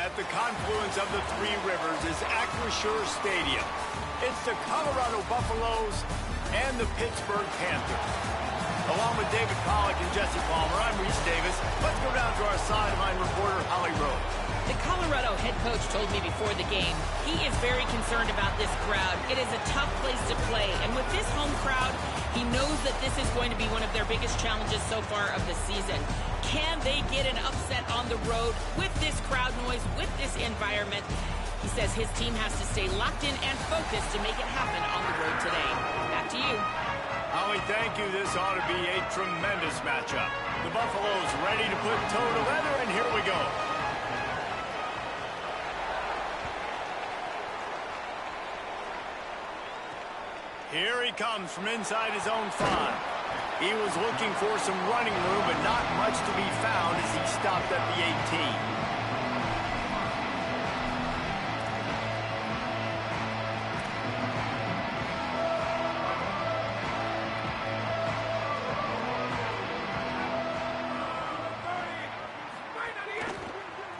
At the confluence of the three rivers is Acrisure Stadium. It's the Colorado Buffaloes and the Pittsburgh Panthers. Along with David Pollack and Jesse Palmer, I'm Reese Davis. Let's go down to our sideline reporter, Holly Rose. The Colorado head coach told me before the game he is very concerned about this crowd. It is a tough place to play, and with this home crowd, he knows that this is going to be one of their biggest challenges so far of the season. Can they get an upset on the road with this crowd noise, with this environment? He says his team has to stay locked in and focused to make it happen on the road today. Back to you. Holly, thank you. This ought to be a tremendous matchup. The Buffaloes ready to put toe to leather, and here we go. Here he comes from inside his own 5. He was looking for some running room, but not much to be found as he stopped at the 18.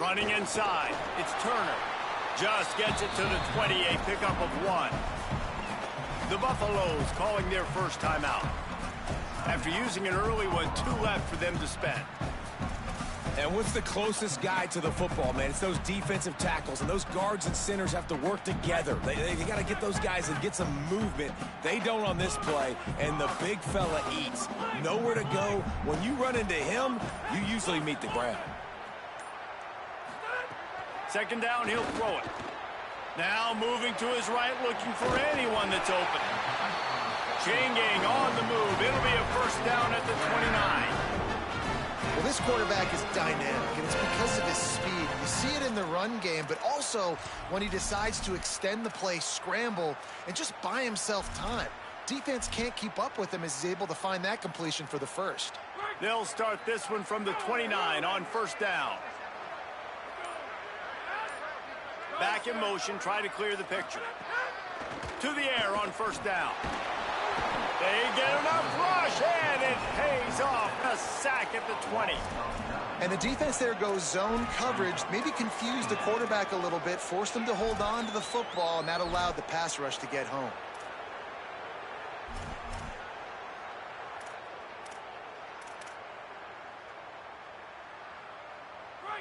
Running inside, it's Turner. Just gets it to the 20, a pickup of 1. The Buffaloes calling their first timeout. After using it early, with 2 left for them to spend. And what's the closest guy to the football, man? It's those defensive tackles, and those guards and centers have to work together. They got to get those guys and get some movement. They don't on this play, and the big fella eats. Nowhere to go. When you run into him, you usually meet the ground. Second down, he'll throw it. Now moving to his right, looking for anyone that's open. Changing on the move. It'll be a first down at the 29. Well, this quarterback is dynamic, and it's because of his speed. You see it in the run game, but also when he decides to extend the play, scramble, and just buy himself time. Defense can't keep up with him as he's able to find that completion for the first. They'll start this one from the 29 on first down. Back in motion, try to clear the picture. To the air on first down. They get enough rush, and it pays off. A sack at the 20. And the defense there goes zone coverage, maybe confused the quarterback a little bit, forced him to hold on to the football, and that allowed the pass rush to get home.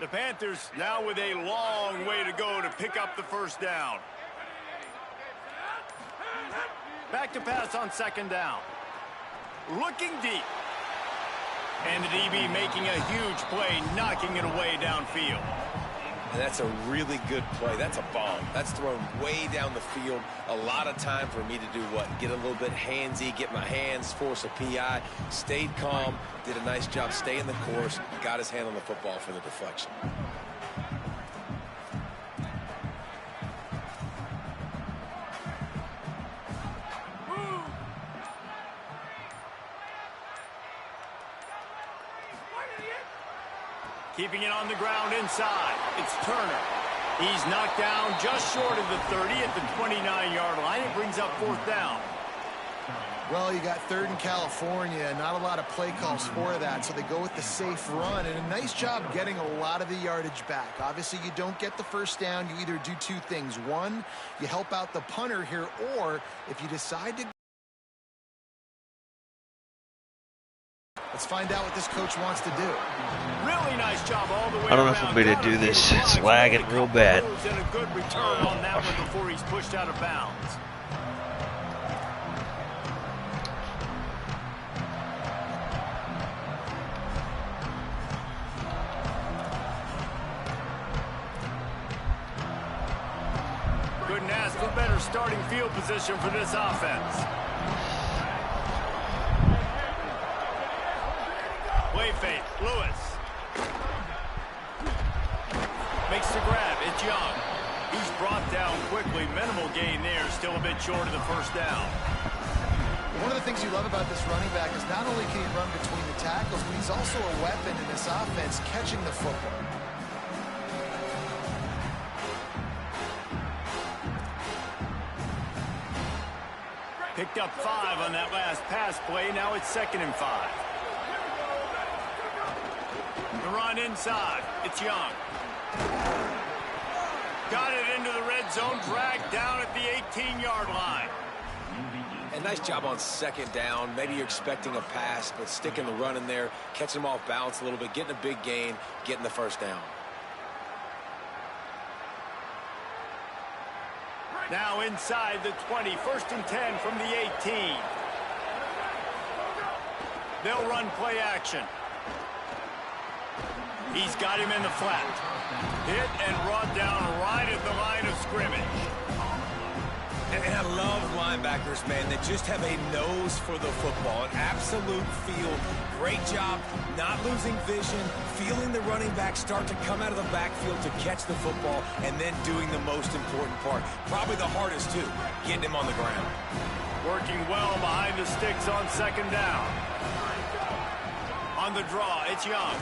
The Panthers now with a long way to go to pick up the first down. Back to pass on second down. Looking deep. And the DB making a huge play, knocking it away downfield. And that's a really good play. That's a bomb. That's thrown way down the field. A lot of time for me to do what? Get a little bit handsy, get my hands, force a PI. Stayed calm, did a nice job staying the course, got his hand on the football for the deflection. Keeping it on the ground inside. It's Turner. He's knocked down just short of the 30 at the 29-yard line. It brings up fourth down. Well, you got third in California. Not a lot of play calls for that, so they go with the safe run. And a nice job getting a lot of the yardage back. Obviously, you don't get the first down. You either do two things. One, you help out the punter here, or if you decide to... Let's find out what this coach wants to do. Really nice job all the way I don't know if I'm going to do this. It's lagging real bad. And a good return on that one before he's pushed out of bounds. Couldn't ask for better starting field position for this offense. Play fake. Lewis. Makes the grab. It's Young. He's brought down quickly. Minimal gain there. Still a bit short of the first down. One of the things you love about this running back is not only can he run between the tackles, but he's also a weapon in this offense catching the football. Picked up 5 on that last pass play. Now it's 2nd and 5. The run inside. It's Young. Got it into the red zone. Dragged down at the 18-yard line. And nice job on second down. Maybe you're expecting a pass, but sticking the run in there, catching them off balance a little bit, getting a big gain, getting the first down. Now inside the 20. 1st and 10 from the 18. They'll run play action. He's got him in the flat. Hit and brought down right at the line of scrimmage. And I love linebackers, man, that just have a nose for the football, an absolute feel. Great job not losing vision, feeling the running back start to come out of the backfield to catch the football, and then doing the most important part. Probably the hardest, too, getting him on the ground. Working well behind the sticks on second down. On the draw, it's Young.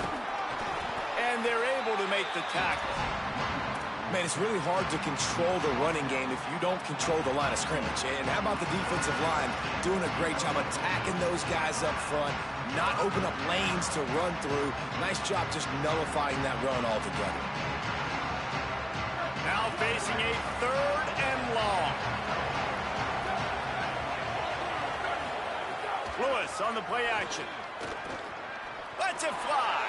And they're able to make the tackle. Man, it's really hard to control the running game if you don't control the line of scrimmage. And how about the defensive line doing a great job attacking those guys up front, not open up lanes to run through. Nice job just nullifying that run altogether. Now facing a 3rd and long. Lewis on the play action. Lets it fly.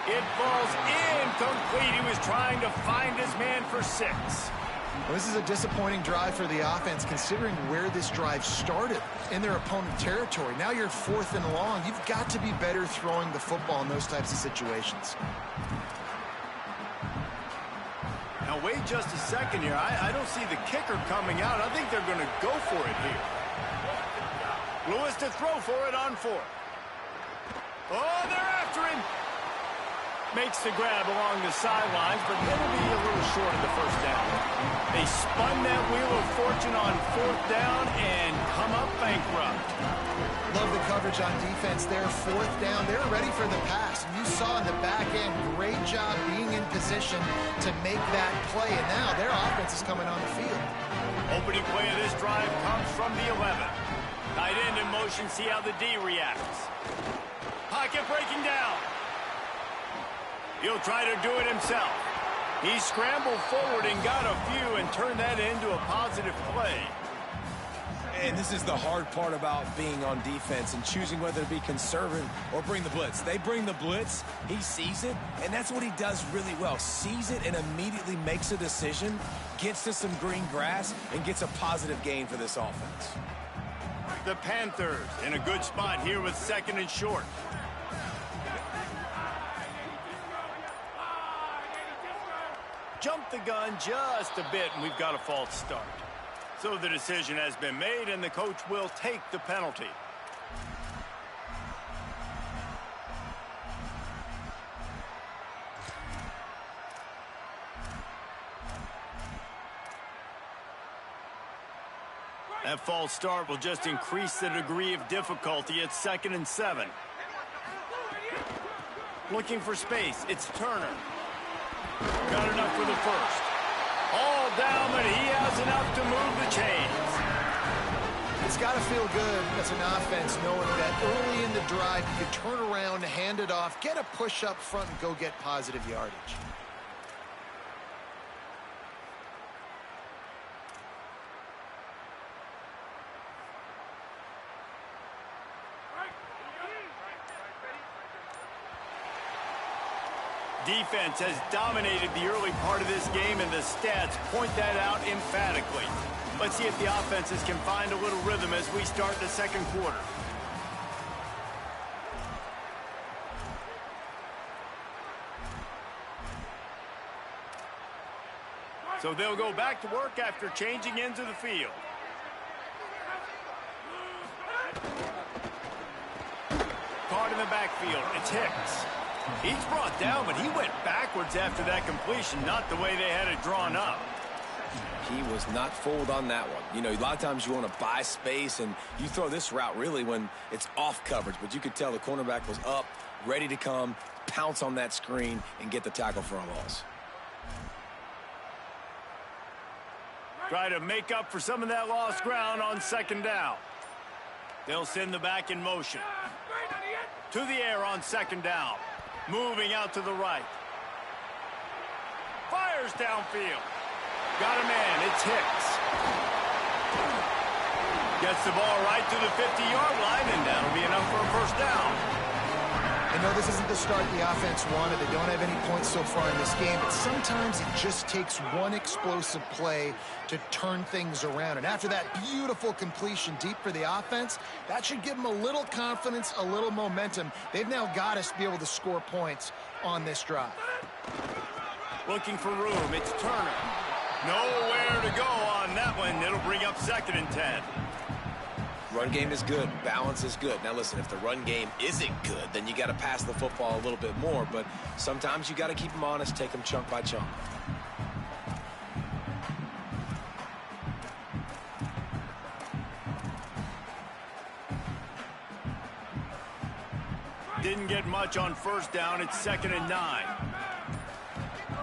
It falls incomplete. He was trying to find his man for 6. Well, this is a disappointing drive for the offense, considering where this drive started in their opponent territory. Now you're 4th and long. You've got to be better throwing the football in those types of situations. Now wait just a second here. I don't see the kicker coming out. I think they're going to go for it here. Lewis to throw for it on 4th. Oh, they're after him. Makes the grab along the sidelines, but it'll be a little short of the first down. They spun that wheel of fortune on 4th down and come up bankrupt. Love the coverage on defense there. 4th down. They're ready for the pass. And you saw in the back end, great job being in position to make that play. And now their offense is coming on the field. Opening play of this drive comes from the 11. Tight end in motion. See how the D reacts. Pocket breaking down. He'll try to do it himself. He scrambled forward and got a few and turned that into a positive play. And this is the hard part about being on defense and choosing whether to be conservative or bring the blitz. They bring the blitz, he sees it, and that's what he does really well. Sees it and immediately makes a decision, gets to some green grass, and gets a positive gain for this offense. The Panthers in a good spot here with 2nd and short. Jump the gun just a bit, and we've got a false start. So the decision has been made, and the coach will take the penalty. That false start will just increase the degree of difficulty at 2nd and 7. Looking for space. It's Turner. Got enough for the first. All down, but he has enough to move the chains. It's got to feel good as an offense knowing that early in the drive you could turn around, hand it off, get a push up front, and go get positive yardage. Defense has dominated the early part of this game, and the stats point that out emphatically. Let's see if the offenses can find a little rhythm as we start the 2nd quarter. So they'll go back to work after changing into the field. Caught in the backfield. It's Hicks. He's brought down, but he went backwards after that completion, not the way they had it drawn up. He was not fooled on that one. You know, a lot of times you want to buy space, and you throw this route really when it's off coverage, but you could tell the cornerback was up, ready to come, pounce on that screen, and get the tackle for a loss. Try to make up for some of that lost ground on 2nd down. They'll send the back in motion. To the air on 2nd down. Moving out to the right. Fires downfield. Got a man. It's Hicks. Gets the ball right to the 50-yard line, and that'll be enough for a first down. I know this isn't the start the offense wanted. They don't have any points so far in this game, but sometimes it just takes one explosive play to turn things around. And after that beautiful completion deep for the offense, that should give them a little confidence, a little momentum. They've now got us to be able to score points on this drive. Looking for room. It's Turner. Nowhere to go on that one. It'll bring up 2nd and 10. Run game is good. Balance is good. Now, listen, if the run game isn't good, then you got to pass the football a little bit more. But sometimes you got to keep them honest, take them chunk by chunk. Didn't get much on 1st down. It's 2nd and 9.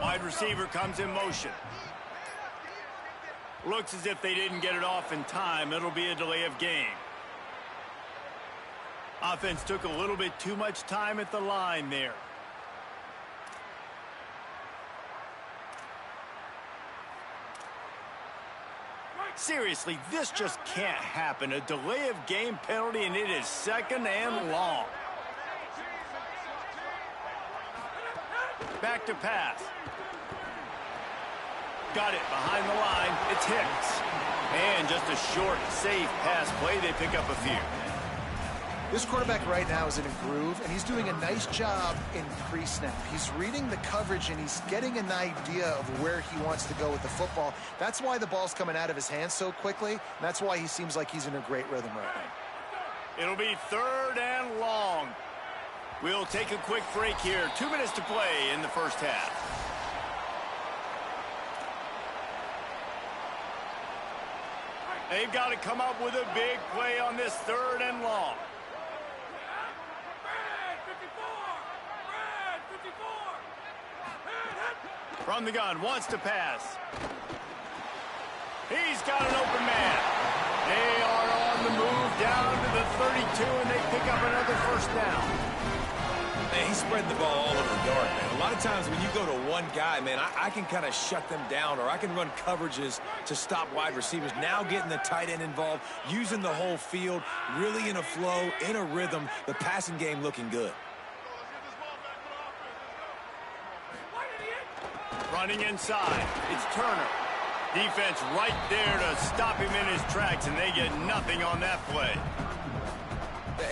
Wide receiver comes in motion. Looks as if they didn't get it off in time. It'll be a delay of game. Offense took a little bit too much time at the line there. Seriously, this just can't happen. A delay of game penalty, and it is 2nd and long. Back to pass. Got it behind the line. It's Hicks. And just a short, safe pass play. They pick up a few. This quarterback right now is in a groove, and he's doing a nice job in pre-snap. He's reading the coverage, and he's getting an idea of where he wants to go with the football. That's why the ball's coming out of his hands so quickly, and that's why he seems like he's in a great rhythm right now. It'll be 3rd and long. We'll take a quick break here. 2 minutes to play in the first half. They've got to come up with a big play on this 3rd and long. From the gun, wants to pass. He's got an open man. They are on the move down to the 32, and they pick up another 1st down. And he's spreading the ball all over the yard, man. A lot of times when you go to one guy, man, I can kind of shut them down, or I can run coverages to stop wide receivers. Now getting the tight end involved, using the whole field, really in a flow, in a rhythm, the passing game looking good. Running inside, it's Turner. Defense right there to stop him in his tracks, and they get nothing on that play.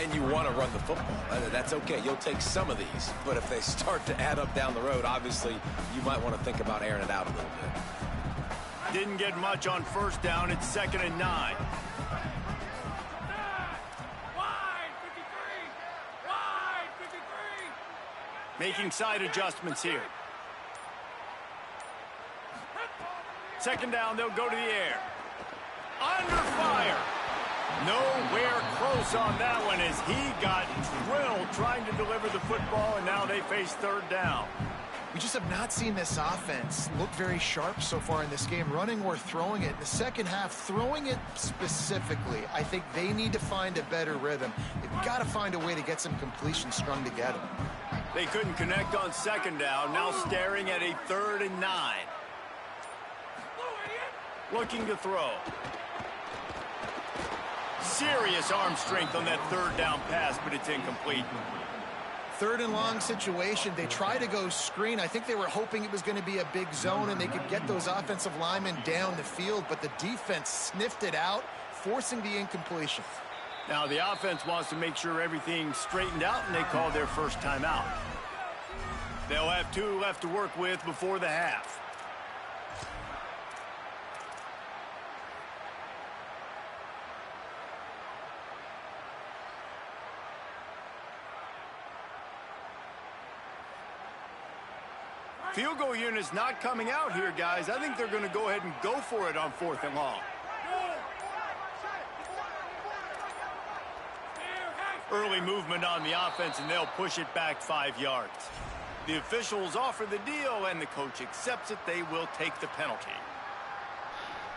And you want to run the football. That's okay. You'll take some of these. But if they start to add up down the road, obviously, you might want to think about airing it out a little bit. Didn't get much on first down. It's 2nd and 9. Making side adjustments here. 2nd down, they'll go to the air. Under fire. Nowhere close on that one as he got drilled trying to deliver the football, and now they face 3rd down. We just have not seen this offense look very sharp so far in this game, running or throwing it. In the second half, throwing it specifically, I think they need to find a better rhythm. They've got to find a way to get some completions strung together. They couldn't connect on 2nd down, now staring at a 3rd and 9. Looking to throw. Serious arm strength on that 3rd down pass, but it's incomplete. 3rd and long situation. They try to go screen. I think they were hoping it was going to be a big zone and they could get those offensive linemen down the field, but the defense sniffed it out, forcing the incompletion. Now the offense wants to make sure everything's straightened out, and they call their first timeout. They'll have 2 left to work with before the half. Field goal unit's not coming out here, guys. I think they're going to go ahead and go for it on 4th and long. Early movement on the offense, and they'll push it back 5 yards. The officials offer the deal, and the coach accepts it. They will take the penalty.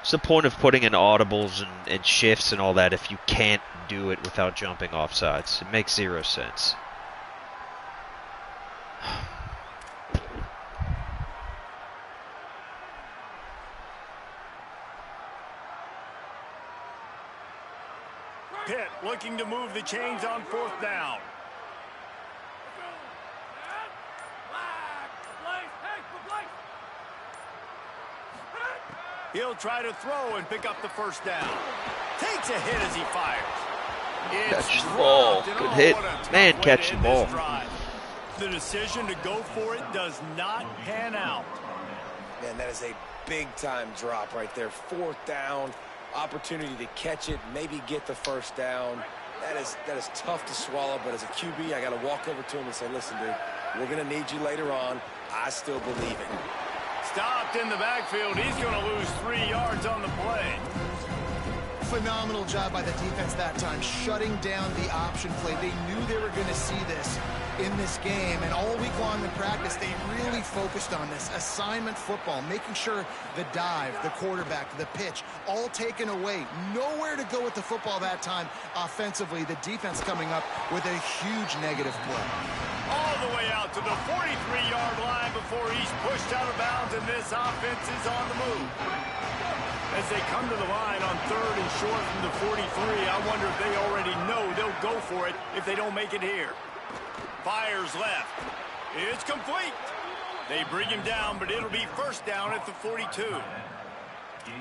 What's the point of putting in audibles and shifts and all that if you can't do it without jumping off sides? It makes 0 sense. Pitt looking to move the chains on 4th down. He'll try to throw and pick up the 1st down. Takes a hit as he fires. Catch the ball. Good hit. Man, catch the ball. The decision to go for it does not pan out. Man, that is a big-time drop right there. 4th down. Opportunity to catch it, maybe get the 1st down. That is tough to swallow, but as a QB, I got to walk over to him and say, listen, dude, we're going to need you later on. I still believe it. Stopped in the backfield. He's going to lose 3 yards on the play. Phenomenal job by the defense that time, shutting down the option play. They knew they were going to see this in this game, and all week long in practice, they really focused on this assignment football, making sure the dive, the quarterback, the pitch, all taken away. Nowhere to go with the football that time offensively. The defense coming up with a huge negative play. All the way out to the 43-yard line before he's pushed out of bounds, and this offense is on the move. As they come to the line on 3rd and short from the 43, I wonder if they already know they'll go for it if they don't make it here. Fires left. It's complete. They bring him down, but it'll be 1st down at the 42.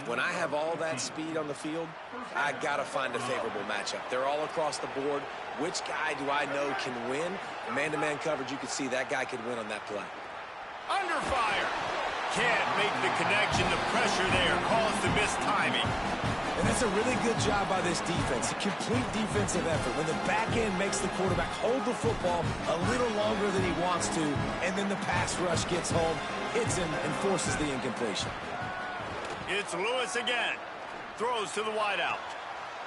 When I have all that speed on the field, I got to find a favorable matchup. They're all across the board. Which guy do I know can win? Man-to-man coverage, you can see that guy could win on that play. Under fire. Can't make the connection. The pressure there caused the missed timing. And that's a really good job by this defense. A complete defensive effort. When the back end makes the quarterback hold the football a little longer than he wants to, and then the pass rush gets home, hits him, and forces the incompletion. It's Lewis again. Throws to the wideout.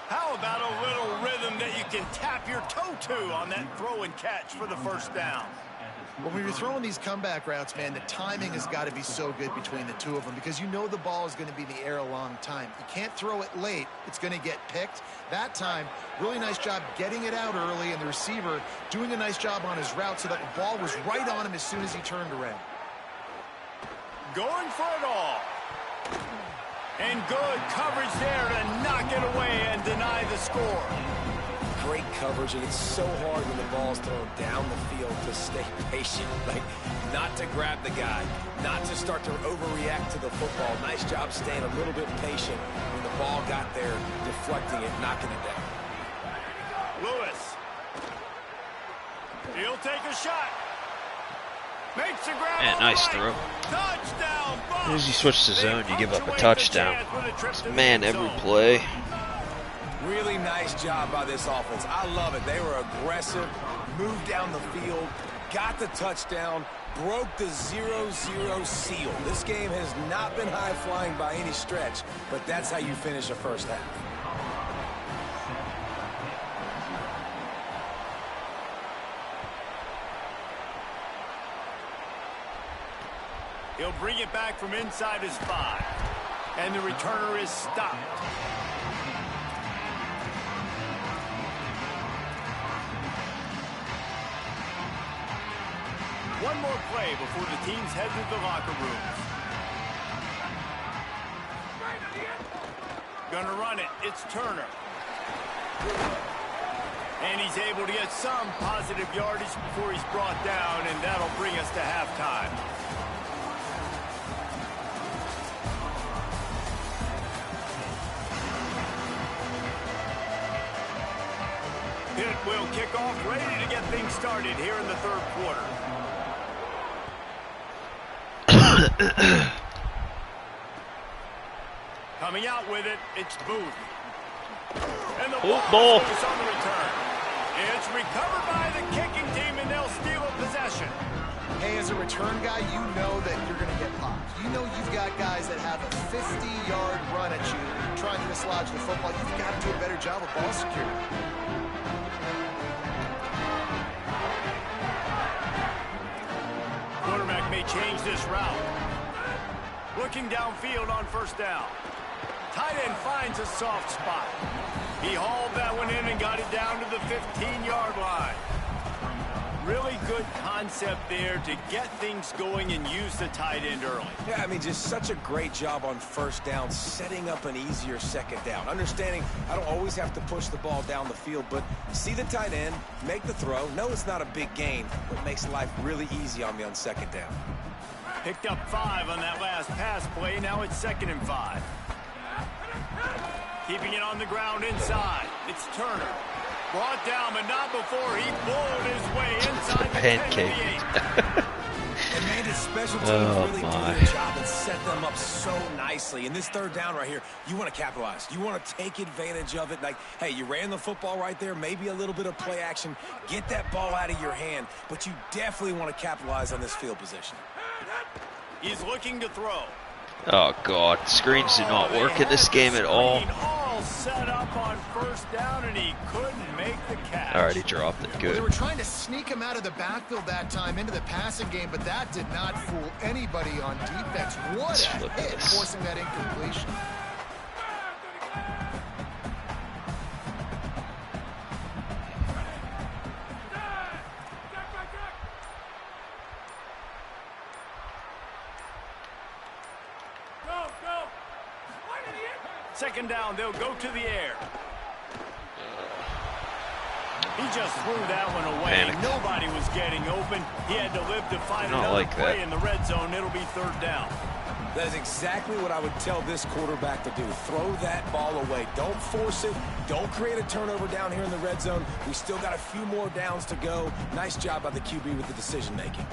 How about a little rhythm that you can tap your toe to on that throw and catch for the 1st down? When you're throwing these comeback routes, man, the timing has got to be so good between the two of them because you know the ball is going to be in the air a long time. You can't throw it late. It's going to get picked. That time, really nice job getting it out early, and the receiver doing a nice job on his route so that the ball was right on him as soon as he turned around. Going for it all. And good coverage there to knock it away and deny the score. Great coverage, and it's so hard when the ball's thrown down the field to stay patient, like not to grab the guy, not to start to overreact to the football. Nice job staying a little bit patient when the ball got there, deflecting it, knocking it down. Lewis. He'll take a shot. Makes a grab. Man, nice throw. Touchdown. As soon as you switch to zone, you give up a touchdown. Man, every play. Really nice job by this offense. I love it. They were aggressive, moved down the field, got the touchdown, broke the 0-0 seal. This game has not been high-flying by any stretch, but that's how you finish a first half. He'll bring it back from inside his 5. And the returner is stopped. One more play before the teams head to the locker rooms. Gonna run it. It's Turner. And he's able to get some positive yardage before he's brought down, and that'll bring us to halftime. Pitt will kick off, ready to get things started here in the third quarter. Coming out with it, it's Booth. And the ball is on the return. It's recovered by the kicking team, and they'll steal a possession. Hey, as a return guy, you know that you're going to get popped. You know you've got guys that have a 50-yard run at you trying to dislodge the football. You've got to do a better job of ball security. Quarterback may change this route. Looking downfield on first down. Tight end finds a soft spot. He hauled that one in and got it down to the 15-yard line. Really good concept there to get things going and use the tight end early. Yeah, I mean, just such a great job on first down, setting up an easier second down. Understanding I don't always have to push the ball down the field, but see the tight end, make the throw. No, it's not a big gain, but makes life really easy on me on second down. Picked up 5 on that last pass play. Now it's 2nd and 5. Keeping it on the ground inside. It's Turner. Brought down, but not before he bowled his way inside the pancake. 10-8. And made his special teams really do their job and set them up so nicely. In this third down right here, you want to capitalize. You want to take advantage of it. Like, hey, you ran the football right there, maybe a little bit of play action. Get that ball out of your hand, but you definitely want to capitalize on this field position. He's looking to throw. Oh, God. Screens do not work in this game at all. All set up on first down, and he couldn't make the catch. All right, he dropped it. Well, Good. they were trying to sneak him out of the backfield that time into the passing game, but that did not fool anybody on defense. What a hit, forcing that incompletion. Second down, they'll go to the air. He just threw that one away. Panicked. Nobody was getting open. He had to live to find Not another like play that. in the red zone. It'll be third down. That is exactly what I would tell this quarterback to do. Throw that ball away. Don't force it. Don't create a turnover down here in the red zone. We still got a few more downs to go. Nice job by the QB with the decision-making.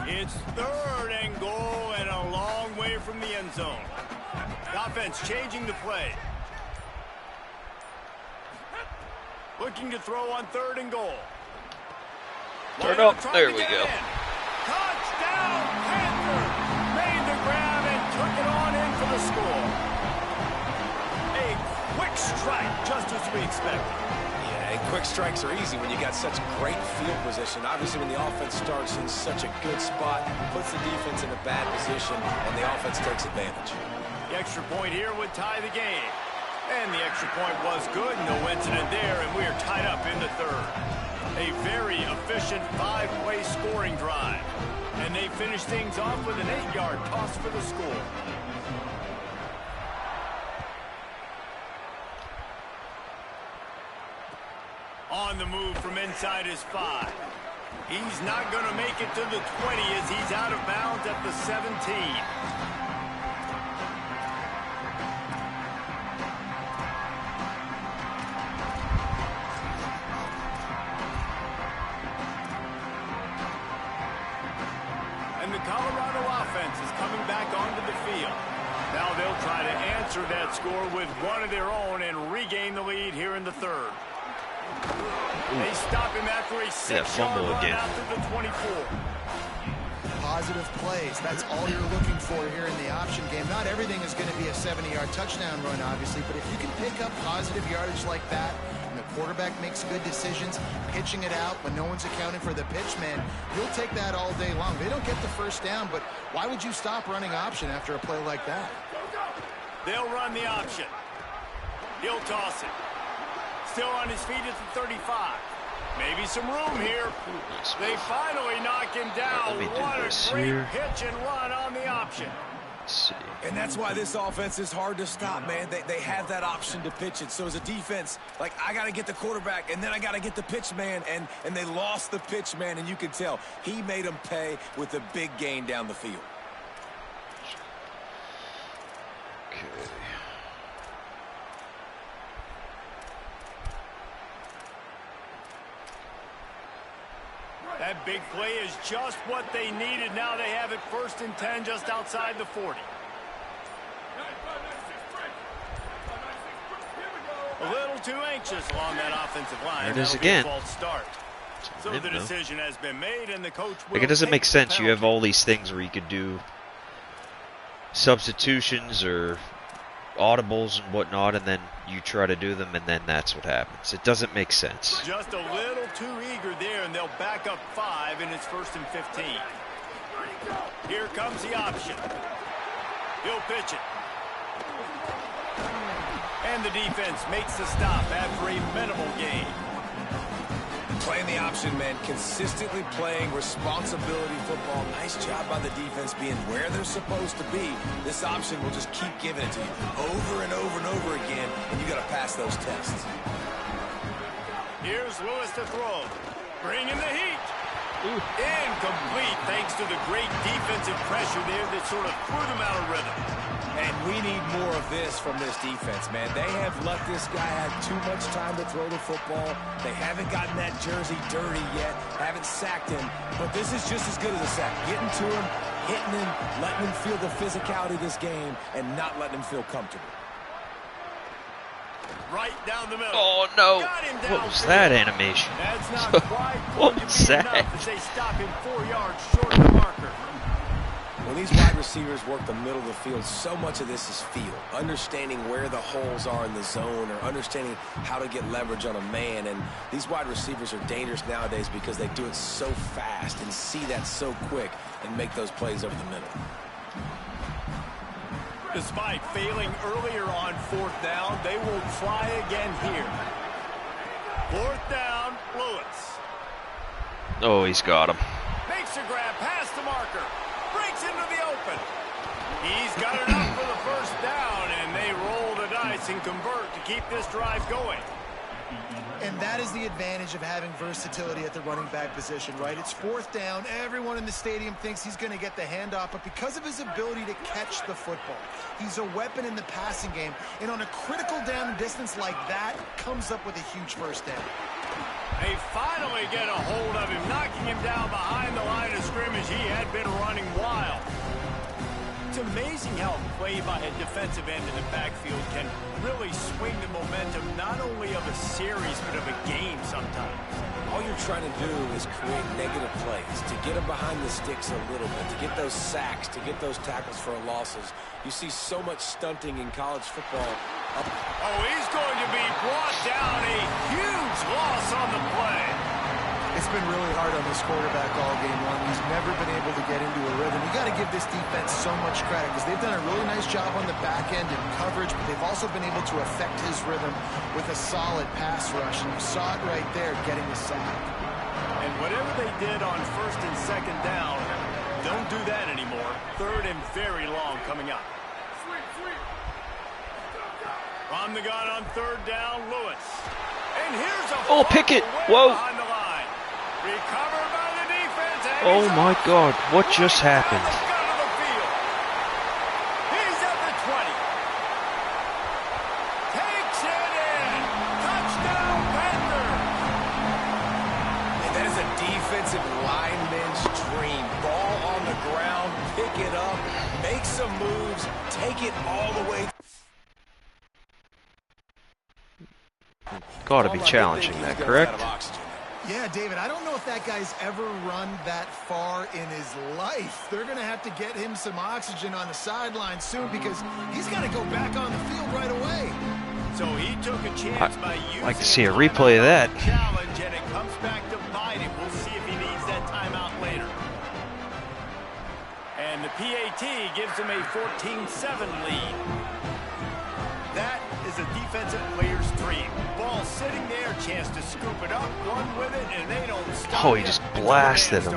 It's 3rd and goal and a long way from the end zone. The offense changing the play. Looking to throw on 3rd and goal. Turn up. There we go. Touchdown, Panther! Made the grab and took it on in for the score. A quick strike, just as we expected. Yeah, Yeah, and quick strikes are easy when you got such great field position. Obviously, when the offense starts in such a good spot, puts the defense in a bad position, and the offense takes advantage. The extra point here would tie the game. And the extra point was good. No incident there, and we are tied up in the third. A very efficient 5-play scoring drive. And they finish things off with an 8-yard toss for the score. On the move from inside his 5. He's not going to make it to the 20 as he's out of bounds at the 17. And the Colorado offense is coming back onto the field. Now they'll try to answer that score with one of their own and regain the lead here in the third. They stop him after a 6-yard run out to the 24. Positive plays. That's all you're looking for here in the option game. Not everything is going to be a 70-yard touchdown run, obviously, but if you can pick up positive yardage like that, and the quarterback makes good decisions, pitching it out when no one's accounting for the pitch man, you'll take that all day long. They don't get the first down, but why would you stop running option after a play like that? They'll run the option. He'll toss it. Still on his feet at the 35. Maybe some room here. They finally knock him down. What a great pitch and run on the option. And that's why this offense is hard to stop, man. They have that option to pitch it. So as a defense, like, I got to get the quarterback, and then I got to get the pitch man, and they lost the pitch man, and you can tell he made them pay with a big gain down the field. Okay. That big play is just what they needed. Now they have it 1st and 10 just outside the 40. A little too anxious along that offensive line. There it is again. False start. So the decision has been made, and the coach will like, it doesn't make sense. the You have all these things where you could do substitutions or audibles and whatnot, and then you try to do them, and then that's what happens. It doesn't make sense. Just a little too eager there, and they'll back up 5, and it's 1st and 15. Here comes the option. He'll pitch it. And the defense makes the stop after a minimal gain. Playing the option, man, consistently playing responsibility football. Nice job by the defense being where they're supposed to be. This option will just keep giving it to you over and over and over again, and you got to pass those tests. Here's Lewis to throw. Bring in the heat. Incomplete thanks to the great defensive pressure there that sort of threw them out of rhythm. And we need more of this from this defense, man. They have let this guy have too much time to throw the football. They haven't gotten that jersey dirty yet, haven't sacked him. But this is just as good as a sack. Getting to him, hitting him, letting him feel the physicality of this game, and not letting him feel comfortable. Right down the middle. Oh, no. What was that animation? That's not quite What going to was be that? enough as they stop him 4 yards short of the marker. When these wide receivers work the middle of the field, so much of this is feel. Understanding where the holes are in the zone, or understanding how to get leverage on a man. And these wide receivers are dangerous nowadays because they do it so fast and see that so quick and make those plays over the middle. Despite failing earlier on 4th down, they will try again here. 4th down, Lewis. Oh, he's got him. Makes a grab past the marker. Breaks into the open. He's got enough for the 1st down, and they roll the dice and convert to keep this drive going. And that is the advantage of having versatility at the running back position, right? It's 4th down. Everyone in the stadium thinks he's going to get the handoff, but because of his ability to catch the football, he's a weapon in the passing game. And on a critical down and distance like that, comes up with a huge 1st down. They finally get a hold of him, knocking him down behind the line of scrimmage. He had been running wild. It's amazing how a play by a defensive end in the backfield can really swing the momentum not only of a series but of a game sometimes. All you're trying to do is create negative plays, to get them behind the sticks a little bit, to get those sacks, to get those tackles for losses. You see so much stunting in college football Oh, he's going to be brought down. A huge loss on the play. It's been really hard on this quarterback all game long. He's never been able to get into a rhythm. You got to give this defense so much credit because they've done a really nice job on the back end in coverage, but they've also been able to affect his rhythm with a solid pass rush, and you saw it right there getting the sack. And whatever they did on first and second down, don't do that anymore. Third and very long coming up. From the gun on third down, Lewis. And here's a Pickett. Whoa. behind the line. Recovered by the defense. Oh my God, what just happened? He's at the 20. Takes it in. Touchdown, Panthers. And that is a defensive lineman's dream. Ball on the ground, pick it up, make some moves, take it all the way. Gotta be challenging that, correct? Yeah, David, I don't know if that guy's ever run that far in his life. They're going to have to get him some oxygen on the sideline soon because he's got to go back on the field right away. So he took a chance by using I'd like to see a replay of that. Challenge, and it comes back to bite him. We'll see if he needs that timeout later. And the PAT gives him a 14-7 lead. That is a defensive player's dream. Ball sitting there, chance to scoop it up, run with it, and they don't stop. Oh, he just blasted him.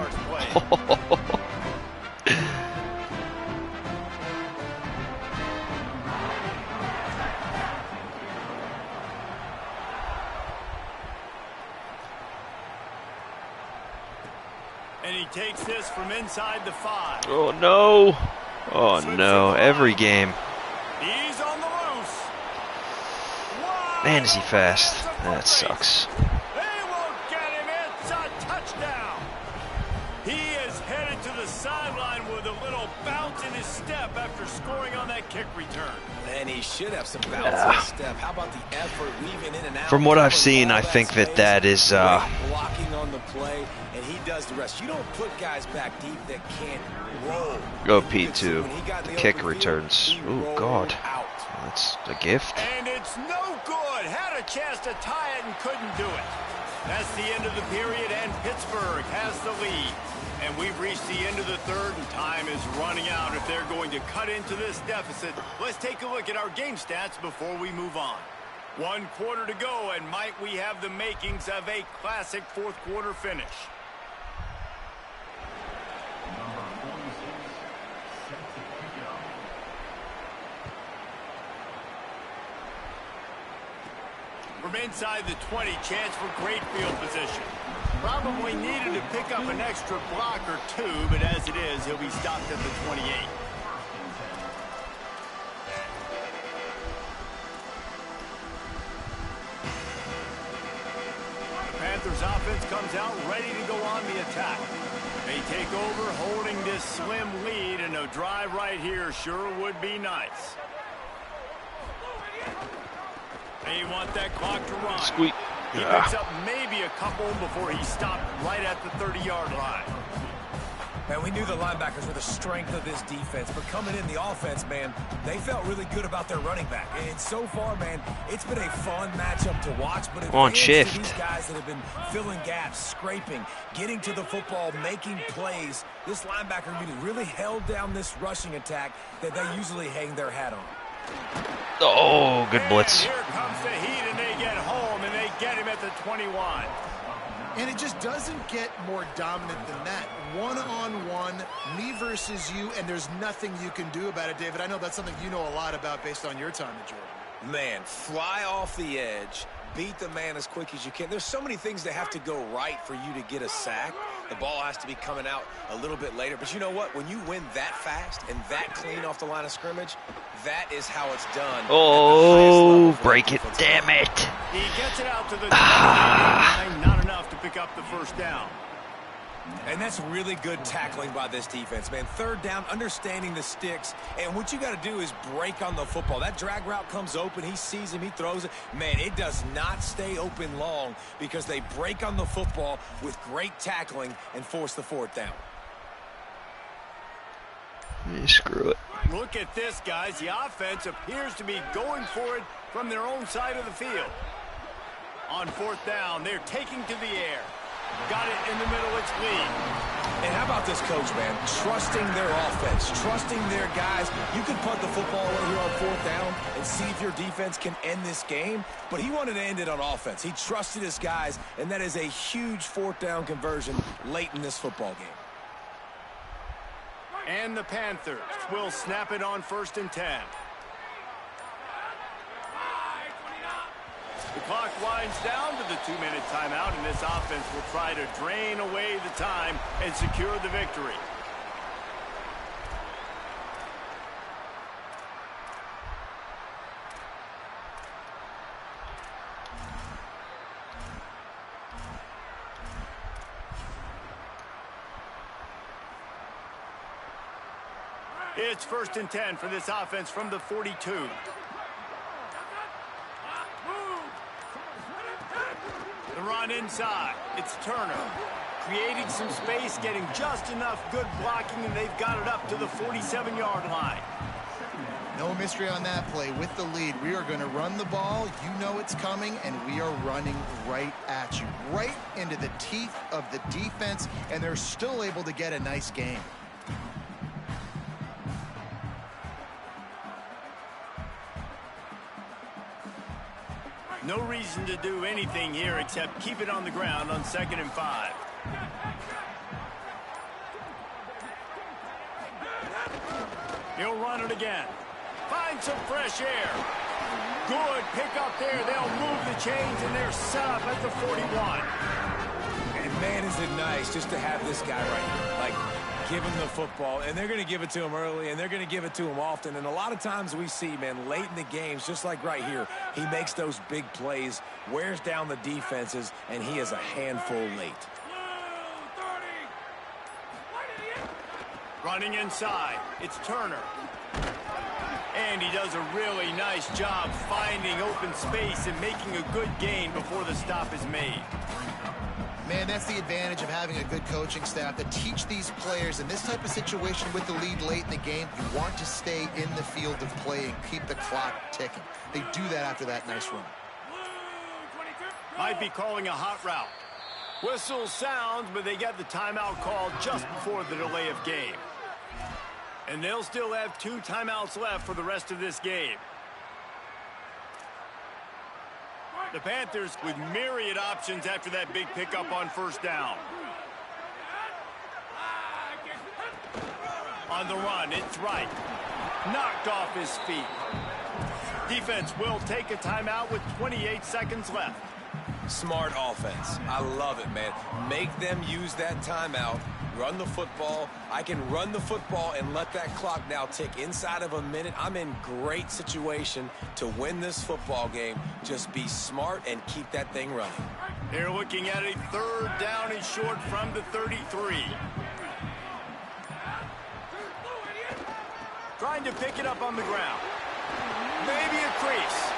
And he takes this from inside the 5. Oh no. Oh no, every game. He's on the loose. Man, is he fast. That sucks. They won't get him. It's a touchdown. He is headed to the sideline with a little bounce in his step after scoring on that kick return. And he should have some bounce in his step. How about the effort weaving in and out? From what I've seen, I think that is blocking on the play, and he does the rest. You don't put guys back deep that can't roll. OP2. The kick returns. Oh God. That's a gift. And it's no good. Had a chance to tie it and couldn't do it. That's the end of the period, and Pittsburgh has the lead. And we've reached the end of the third, and time is running out if they're going to cut into this deficit. Let's take a look at our game stats before we move on. 1 quarter to go, and might we have the makings of a classic fourth quarter finish. From inside the 20, chance for great field position. Probably needed to pick up an extra block or two, but as it is, he'll be stopped at the 28. The Panthers offense comes out ready to go on the attack. They take over holding this slim lead, and a drive right here sure would be nice. They want that clock to run. Squeak. He picks up maybe a couple before he stopped right at the 30-yard line. Man, we knew the linebackers were the strength of this defense, but coming in the offense, man, they felt really good about their running back. And so far, man, it's been a fun matchup to watch. But on shift, these guys that have been filling gaps, scraping, getting to the football, making plays, this linebacker unit really held down this rushing attack that they usually hang their hat on. Oh, good blitz. And here comes the heat, and they get home, and they get him at the 21. And it just doesn't get more dominant than that. One-on-one, me versus you, and there's nothing you can do about it, David. I know that's something you know a lot about based on your time at Jordan. Man, fly off the edge, beat the man as quick as you can. There's so many things that have to go right for you to get a sack. The ball has to be coming out a little bit later. But you know what? When you win that fast and that clean off the line of scrimmage, that is how it's done. Oh, break it. Damn it. He gets it out to the line, not enough to pick up the first down. And that's really good tackling by this defense, man. Third down, understanding the sticks. And what you got to do is break on the football. That drag route comes open. He sees him. He throws it. Man, it does not stay open long because they break on the football with great tackling and force the fourth down. Screw it. Look at this, guys. The offense appears to be going for it from their own side of the field. On fourth down, they're taking to the air. Got it in the middle. It's Lee. And how about this coach, man? Trusting their offense, trusting their guys. You can punt the football away here on fourth down and see if your defense can end this game, but he wanted to end it on offense. He trusted his guys, and that is a huge fourth down conversion late in this football game. And the Panthers will snap it on 1st and 10. The clock winds down to the 2-minute timeout, and this offense will try to drain away the time and secure the victory. It's 1st and 10 for this offense from the 42. The run inside. It's Turner. Creating some space, getting just enough good blocking, and they've got it up to the 47-yard line. No mystery on that play. With the lead, we are going to run the ball. You know it's coming, and we are running right at you. Right into the teeth of the defense, and they're still able to get a nice game. No reason to do anything here except keep it on the ground on 2nd and 5. He'll run it again. Find some fresh air. Good pick up there. They'll move the chains, and they're set up at the 41. And man, is it nice just to have this guy right here. Like, give him the football, and they're going to give it to him early, and they're going to give it to him often. And a lot of times we see, man, late in the games, just like right here, he makes those big plays, wears down the defenses, and he is a handful late. Running inside, it's Turner. And he does a really nice job finding open space and making a good gain before the stop is made. Man, that's the advantage of having a good coaching staff to teach these players in this type of situation with the lead late in the game. You want to stay in the field of play and keep the clock ticking. They do that after that nice run. Might be calling a hot route. Whistle sounds, but they get the timeout called just before the delay of game. And they'll still have 2 timeouts left for the rest of this game. The Panthers with myriad options after that big pickup on 1st down. On the run, it's Wright. Knocked off his feet. Defense will take a timeout with 28 seconds left. Smart offense. I love it, man. Make them use that timeout. Run the football. I can run the football and let that clock now tick inside of a minute. I'm in great situation to win this football game. Just be smart and keep that thing running. They're looking at a 3rd down and short from the 33. Trying to pick it up on the ground. Maybe a crease.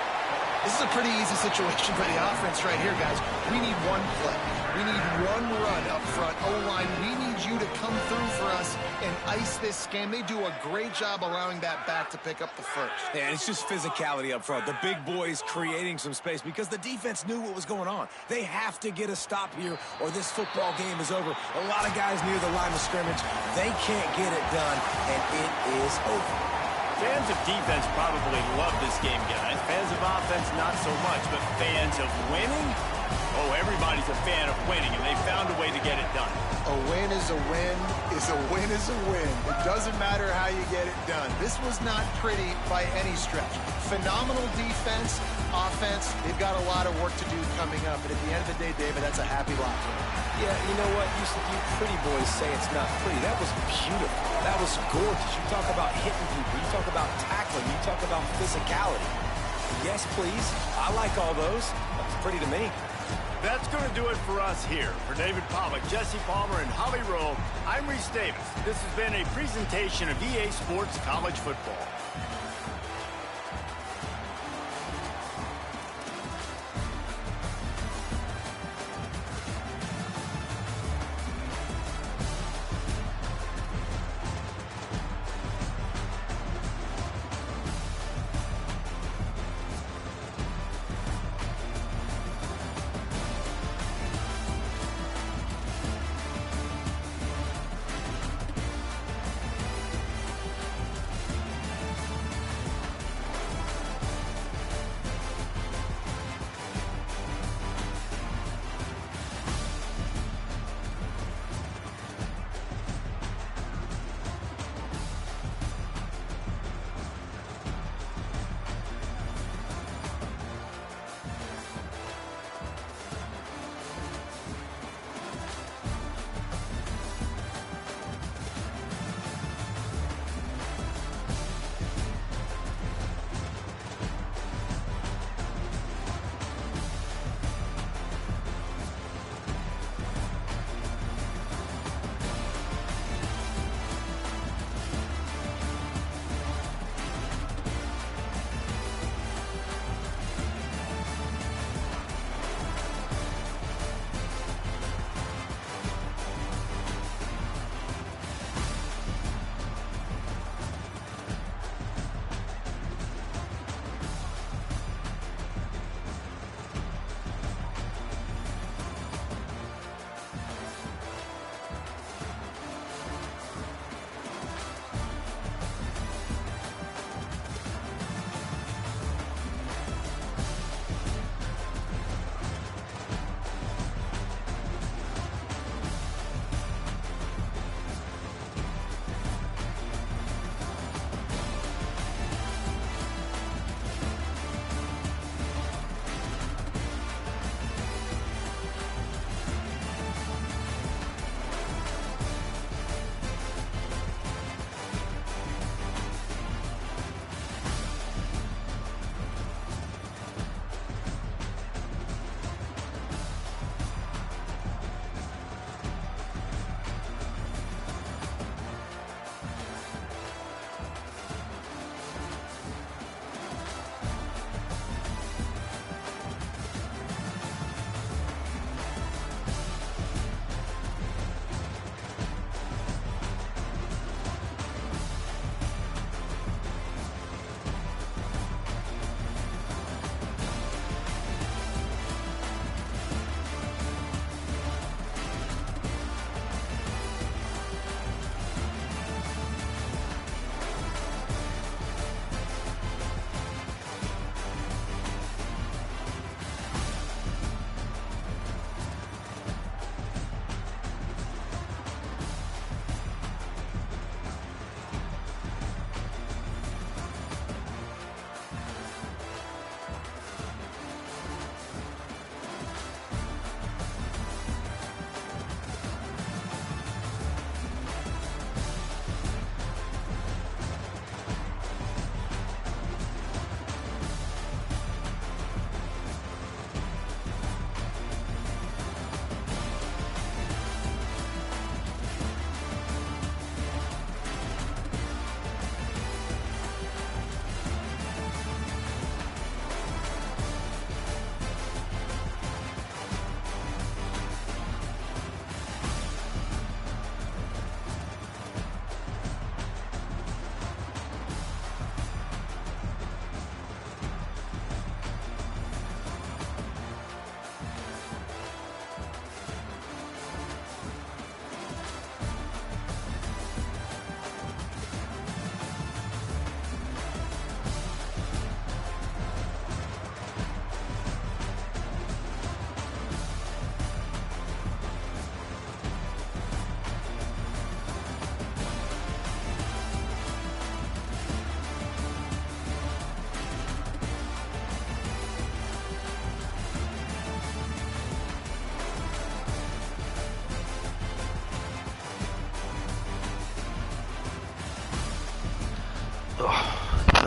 This is a pretty easy situation for the offense right here, guys. We need one play. We need one run up front. O-line, we need you to come through for us and ice this game. They do a great job allowing that back to pick up the first. Yeah, it's just physicality up front. The big boys creating some space because the defense knew what was going on. They have to get a stop here or this football game is over. A lot of guys near the line of scrimmage, they can't get it done, and it is over. Fans of defense probably love this game, guys. Fans of offense, not so much. But fans of winning? Oh, everybody's a fan of winning, and they found a way to get it done. A win is a win is a win is a win. It doesn't matter how you get it done. This was not pretty by any stretch. Phenomenal defense, offense. They've got a lot of work to do coming up. But at the end of the day, David, that's a happy lot. Yeah, you know what? You pretty boys say it's not pretty. That was beautiful. That was gorgeous. You talk about hitting people. You talk about tackling. You talk about physicality. Yes, please. I like all those. That's pretty to me. That's going to do it for us here. For David Pollack, Jesse Palmer, and Holly Rowe, I'm Reese Davis. This has been a presentation of EA Sports College Football.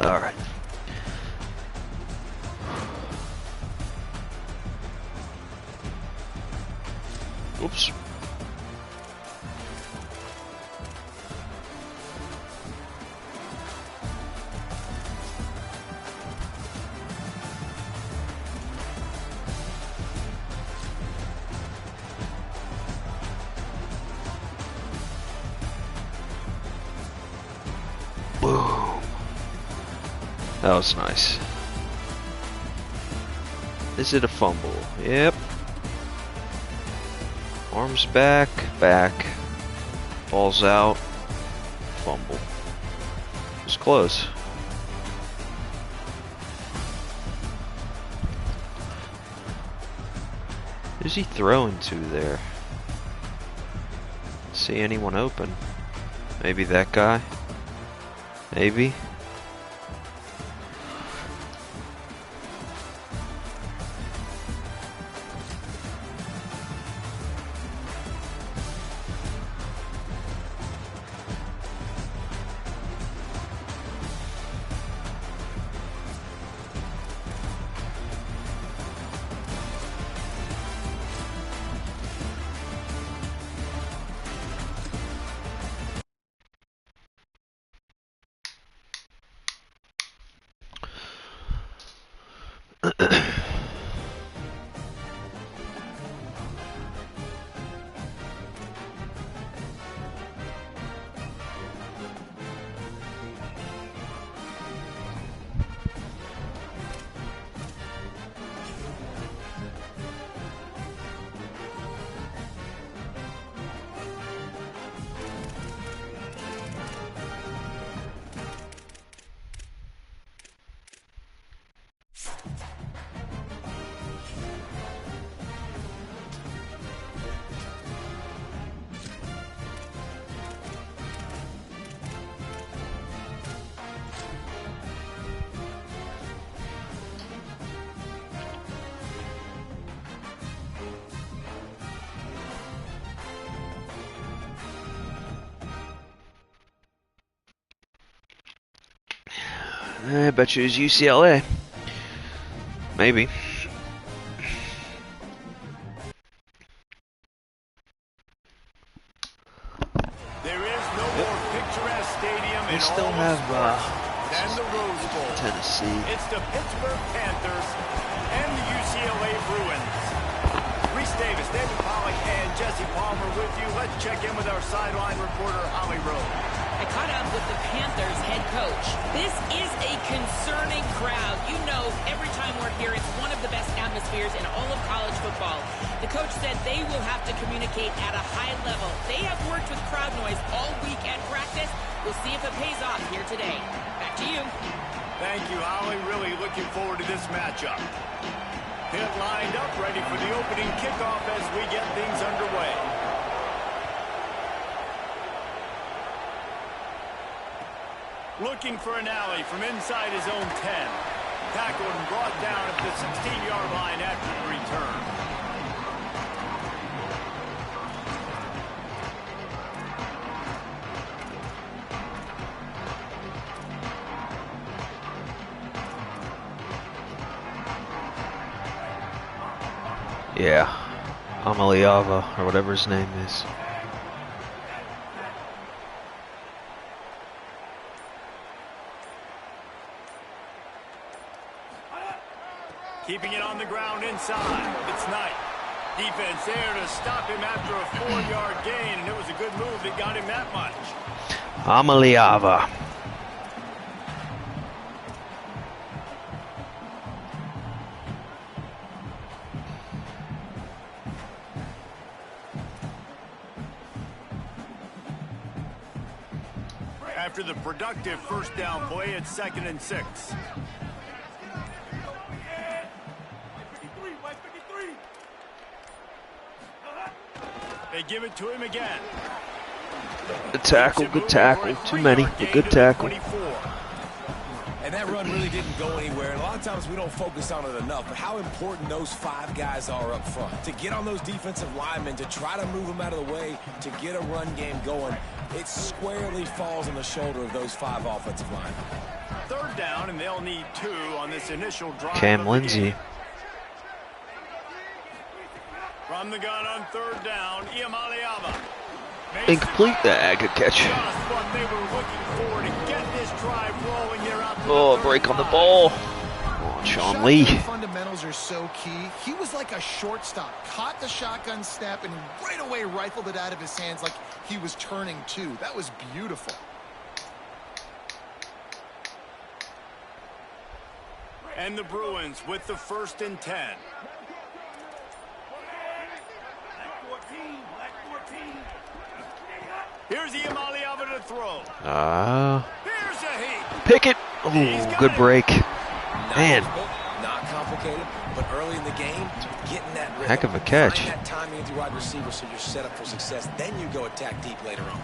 All right. Oops. Boom. That was nice. Is it a fumble? Yep. Arms back, back. Ball's out. Fumble. It's close. Who's he throwing to there? See anyone open? Maybe that guy? Maybe. I bet you it's UCLA. Maybe. There is no more picturesque stadium They in still all have sports than the Rose Bowl. Tennessee. It's the Pittsburgh Panthers and the UCLA Bruins. Reese Davis, David Pollack, and Jesse Palmer with you. Let's check in with our sideline reporter, Holly Rowe. I caught up with the Panthers head coach. This is a concerning crowd. You know, every time we're here, it's one of the best atmospheres in all of college football. The coach said they will have to communicate at a high level. They have worked with crowd noise all week at practice. We'll see if it pays off here today. Back to you. Thank you, Holly. Really looking forward to this matchup. Pit lined up, ready for the opening kickoff as we get things underway. Looking for an alley from inside his own 10. Tackled and brought down at the 16-yard line after the return. Yeah. Amaliava, or whatever his name is. Keeping it on the ground inside. It's Knight. Defense there to stop him after a 4-yard gain, and it was a good move that got him that much. Amaliava. After the productive first down play, it's 2nd and 6. They give it to him again. Good tackle, good tackle. Too many, but good tackle. And that run really didn't go anywhere. And a lot of times we don't focus on it enough, but how important those 5 guys are up front. To get on those defensive linemen, to try to move them out of the way, to get a run game going, it squarely falls on the shoulder of those 5 offensive linemen. third down, and they'll need 2 on this initial drive. Cam Lindsey. From the gun on third down, Iamaleava. Incomplete. Good catch. Just what they were looking for to get this drive rolling here out to Oh, the break on the 35. ball. Oh, Sean Lee. Fundamentals are so key. He was like a shortstop, caught the shotgun snap and right away rifled it out of his hands like he was turning 2. That was beautiful. And the Bruins with the 1st and 10. Here's Iamaleava to throw. Here's a heat. Pickett. Oh, good break. Man. Not complicated, but early in the game, getting that rhythm. Heck of a catch. Find that timing with your wide receiver so you're set up for success. Then you go attack deep later on.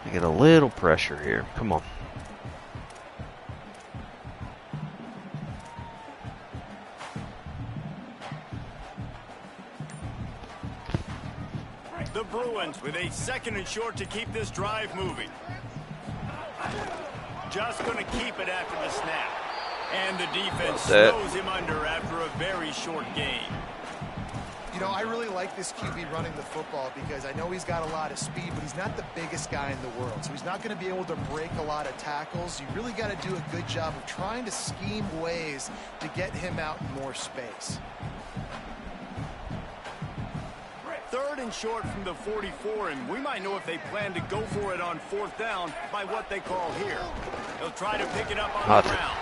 I get a little pressure here. Come on. The Bruins with a 2nd and short to keep this drive moving. Just going to keep it after the snap. And the defense slows him under after a very short gain. You know, I really like this QB running the football because I know he's got a lot of speed, but he's not the biggest guy in the world. So he's not going to be able to break a lot of tackles. You really got to do a good job of trying to scheme ways to get him out in more space. 3rd and short from the 44, and we might know if they plan to go for it on 4th down by what they call here. They'll try to pick it up on the ground.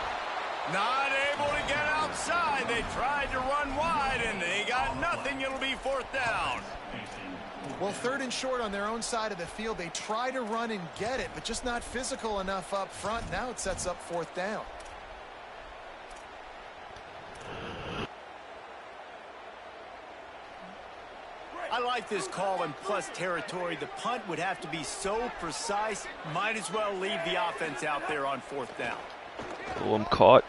Not able to get outside. They tried to run wide, and they got nothing. It'll be 4th down. Well, 3rd and short on their own side of the field. They try to run and get it, but just not physical enough up front. Now it sets up 4th down. I like this call in plus territory. The punt would have to be so precise. Might as well leave the offense out there on 4th down. Oh, I'm caught.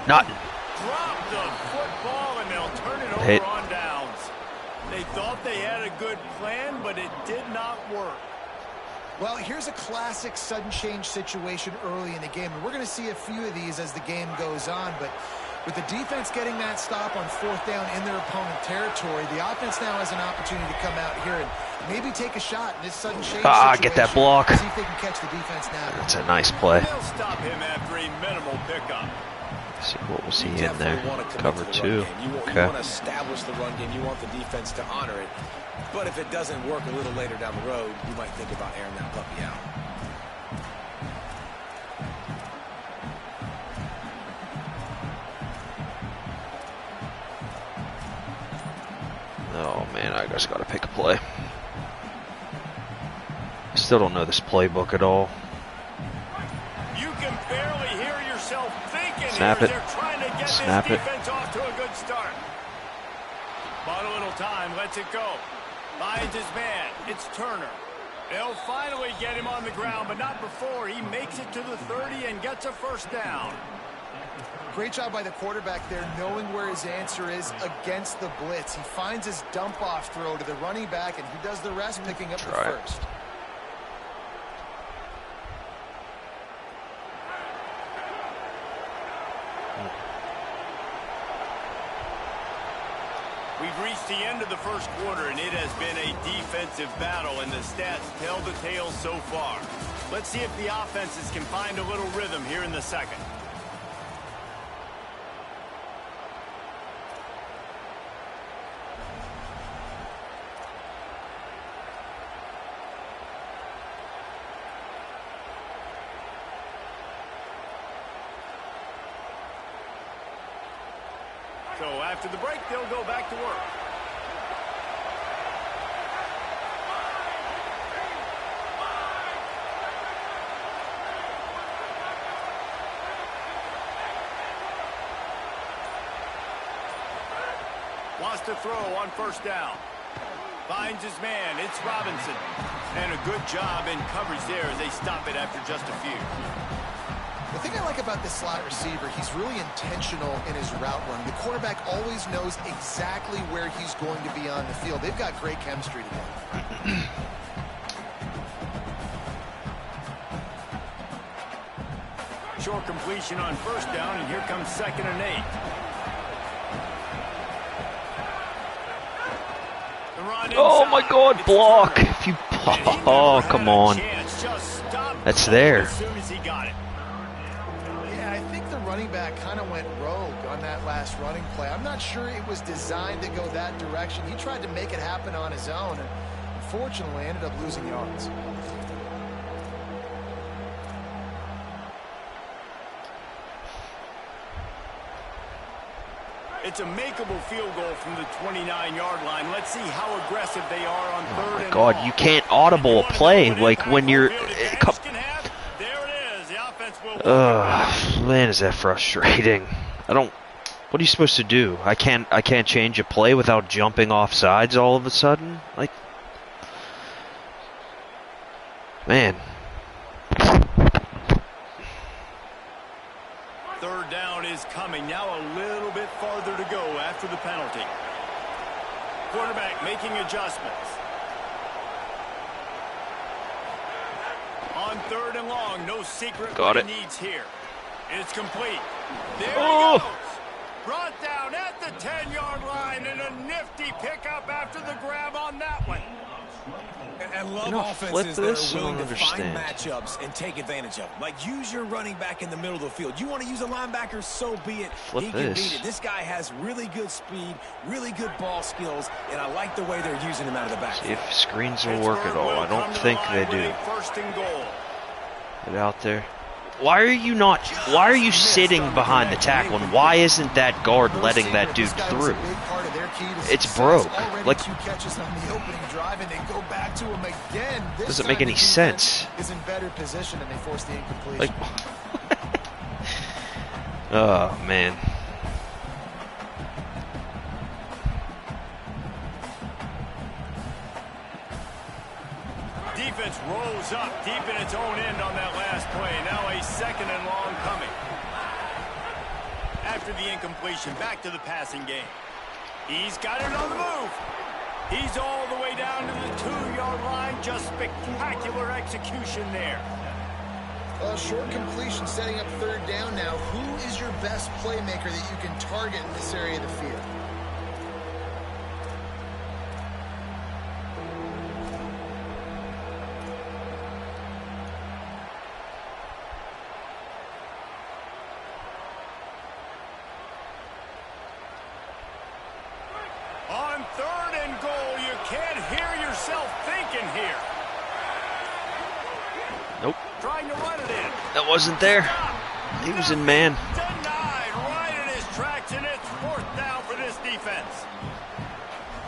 Not. Drop the football, and they'll turn it over Hit. on downs. They thought they had a good plan, but it did not work. Well, here's a classic sudden change situation early in the game, and we're going to see a few of these as the game goes on, but with the defense getting that stop on 4th down in their opponent territory, the offense now has an opportunity to come out here and maybe take a shot in this sudden change situation. Get that block. See if they can catch the defense now. That's a nice play. They'll stop him after a minimal pickup. Let's see what was he in Definitely there. want to commit Cover to the 2. run game. You want to establish the run game. You want the defense to honor it. But if it doesn't work a little later down the road, you might think about airing that puppy out. Oh man, I just gotta pick a play. I still don't know this playbook at all. You can barely hear yourself thinking Snap here it. as they're trying to get Snap this it. defense off to a good start. Bought a little time, lets it go. Finds his man. It's Turner. They'll finally get him on the ground, but not before he makes it to the 30 and gets a 1st down. Great job by the quarterback there, knowing where his answer is against the blitz. He finds his dump-off throw to the running back, and he does the rest, picking up the 1st. We've reached the end of the 1st quarter, and it has been a defensive battle, and the stats tell the tale so far. Let's see if the offenses can find a little rhythm here in the 2nd. So after the break, they'll go back to work. Wants to throw on 1st down. Finds his man. It's Robinson. And a good job in coverage there as they stop it after just a few. The thing I like about this slot receiver, he's really intentional in his route run. The quarterback always knows exactly where he's going to be on the field. They've got great chemistry together. short completion on first down, and here comes 2nd and 8. Oh my God, block! If you, oh come on, that's there. As soon as he got it. Yeah, I think the running back kind of went rogue on that last running play. I'm not sure it was designed to go that direction. He tried to make it happen on his own, and unfortunately ended up losing yards. It's a makeable field goal from the 29-yard line. Let's see how aggressive they are on 3rd and God, long. you can't audible a play like when you're. There it is. The offense will Man, is that frustrating? I don't. What are you supposed to do? I can't change a play without jumping off sides all of a sudden. Like, man. 3rd down is coming. Now a little bit farther to go after the penalty. Quarterback making adjustments. On 3rd and long, no secret Got what it. he needs here. It's complete. There he Oh. goes. Brought down at the 10-yard line, and a nifty pickup after the grab on that one. And love You know, offenses flip that this, are I willing don't to find understand. matchups and take advantage of them. Like, use your running back in the middle of the field. You want to use a linebacker, so be it. Flip He can this. beat it. This guy has really good speed, really good ball skills, and I like the way they're using him out of the See backfield. if screens will work at all. I don't think they do. 1st and goal. Get out there. Why are you not? Why are you sitting behind the tackle? And why isn't that guard letting that dude through? It's broke. Like, doesn't make any sense. Is in better position and they force the incompletion. Like, oh man. Defense rolls up deep in its own end on that last play. Now a 2nd and long coming. After the incompletion, back to the passing game. He's got it on the move. He's all the way down to the 2-yard line. Just spectacular execution there. Short completion setting up 3rd down now. Who is your best playmaker that you can target in this area of the field? On 3rd and goal, you can't hear yourself thinking here. Nope. Trying to run it in. That wasn't there. He was in man. Denied right in his tracks, and it's 4th down for this defense.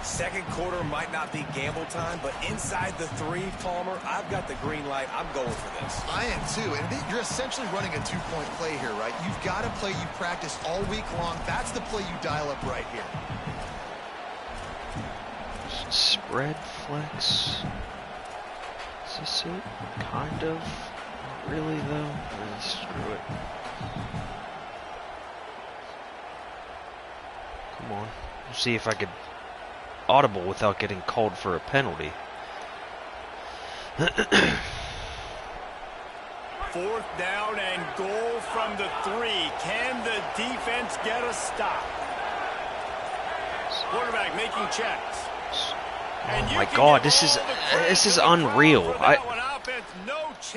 2nd quarter might not be gamble time, but inside the 3, Palmer, I've got the green light. I'm going for this. I am too, and you're essentially running a 2-point play here, right? You've got a play you practice all week long. That's the play you dial up right here. Spread flex. Is this it? Kind of. Not really though. Screw it. Come on. Let's see if I could audible without getting called for a penalty. 4th down and goal from the 3. Can the defense get a stop? Quarterback making checks. Oh my God, this is unreal.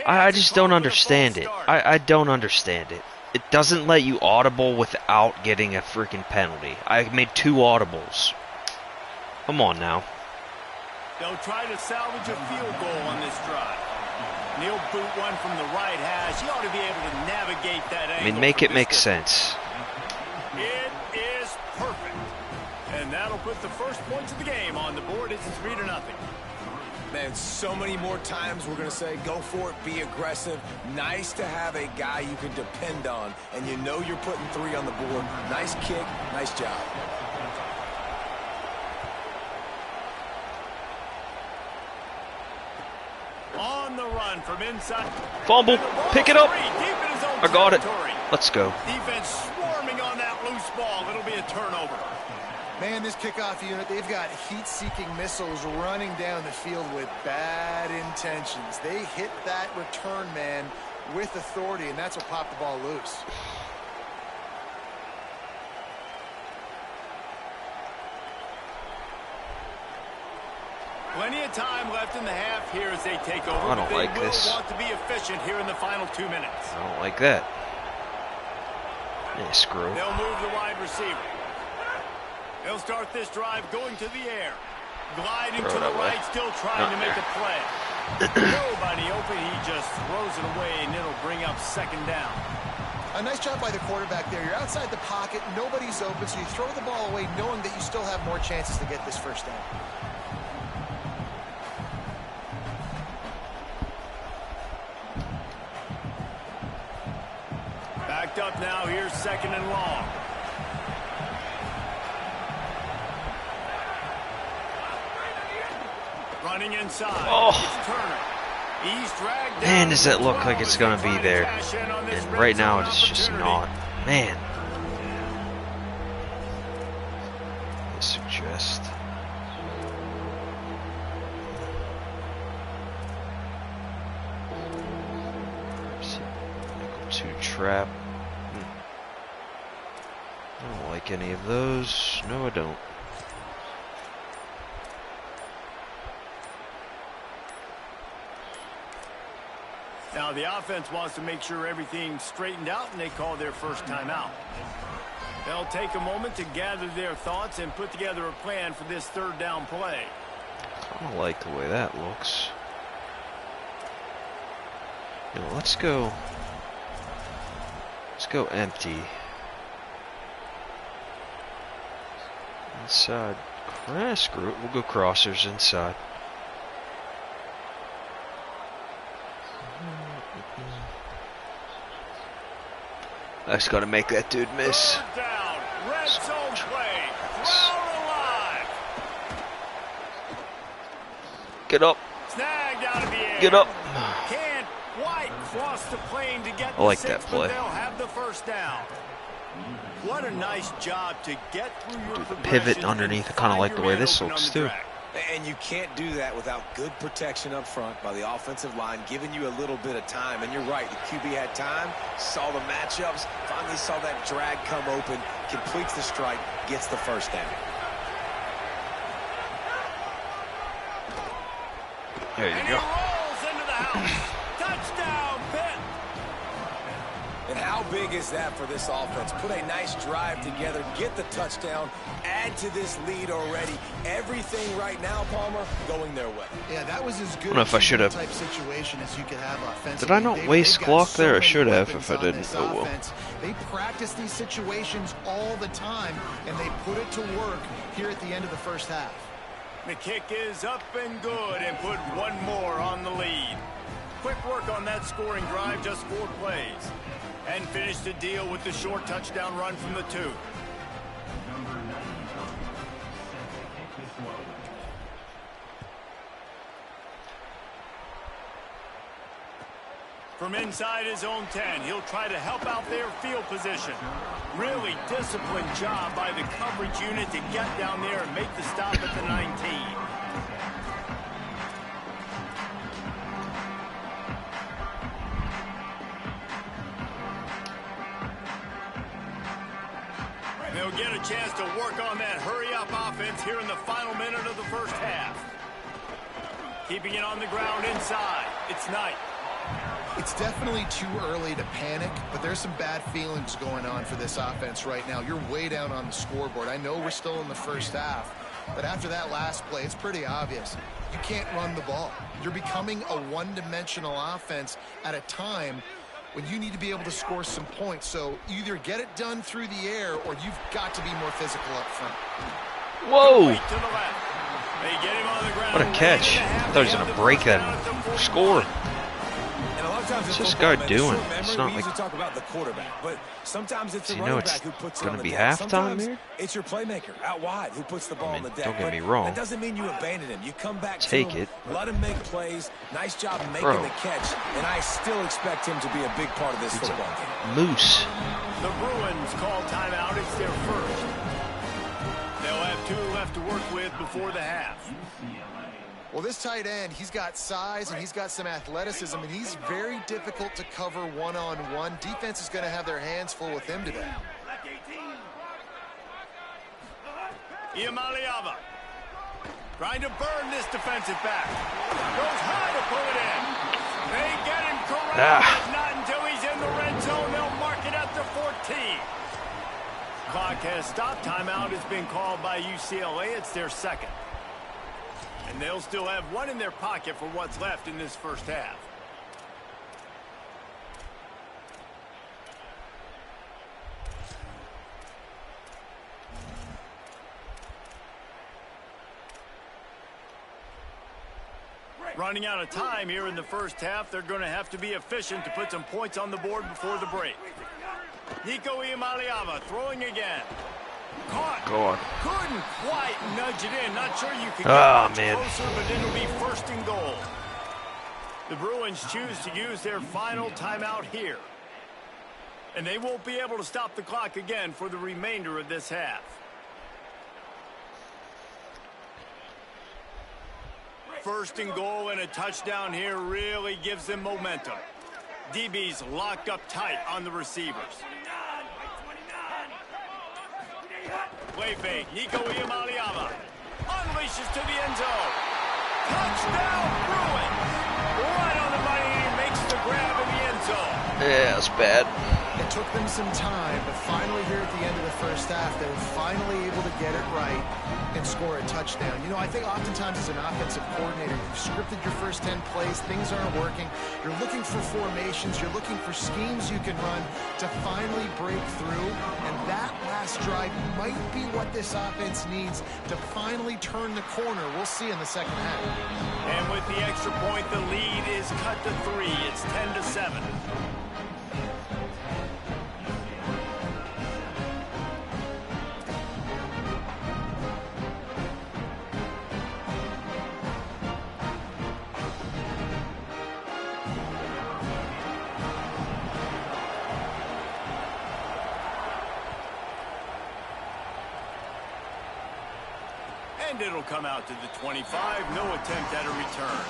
I just don't understand it. I don't understand it. It doesn't let you audible without getting a freaking penalty. I made 2 audibles. Come on now. They'll try to salvage a field goal on this drive. Neil boot one from the right hash. He ought to be able to navigate that angle. I mean, make it make sense. It is perfect. And that'll put the first points of the game on the board. It's 3-0. Man, so many more times we're going to say, go for it, be aggressive. Nice to have a guy you can depend on, and you know you're putting 3 on the board. Nice kick, nice job. On the run from inside. Fumble. Pick it up. I got it. Let's go. Defense swarming on that loose ball. It'll be a turnover. Man, this kickoff unit, they've got heat-seeking missiles running down the field with bad intentions. They hit that return man with authority, and that's what popped the ball loose. Plenty of time left in the half here as they take over. I don't like this. They will want to be efficient here in the final 2 minutes. I don't like that. Yeah, screw. They'll move the wide receiver. They'll start this drive going to the air. Gliding to the right, still trying to make a play. Nobody open, he just throws it away, and it'll bring up second down. A nice job by the quarterback there. You're outside the pocket, nobody's open, so you throw the ball away knowing that you still have more chances to get this first down. Backed up now, here's second and long. Running inside. Oh. It's Turner. He's dragged down. Man, does that look like it's going to be there. And right now it's just not. Man. I suggest. Nickel 2 trap. I don't like any of those. No, I don't. Now the offense wants to make sure everything's straightened out, and they call their first timeout. They'll take a moment to gather their thoughts and put together a plan for this third down play. I don't like the way that looks. You know, let's go empty. Inside. Screw it. We'll go crossers inside. I just gotta make that dude miss. Third down. Red zone play. Crowd alive. Get up. Snagged out of the air. Get up. Can't quite cross the plane to get I like the that six, play. but they'll have the first down. What a nice job to get through your The pivot underneath. I kind of like the way this looks too. And you can't do that without good protection up front by the offensive line, giving you a little bit of time. And you're right, the QB had time, saw the matchups, finally saw that drag come open, completes the strike, gets the first down. There you go. Rolls into the house. Touchdown, Pitt. And how big is that for this offense? Put a nice drive together, get the touchdown, add to this lead already. Everything right now, Palmer, going their way. Yeah, that was as good I don't know if I should have. type situation as you could have offensively. Did I not waste clock there? I should have if I didn't. Oh well. They practice these situations all the time, and they put it to work here at the end of the first half. The kick is up and good, and put one more on the lead. Quick work on that scoring drive, just 4 plays. And finish the deal with the short touchdown run from the 2. From inside his own 10, he'll try to help out their field position. Really disciplined job by the coverage unit to get down there and make the stop at the 19. They'll get a chance to work on that hurry-up offense here in the final minute of the first half. Keeping it on the ground inside. It's Knight. It's definitely too early to panic, but there's some bad feelings going on for this offense right now. You're way down on the scoreboard. I know we're still in the first half, but after that last play, it's pretty obvious. You can't run the ball. You're becoming a one-dimensional offense at a time when you need to be able to score some points. So either get it done through the air or you've got to be more physical up front. Whoa! What a catch. I thought he was going to break that and score. What's this guy doing? It's not like... talk about the quarterback, but sometimes it's the running back who puts it on the deck. Halftime here? It's your playmaker out wide who puts the ball on the deck. Don't get me wrong. That doesn't mean you abandon him. You come back Take to him, it. let him make plays. Nice job making the catch, and I still expect him to be a big part of this football game. Moose. The Bruins call timeout. It's their first. They'll have 2 left to work with before the half. Well, this tight end, he's got size and he's got some athleticism, and he's very difficult to cover one-on-one. Defense is going to have their hands full with him today. Iamaleava trying to burn this defensive back. Goes high to pull it in. They get him correct, but not until he's in the red zone. They'll mark it at the 14. Clock has stopped. Timeout has been called by UCLA. It's their second. And they'll still have one in their pocket for what's left in this first half. Running out of time here in the first half. They're going to have to be efficient to put some points on the board before the break. Nico Iamaleava throwing again. Caught. God. Couldn't quite nudge it in. Not sure you could get much closer, but it'll be first and goal. The Bruins choose to use their final timeout here. And they won't be able to stop the clock again for the remainder of this half. First and goal and a touchdown here really gives them momentum. DB's locked up tight on the receivers. Play fake. Nico Iamaleava unleashes to the end zone. Touchdown Bruins! Right on the money, and he makes the grab in the end zone. Yeah, that's bad. It took them some time, but finally here at the end of the first half, they were finally able to get it right and score a touchdown. You know, I think oftentimes as an offensive coordinator, you've scripted your first 10 plays, things aren't working. You're looking for formations, you're looking for schemes you can run to finally break through, and that last drive might be what this offense needs to finally turn the corner. We'll see in the second half. And with the extra point, the lead is cut to 3. It's 10-7. And it'll come out to the 25. No attempt at a return.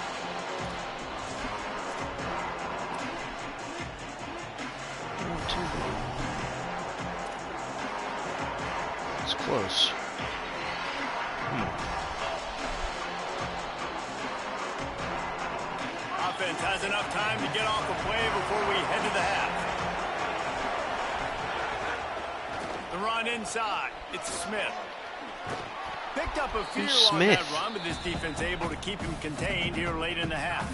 It's close. Offense has enough time to get off the play before we head to the half. The run inside. It's Smith. Picked up a few on that run, but this defense able to keep him contained here late in the half.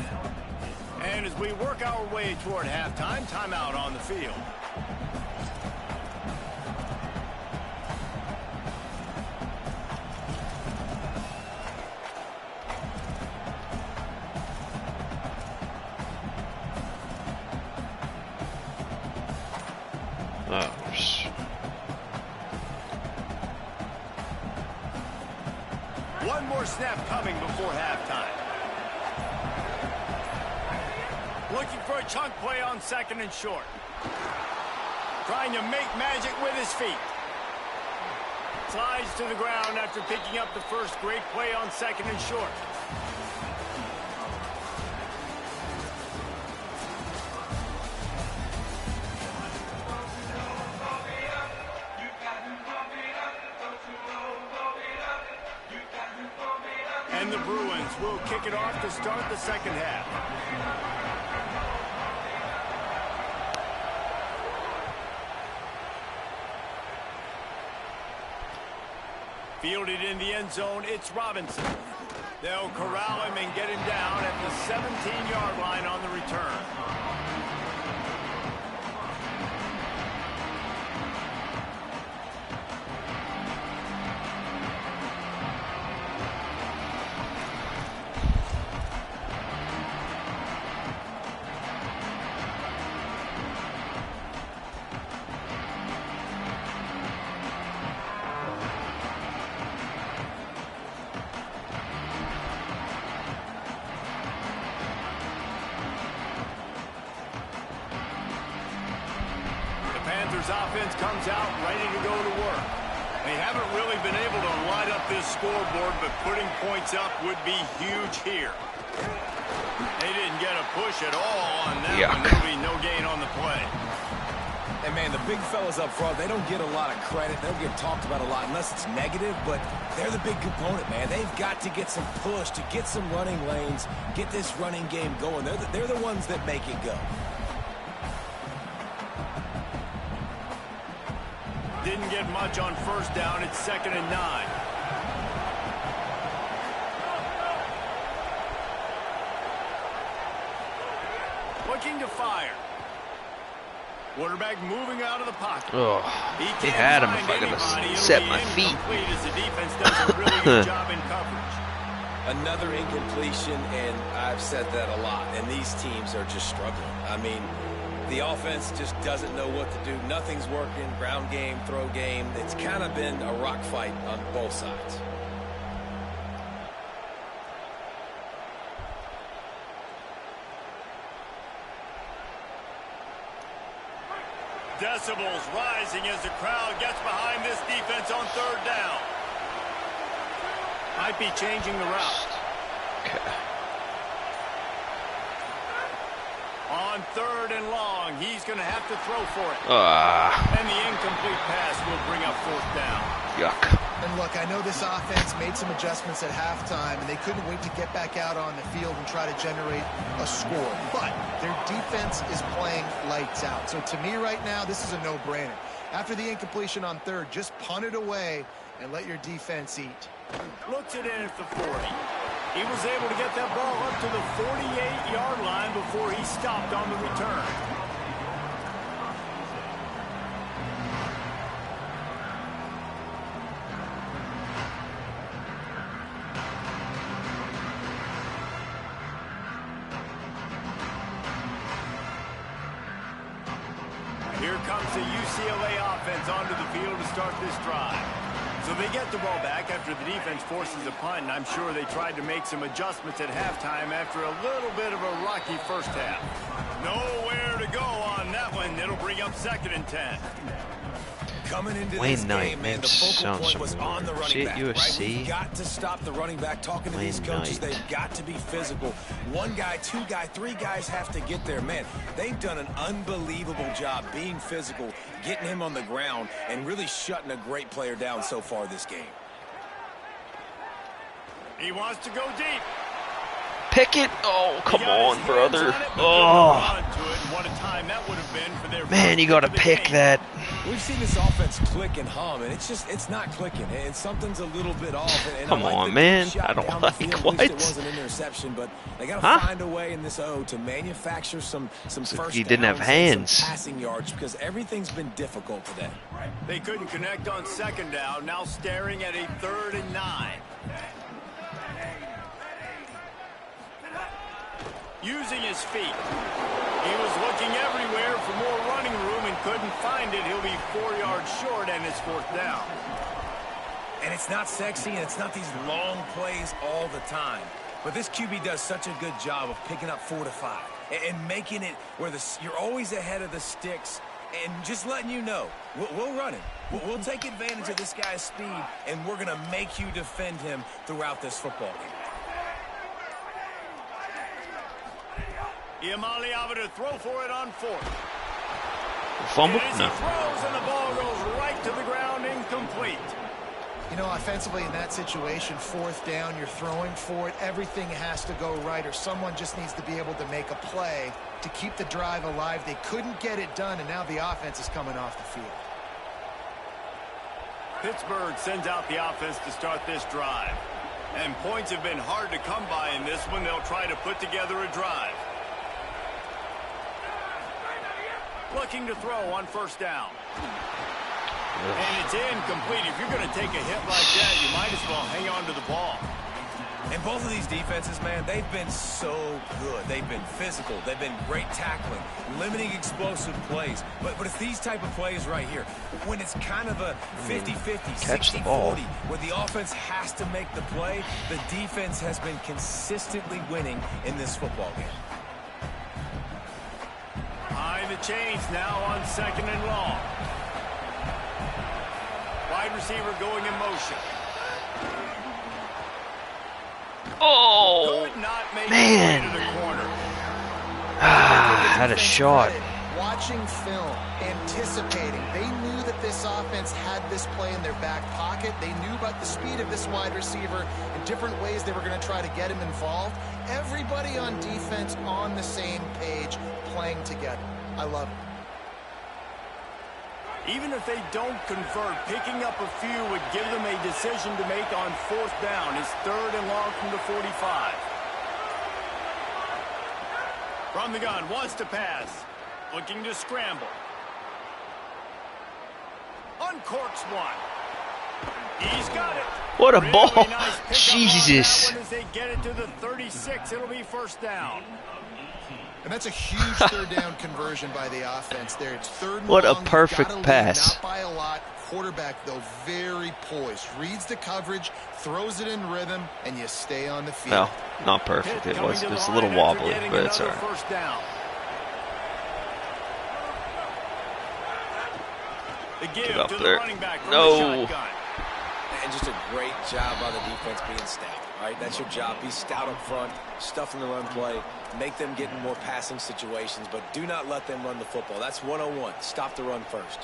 And as we work our way toward halftime, timeout on the field. One more snap coming before halftime. Looking for a chunk play on second and short. Trying to make magic with his feet. Slides to the ground after picking up the first great play on second and short. And the Bruins will kick it off to start the second half. Fielded in the end zone, it's Robinson. They'll corral him and get him down at the 17-yard line on the return. Offense comes out ready to go to work. They haven't really been able to light up this scoreboard, but putting points up would be huge here. They didn't get a push at all on that one. There'll be no gain on the play. And, man, the big fellas up front, they don't get a lot of credit. They don't get talked about a lot unless it's negative, but they're the big component, man. They've got to get some push, to get some running lanes, get this running game going. They're the ones that make it go. Didn't get much on first down. It's 2nd and 9. Looking to fire. Quarterback moving out of the pocket. Oh, he had him if I could have set my feet. As the defense does a really good job in coverage. Another incompletion, and I've said that a lot, and these teams are just struggling. I mean, the offense just doesn't know what to do. Nothing's working. Ground game, throw game. It's kind of been a rock fight on both sides. Decibels rising as the crowd gets behind this defense on 3rd down. Might be changing the route. Okay. On 3rd and long, he's going to have to throw for it. And the incomplete pass will bring up 4th down. Yuck. And look, I know this offense made some adjustments at halftime, and they couldn't wait to get back out on the field and try to generate a score. But their defense is playing lights out. So to me right now, this is a no-brainer. After the incompletion on 3rd, just punt it away and let your defense eat. Looks it in at the 40. He was able to get that ball up to the 48-yard line before he stopped on the return. Here comes the UCLA offense onto the field to start this drive. So they get the ball back after the defense forces a punt, and I'm sure they tried to make some adjustments at halftime after a little bit of a rocky first half. Nowhere to go on that one. It'll bring up 2nd and 10. Coming into Wayne this Knight, game, man, the focal sounds point was on the running back, right? USC. We've got to stop the running back. Talking to these coaches, Knight. they've got to be physical. 1 guy, 2 guy, 3 guys have to get there. Man, they've done an unbelievable job being physical, getting him on the ground, and really shutting a great player down so far this game. He wants to go deep. Pick it. Oh, come on, brother. Oh. What a time that would have been for their Man, you got to pick that. We've seen this offense click and hum, and it's not clicking, and something's a little bit off. And Come I like on, the man. shot I don't down the like field. what? At least it was an interception, but they got to find a way in this to manufacture some first he didn't have downs hands. and some passing yards, because everything's been difficult today. They couldn't connect on 2nd down. Now staring at a 3rd and 9. Using his feet. He was looking everywhere for more running room and couldn't find it. He'll be 4 yards short, and it's 4th down. And it's not sexy, and it's not these long plays all the time. But this QB does such a good job of picking up 4 to 5 and making it where you're always ahead of the sticks and just letting you know, we'll run it. We'll take advantage of this guy's speed, and we're going to make you defend him throughout this football game. Iamale able to throw for it on 4th. Fumble? He No. throws, and the ball goes right to the ground, incomplete. You know, offensively in that situation, 4th down, you're throwing for it. Everything has to go right, or someone just needs to be able to make a play to keep the drive alive. They couldn't get it done, and now the offense is coming off the field. Pittsburgh sends out the offense to start this drive. And points have been hard to come by in this one. They'll try to put together a drive. Looking to throw on 1st down. And it's incomplete. If you're going to take a hit like that, you might as well hang on to the ball. And both of these defenses, man, they've been so good. They've been physical. They've been great tackling, limiting explosive plays. But it's these type of plays right here, when it's kind of a 50-50, 60-40, where the offense has to make the play, the defense has been consistently winning in this football game. High the chains now on 2nd and long. Wide wide receiver going in motion. Oh, man. Had a shot. Watching film, anticipating. They knew that this offense had this play in their back pocket. They knew about the speed of this wide receiver and different ways they were going to try to get him involved. Everybody on defense on the same page, playing together. I love it. Even if they don't convert, picking up a few would give them a decision to make on 4th down. It's 3rd and long from the 45. From the gun, wants to pass. Looking to scramble. Uncorks one. He's got it. What a really ball. Nice Jesus. as they get it to the 36, it'll be 1st down. And that's a huge 3rd down conversion by the offense there. It's 3rd and What long. a perfect Gotta lead, pass. not by a lot. Quarterback, though, very poised. Reads the coverage, throws it in rhythm, and you stay on the field. Well, not perfect. It was a little wobbly, but it's all right. 1st down. The give Get up to there. The running back from No. the shotgun. And just a great job by the defense being stout, right? That's your job. Be stout up front, stuff in the run play, make them get in more passing situations, but do not let them run the football. That's 101. Stop the run first.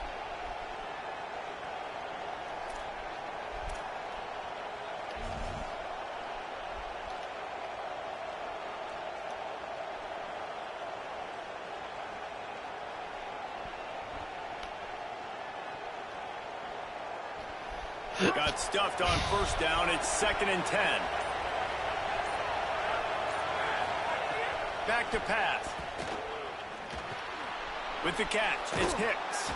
Got stuffed on 1st down. It's 2nd and 10. Back to pass. With the catch, it's Hicks.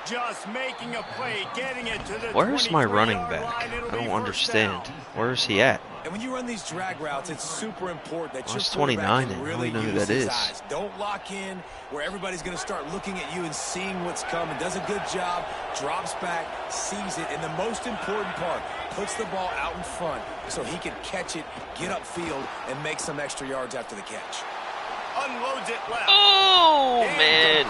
Just making a play, getting it to the Where's my running 23-yard back? line. It'll I be don't 1st understand. down. Where's he at? And when you run these drag routes, it's super important that That's your 29 quarterback and can I don't really know who use that his is. eyes. Don't lock in where everybody's going to start looking at you and seeing what's coming. Does a good job, drops back, sees it, and the most important part, puts the ball out in front so he can catch it, get upfield, and make some extra yards after the catch. Unloads it left. Oh, man.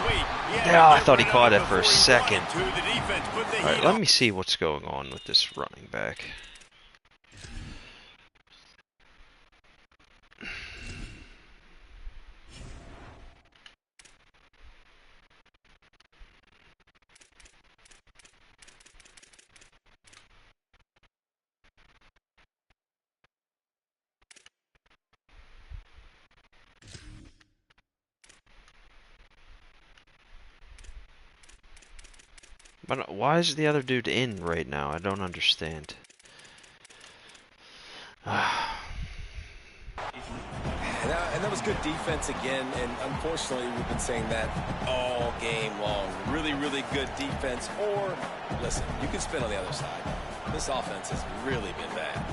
Yeah, I thought he caught it for a second. All right, let me see what's going on with this running back. But why is the other dude in right now? I don't understand. And that was good defense again, and unfortunately we've been saying that all game long. Really, really good defense, or, listen, you can spin on the other side. This offense has really been bad.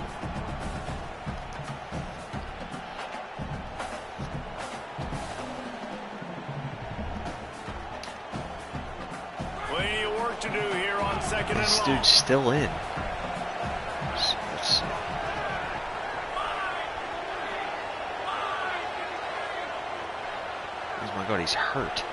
Plenty of work to do here on 2nd and long. This dude's still in. Let's see. Oh my God, he's hurt.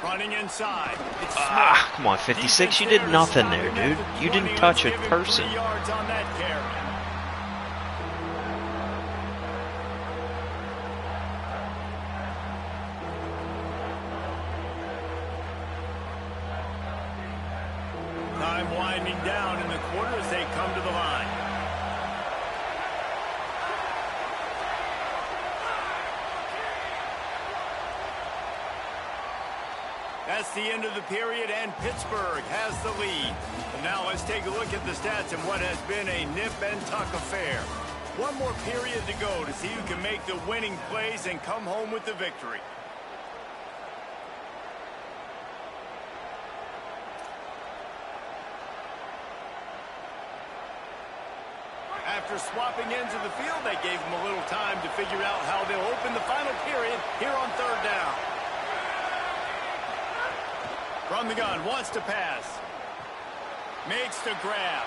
Running inside. It's Come on, 56. You did nothing there, dude. You didn't touch a person. 3 yards on that carry. Time winding down in the quarter as they come to the line. That's the end of the period, and Pittsburgh has the lead. And now let's take a look at the stats in what has been a nip-and-tuck affair. One more period to go to see who can make the winning plays and come home with the victory. After swapping ends of the field, they gave them a little time to figure out how they'll open the final period here on 3rd down. From the gun, wants to pass. Makes the grab.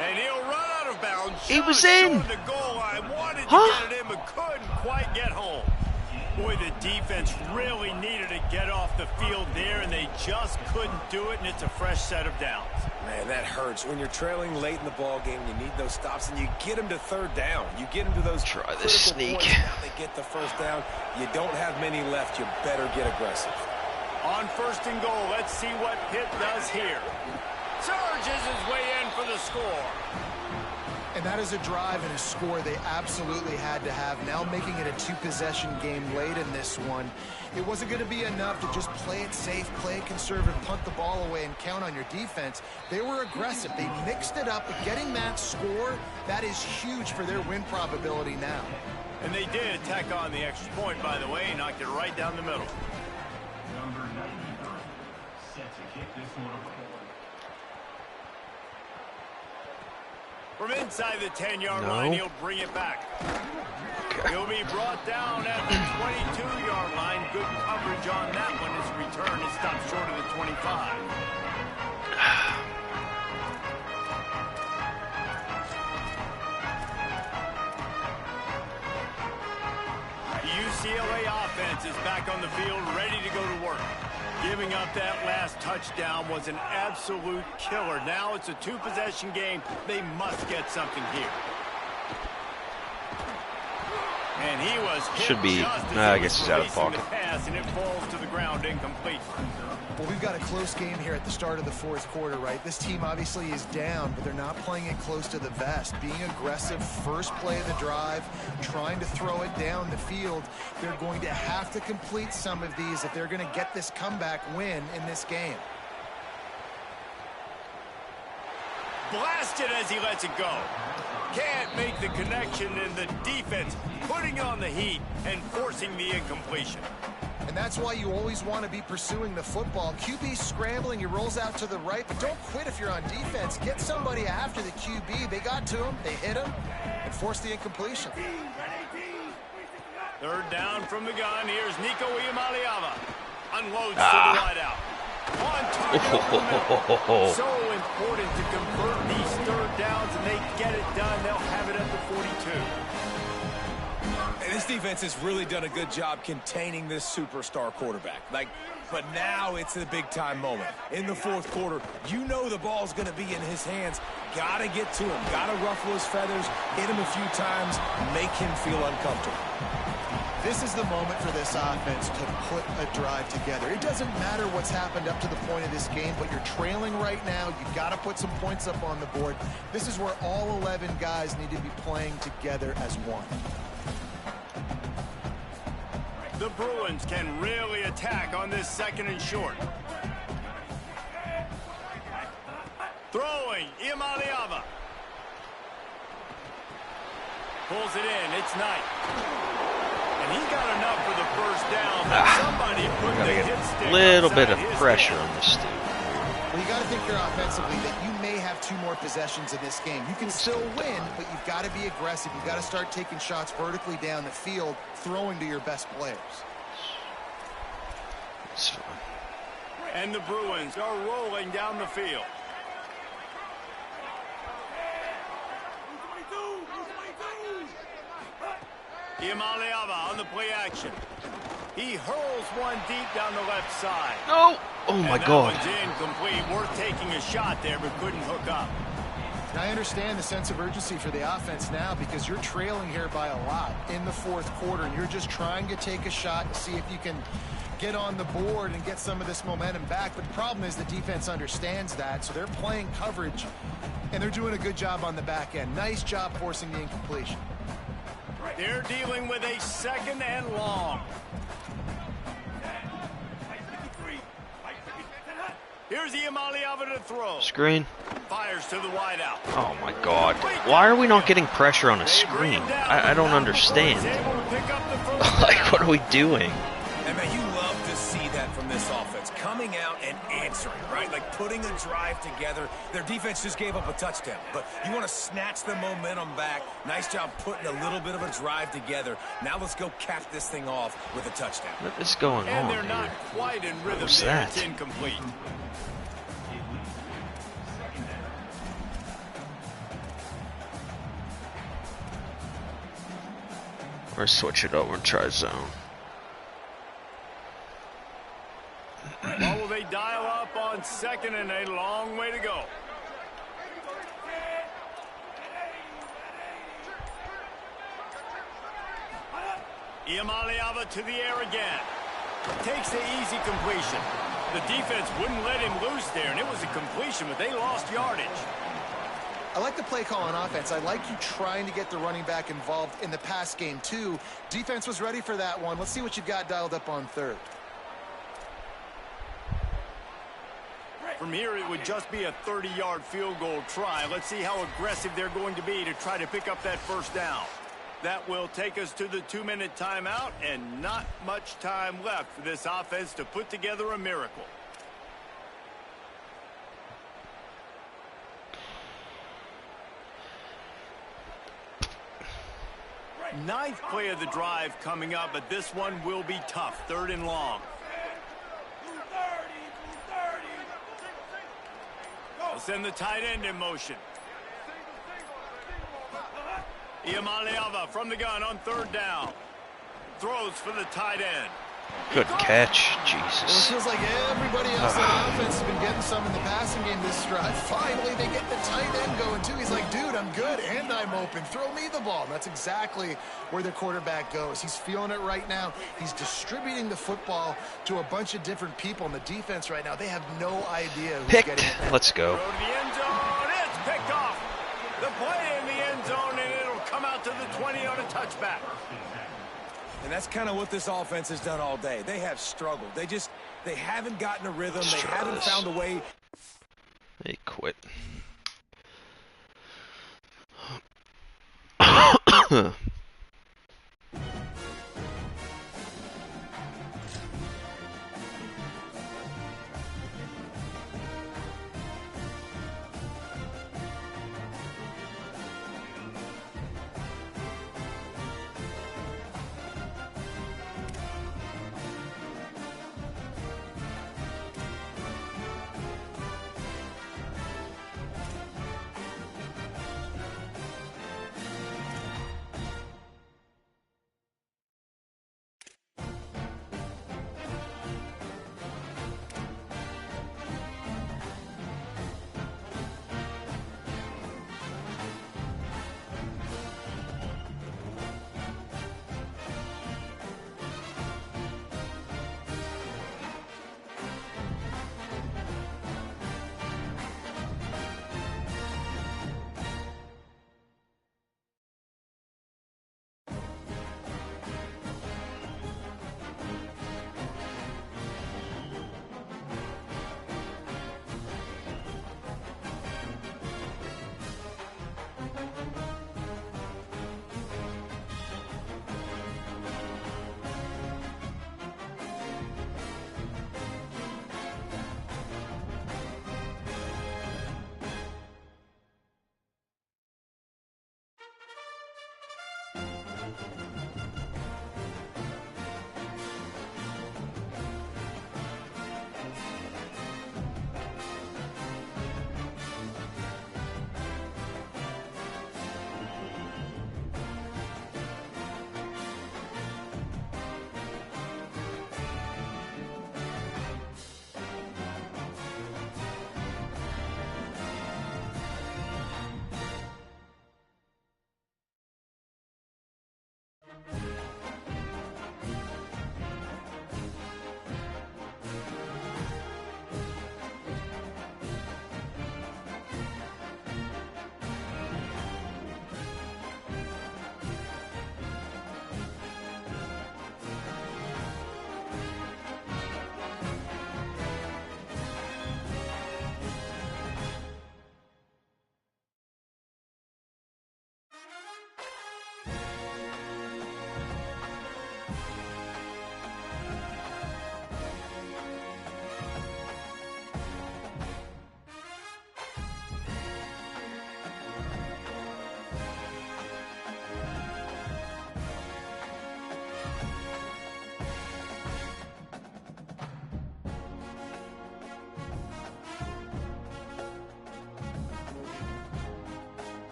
And he'll run out of bounds. He was in. The goal line. Wanted to Huh? get it in, but couldn't quite get home. Boy, the defense really needed to get off the field there, and they just couldn't do it, and it's a fresh set of downs. Man, that hurts. When you're trailing late in the ball game, you need those stops, and you get them to third down. You get them to those Try this sneak. points. Now they get the first down. You don't have many left. You better get aggressive. On 1st and goal, let's see what Pitt does here. Surges his way in for the score. And that is a drive and a score they absolutely had to have. Now making it a 2-possession game late in this one. It wasn't going to be enough to just play it safe, play it conservative, punt the ball away, and count on your defense. They were aggressive. They mixed it up. But getting that score, that is huge for their win probability now. And they did tack on the extra point, by the way, and knocked it right down the middle. Number 93, set to kick this one away. From inside the 10-yard line, he'll bring it back. Okay. He'll be brought down at the 22-yard line. Good coverage on that one. His return is stopped short of the 25. The UCLA offense is back on the field, ready to go to work. Giving up that last touchdown was an absolute killer. Now it's a 2-possession game. They must get something here. And he was hit. Should be. Just as I he guess was he's out of the releasing pocket. the pass, and it falls to the ground incomplete. Well, we've got a close game here at the start of the 4th quarter, right? This team obviously is down, but they're not playing it close to the vest. Being aggressive, first play of the drive, trying to throw it down the field. They're going to have to complete some of these if they're going to get this comeback win in this game. Blasted as he lets it go. Can't make the connection, and the defense putting on the heat and forcing the incompletion. And that's why you always want to be pursuing the football. QB scrambling, he rolls out to the right, but don't quit if you're on defense. Get somebody after the QB. They got to him, they hit him, and forced the incompletion. 3rd down from the gun. Here's Nico Iamaleava. Unloads to the wideout. On target over the middle. So important to convert these 3rd downs, and they get it done. They'll have it at the 42. And this defense has really done a good job containing this superstar quarterback. But now it's the big-time moment. In the 4th quarter, you know the ball's going to be in his hands. Got to get to him. Got to ruffle his feathers, hit him a few times, make him feel uncomfortable. This is the moment for this offense to put a drive together. It doesn't matter what's happened up to the point of this game, but you're trailing right now. You've got to put some points up on the board. This is where all 11 guys need to be playing together as one. The Bruins can really attack on this 2nd and short. Throwing, Iamaleava. Pulls it in, it's Knight. And he got enough for the 1st down, but somebody put the hit stick A little bit outside of his pressure head. on this dude. Well, you got to think here offensively that you may have 2 more possessions in this game. You can still win, but you've got to be aggressive. You've got to start taking shots vertically down the field, throwing to your best players. It's fine. And the Bruins are rolling down the field. Iamaleava on the play action. He hurls one deep down the left side. No! Oh my God. That one's incomplete. Worth taking a shot there, but couldn't hook up. And I understand the sense of urgency for the offense now because you're trailing here by a lot in the 4th quarter, and you're just trying to take a shot and see if you can get on the board and get some of this momentum back. But the problem is the defense understands that, so they're playing coverage, and they're doing a good job on the back end. Nice job forcing the incompletion. They're dealing with a 2nd and long. Here's Iamaleava to throw. Screen. Fires to the wideout. Oh my God. Why are we not getting pressure on a screen? I don't understand. Like, what are we doing? And man, you love to see that from this offense. Coming out and answering, right? Like putting a drive together. Their defense just gave up a touchdown, but you want to snatch the momentum back. Nice job putting a little bit of a drive together. Now let's go cap this thing off with a touchdown. What is going And on they're not here? quite in rhythm What's there. that? It's incomplete. Or switch it over and try zone. What will they dial up on second and a long way to go? Iamaleava to the air again. Takes the easy completion. The defense wouldn't let him loose there, and it was a completion, but they lost yardage. I like the play call on offense. I like you trying to get the running back involved in the pass game, too. Defense was ready for that one. Let's see what you've got dialed up on third. From here, it would just be a 30-yard field goal try. Let's see how aggressive they're going to be to try to pick up that first down. That will take us to the 2-minute timeout, and not much time left for this offense to put together a miracle. Ninth play of the drive coming up, but this one will be tough. 3rd and long. They'll send the tight end in motion. Iamaleava from the gun on 3rd down. Throws for the tight end. Good catch. Well, it Jesus. feels like everybody else on offense has been getting some in the passing game this drive. Finally, they get the tight end going, too. He's like, dude, I'm good, and I'm open. Throw me the ball. That's exactly where their quarterback goes. He's feeling it right now. He's distributing the football to a bunch of different people. And the defense right now, they have no idea who's Picked. getting it. Let's go. Throw to the end zone. It's picked off. The play in the end zone, and it'll come out to the 20 on a touchback. And that's kind of what this offense has done all day. They have struggled. They haven't gotten a rhythm. They haven't found a way. They quit.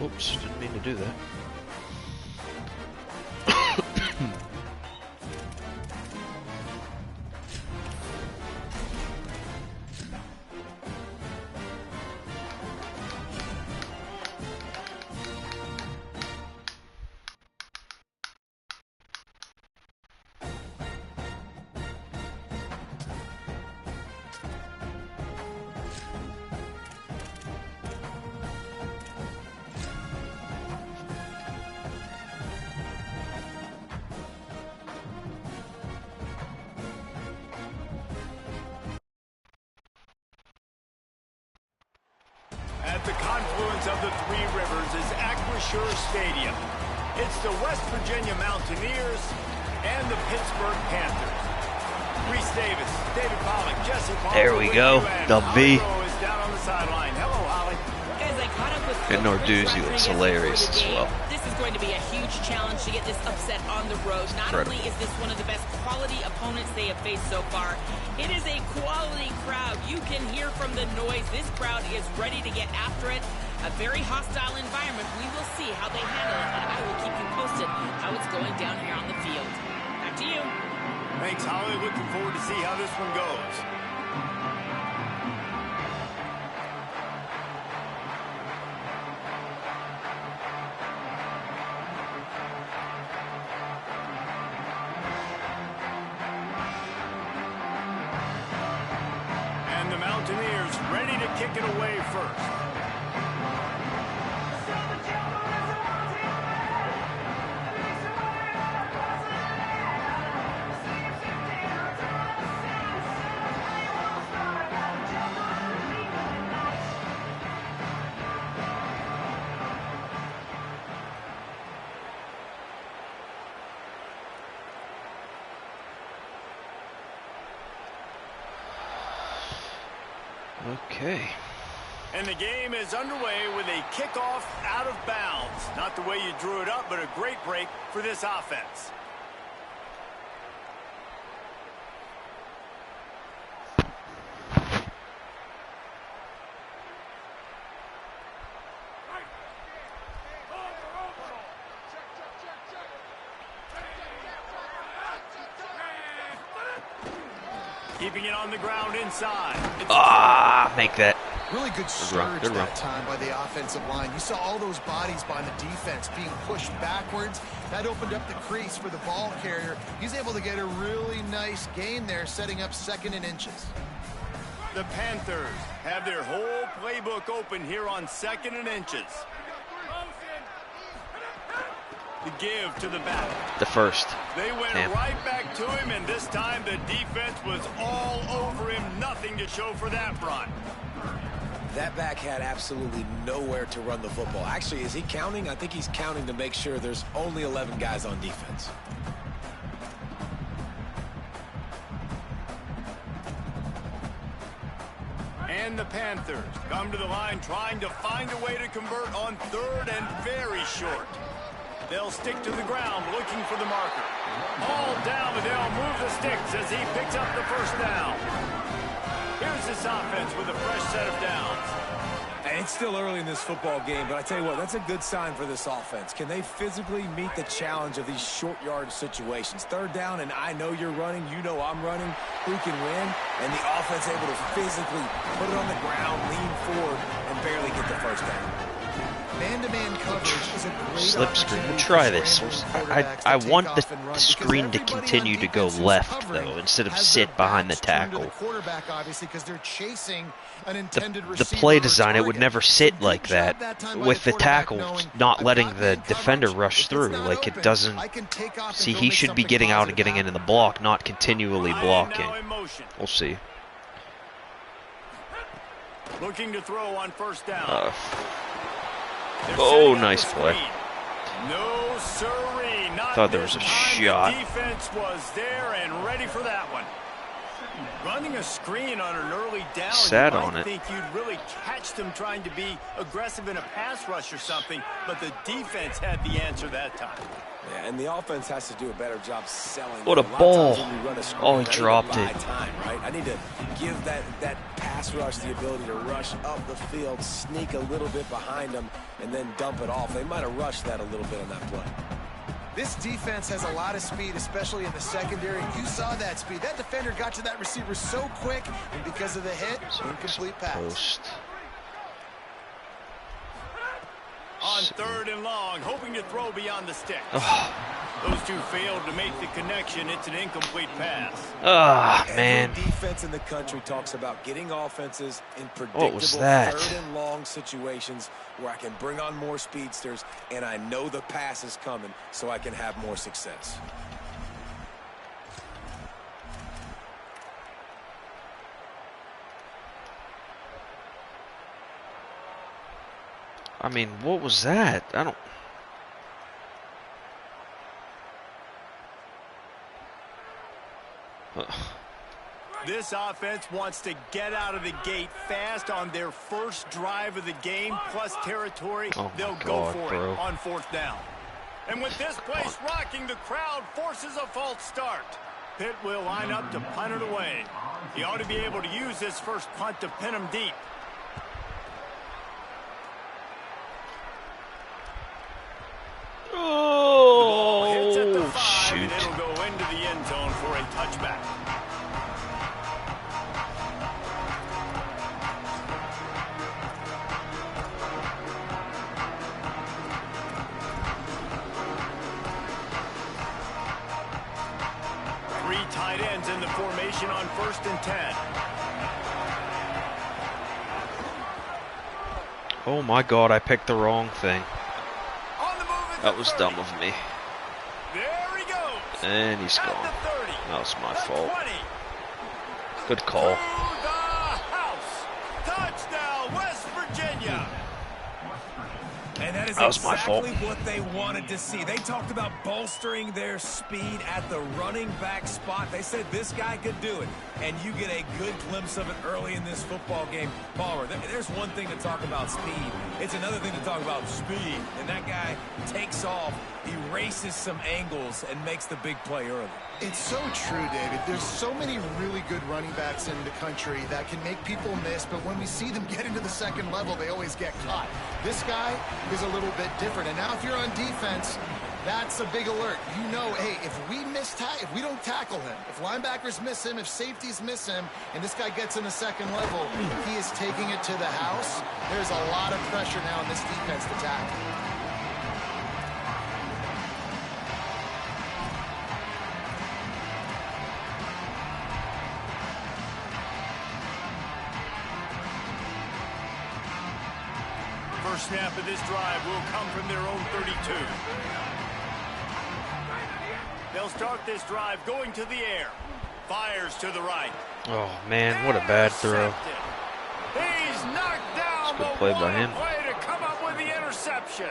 Oops, didn't mean to do that. At the confluence of the three rivers is Acrisure Stadium. It's the West Virginia Mountaineers and the Pittsburgh Panthers. Reese Davis, David Pollock, Jesse Palmer. There we go. The V. Is down on the sideline. Hello, Holly. As I caught up with And Narduzzi looks hilarious as well. This is going to be a huge challenge to get this upset on the road. Not only is this one of the best quality opponents they have faced so far, it is a quality crowd. You can hear from the noise. This crowd is ready to get after it. A very hostile environment. We will see how they handle it, and I will keep you posted how it's going down here on the field. Back to you. Thanks, Holly. Looking forward to see how this one goes. And the Mountaineers ready to kick it away first. Okay. And the game is underway with a kickoff out of bounds. Not the way you drew it up, but a great break for this offense. Keeping it on the ground inside. Make that. Really good surge Good run. that time by the offensive line. You saw all those bodies by the defense being pushed backwards. That opened up the crease for the ball carrier. He's able to get a really nice gain there, setting up 2nd and inches. The Panthers have their whole playbook open here on 2nd and inches. The give to the back. The first. They went right back to him, and this time the defense was all over him. Nothing to show for that run. That back had absolutely nowhere to run the football. Actually, is he counting? I think he's counting to make sure there's only 11 guys on defense. And the Panthers come to the line trying to find a way to convert on 3rd and very short. They'll stick to the ground looking for the marker. All down, but they'll move the sticks as he picks up the first down. Here's this offense with a fresh set of downs. And it's still early in this football game, but I tell you what, that's a good sign for this offense. Can they physically meet the challenge of these short yard situations? 3rd down, and I know you're running, you know I'm running. Who can win? And the offense able to physically put it on the ground, lean forward, and barely get the first down. Man-to-man coverage is a great Slip screen. opportunity We'll try for this. quarterbacks to I take want off and run the because screen to everybody on continue to go defense who's left, covering though, instead of has sit their behind the backs turned to tackle. the quarterback, obviously, because they're chasing an intended The receiver play or design, it would target. never So sit good like job that, time by with the quarterback tackle knowing, not I've letting got the man defender coverage. rush If it's through. not Like, it open, doesn't... I can take off and See, go he make should be something getting out and positive getting into happen. the block, not continually Ryan blocking. now in motion. We'll see. Looking to throw on 1st down. They're Oh, setting up nice the play. screen. No siree. Not Thought there this was a time. shot. The defense was there and ready for that one. Running a screen on an early down, Sat you on might it. think you'd really catch them trying to be aggressive in a pass rush or something, but the defense had the answer that time. Yeah, and the offense has to do a better job selling. What a lot of ball. times when you run a screen, Oh, he I need to dropped buy it. Time, right? I need to give that pass rush the ability to rush up the field, sneak a little bit behind them, and then dump it off. They might have rushed that a little bit on that play. This defense has a lot of speed, especially in the secondary. You saw that speed. That defender got to that receiver so quick, and because of the hit, incomplete pass. Post. On 3rd and long, hoping to throw beyond the sticks. Those two failed to make the connection. It's an incomplete pass. Man. Every defense in the country talks about getting offenses in predictable What was that? 3rd and long situations where I can bring on more speedsters and I know the pass is coming so I can have more success. I mean, what was that? I don't... This offense wants to get out of the gate fast on their first drive of the game, plus territory. Oh my They'll go God, for bro. it on 4th down. And with this place rocking, the crowd forces a false start. Pitt will line up to punt it away. He ought to be able to use this first punt to pin him deep. Oh, Hits at the 5, shoot. and it'll go into the end zone for a touchback. Three tight ends in the formation on 1st and 10. Oh my God, I picked the wrong thing. On the move at That the was 30. dumb of me. There he goes. And he's At gone. the 30. That was my The fault. 20. Good call. Through the house. Touchdown, West Virginia. And that is That was my fault. exactly what they wanted to see. They talked about bolstering their speed at the running back spot. They said this guy could do it. And you get a good glimpse of it early in this football game. Palmer, there's one thing to talk about speed. It's another thing to talk about speed. And that guy takes off, erases some angles, and makes the big play early. It's so true, David. There's so many really good running backs in the country that can make people miss, but when we see them get into the second level, they always get caught. This guy is a little bit different. And now if you're on defense, that's a big alert. You know, hey, if we don't tackle him, if linebackers miss him, if safeties miss him, and this guy gets in the second level, he is taking it to the house. There's a lot of pressure now in this defense to tackle. First snap of this drive will come from their own 32. They'll start this drive going to the air. Fires to the right. Oh man, what a bad throw. He's knocked down. That's a good play by him. Play to come up with the interception.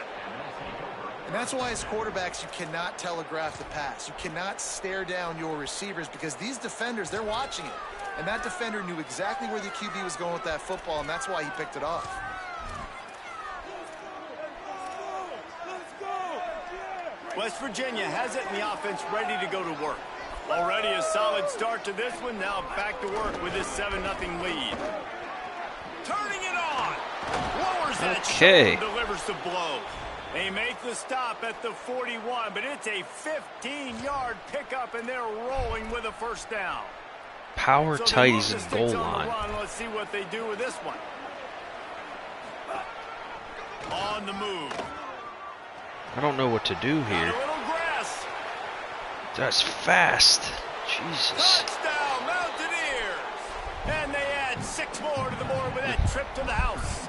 And that's why as quarterbacks, you cannot telegraph the pass. You cannot stare down your receivers because these defenders, they're watching it. And that defender knew exactly where the QB was going with that football, and that's why he picked it off. West Virginia has it in the offense ready to go to work. Already a solid start to this one. Now back to work with this 7-0 lead. Turning it on. Lowers that Okay. shoulder, delivers the blow. They make the stop at the 41, but it's a 15-yard pickup, and they're rolling with a first down. Power So tight, they he's move in the goal sticks on the line. run. Let's see what they do with this one. On the move. I don't know what to do Got here. a little grass. That's fast. Jesus. Touchdown, Mountaineers! And they add 6 more to the board with that trip to the house.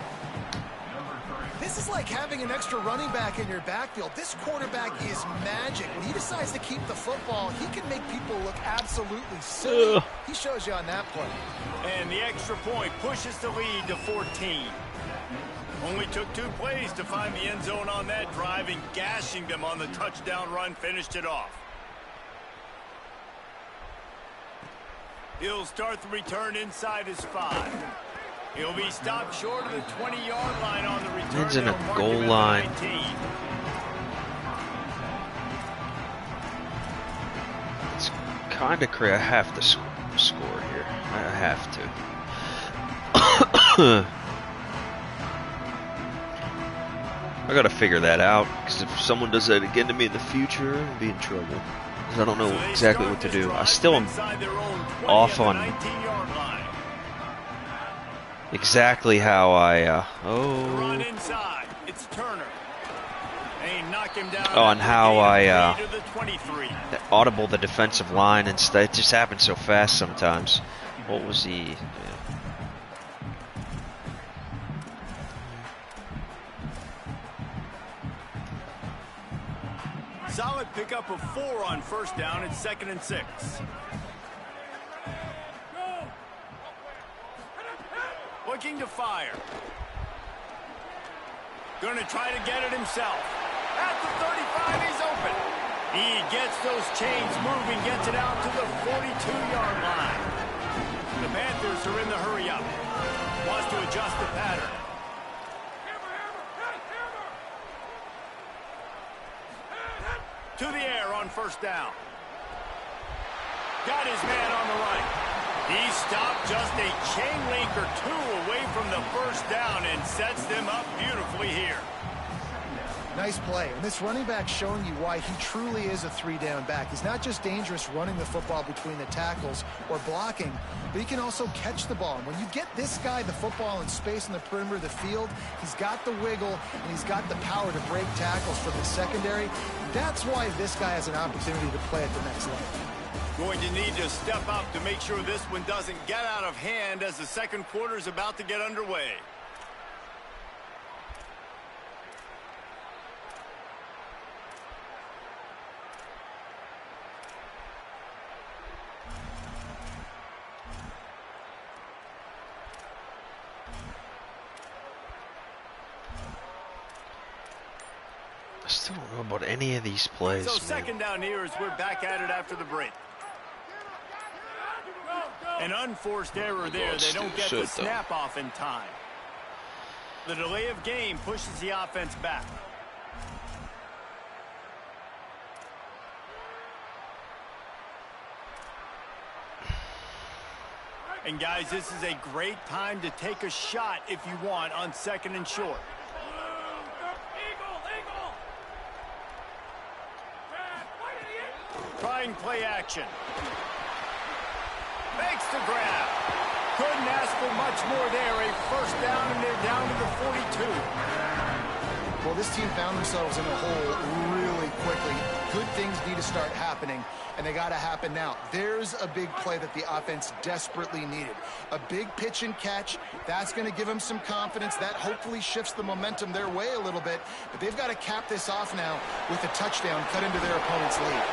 This is like having an extra running back in your backfield. This quarterback is magic. When he decides to keep the football, he can make people look absolutely silly. Ugh. He shows you on that play. And the extra point pushes the lead to 14. Only took 2 plays to find the end zone on that drive, and gashing them on the touchdown run finished it off. He'll start the return inside his 5. He'll be stopped short of the 20-yard line on the return. He's in a They'll mark goal him at the line. 19. It's kind of crazy. I have to score here. I have to. I gotta figure that out, because if someone does that again to me in the future, I'll be in trouble. Because I don't know exactly what to do. I still am off on exactly how I, Run inside. It's Turner. They knock him down on how I, to the 23. audible the defensive line and stuff. It just happens so fast sometimes. What was he? Yeah. Solid pickup of 4 on first down. It's 2nd and 6. Looking to fire. Going to try to get it himself. At the 35, he's open. He gets those chains moving, gets it out to the 42-yard line. The Panthers are in the hurry up. Wants to adjust the pattern. To the air on first down. Got his man on the right. He stopped just a chain link or 2 away from the first down and sets them up beautifully here. Nice play. And this running back showing you why he truly is a 3-down back. He's not just dangerous running the football between the tackles or blocking, but he can also catch the ball. And when you get this guy the football in space in the perimeter of the field, he's got the wiggle and he's got the power to break tackles from the secondary. That's why this guy has an opportunity to play at the next level. Going to need to step up to make sure this one doesn't get out of hand as the second quarter is about to get underway. I still don't know about any of these plays. So second down here as we're back at it after the break. An unforced error there. They don't get the snap off in time. The delay of game pushes the offense back. And guys, this is a great time to take a shot if you want on 2nd and short. Trying play action. Makes the grab. Couldn't ask for much more there. A first down, and they're down to the 42. Well, this team found themselves in a hole really quickly. Good things need to start happening, and they got to happen now. There's a big play that the offense desperately needed. A big pitch and catch. That's going to give them some confidence. That hopefully shifts the momentum their way a little bit. But they've got to cap this off now with a touchdown cut into their opponent's lead.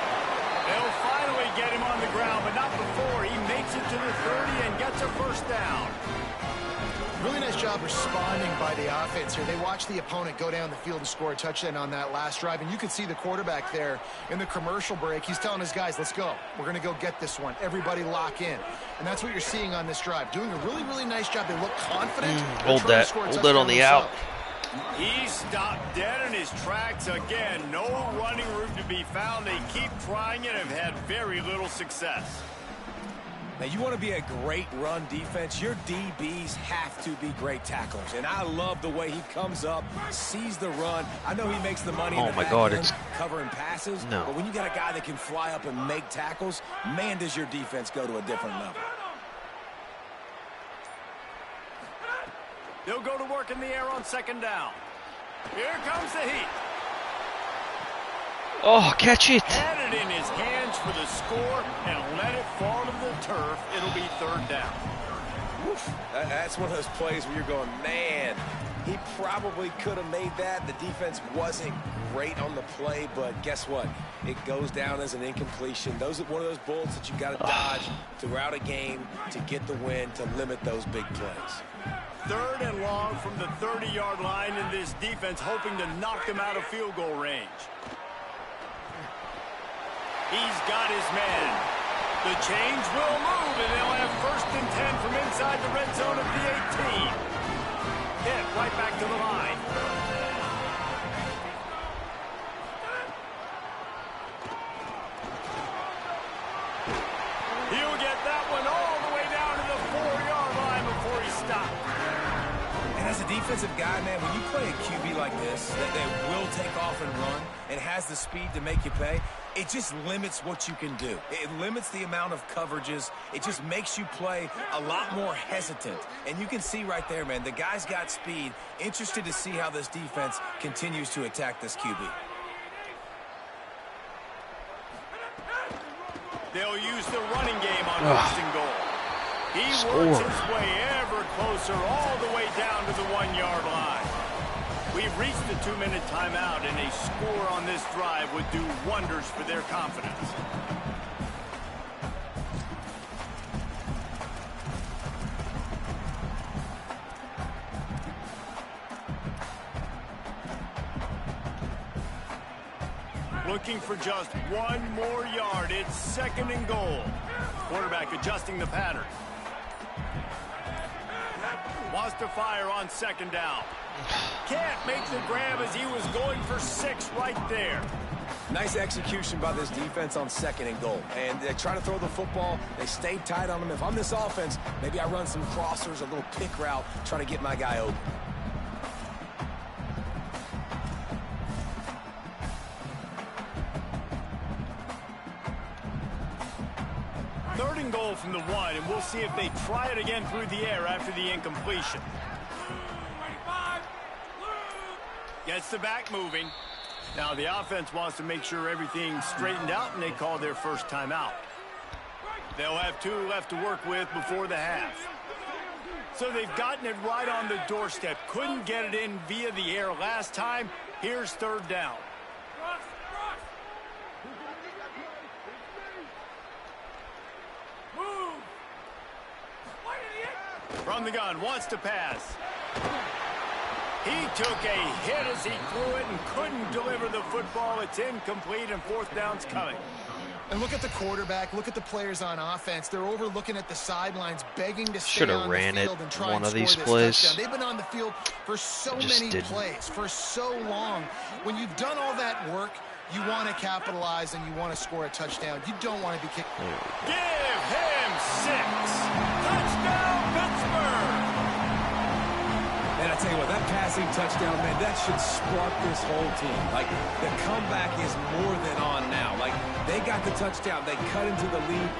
They'll finally get him on the ground, but not before. He makes it to the 30 and gets a first down. Really nice job responding by the offense here. They watched the opponent go down the field and score a touchdown on that last drive, and you can see the quarterback there in the commercial break. He's telling his guys, let's go. We're going to go get this one. Everybody lock in. And that's what you're seeing on this drive. Doing a really, really nice job. They look confident. Hold that on the out. He stopped dead in his tracks again. No running room to be found. They keep trying it and have had very little success. Now, you want to be a great run defense, your DBs have to be great tacklers. And I love the way he comes up, sees the run. I know he makes the money in the back end covering passes. No. But when you got a guy that can fly up and make tackles, man, does your defense go to a different level. They'll go to work in the air on 2nd down. Here comes the heat. Oh, catch it. Had it in his hands for the score and let it fall to the turf. It'll be 3rd down. Oof. That's one of those plays where you're going, man, he probably could have made that. The defense wasn't great on the play, but guess what? It goes down as an incompletion. Those are one of those bullets that you got to dodge throughout a game to get the win, to limit those big plays. 3rd and long from the 30-yard line, and this defense hoping to knock them out of field goal range. He's got his man. The change will move, and they'll have 1st and 10 from inside the red zone of the 18. Hit right back to the line. He'll get that one all the way down to the 4-yard line before he stopped. And as a defensive guy, man, when you play a QB like this, that will take off and run and has the speed to make you pay, it just limits what you can do. It limits the amount of coverages. It just makes you play a lot more hesitant. And you can see right there, man, the guy's got speed. Interested to see how this defense continues to attack this QB. They'll use the running game on 1st and goal. He works his way ever closer all the way down to the 1-yard line. We've reached the 2-minute timeout, and a score on this drive would do wonders for their confidence. Looking for just 1 more yard. It's 2nd and goal. Quarterback adjusting the pattern. Wants to fire on 2nd down. Can't make the grab as he was going for 6 right there. Nice execution by this defense on 2nd and goal. And they try to throw the football. They stayed tight on them. If I'm this offense, maybe I run some crossers, a little pick route, try to get my guy open. Third and goal from the 1, and we'll see if they try it again through the air after the incompletion. Gets the back moving. Now the offense wants to make sure everything's straightened out, and they call their first timeout. They'll have 2 left to work with before the half. So they've gotten it right on the doorstep. Couldn't get it in via the air last time. Here's 3rd down. From the gun, wants to pass. He took a hit as he threw it and couldn't deliver the football. It's incomplete, and 4th down's coming. And look at the quarterback. Look at the players on offense. They're overlooking at the sidelines, begging to stay Should on have the ran it field and try one and of these score this plays. touchdown. They've been on the field for so many plays, for so long. When you've done all that work, you want to capitalize and you want to score a touchdown. You don't want to be kicked. Give him 6. Touchdown, Pittsburgh! And I tell you what, that passing touchdown, man, that should spark this whole team. Like, the comeback is more than on now. Like, they got the touchdown. They cut into the lead.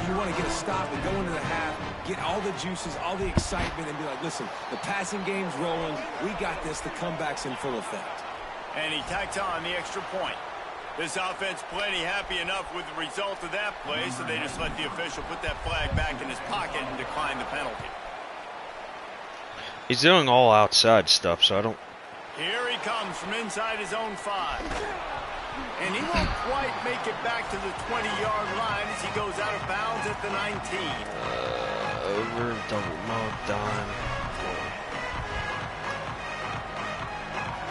You want to get a stop and go into the half, get all the juices, all the excitement, and be like, listen, the passing game's rolling. We got this. The comeback's in full effect. And he tacks on the extra point. This offense plenty happy enough with the result of that play, so they just let the official put that flag back in his pocket and decline the penalty. He's doing all outside stuff, so I don't... Here he comes from inside his own 5. And he won't quite make it back to the 20-yard line as he goes out of bounds at the 19. Over, double, no, done.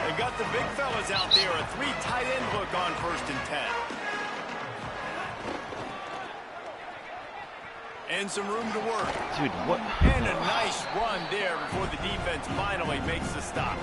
They've got the big fellas out there, a 3 tight end look on 1st and 10. And some room to work. Dude, what? And a nice run there before the defense finally makes the stop.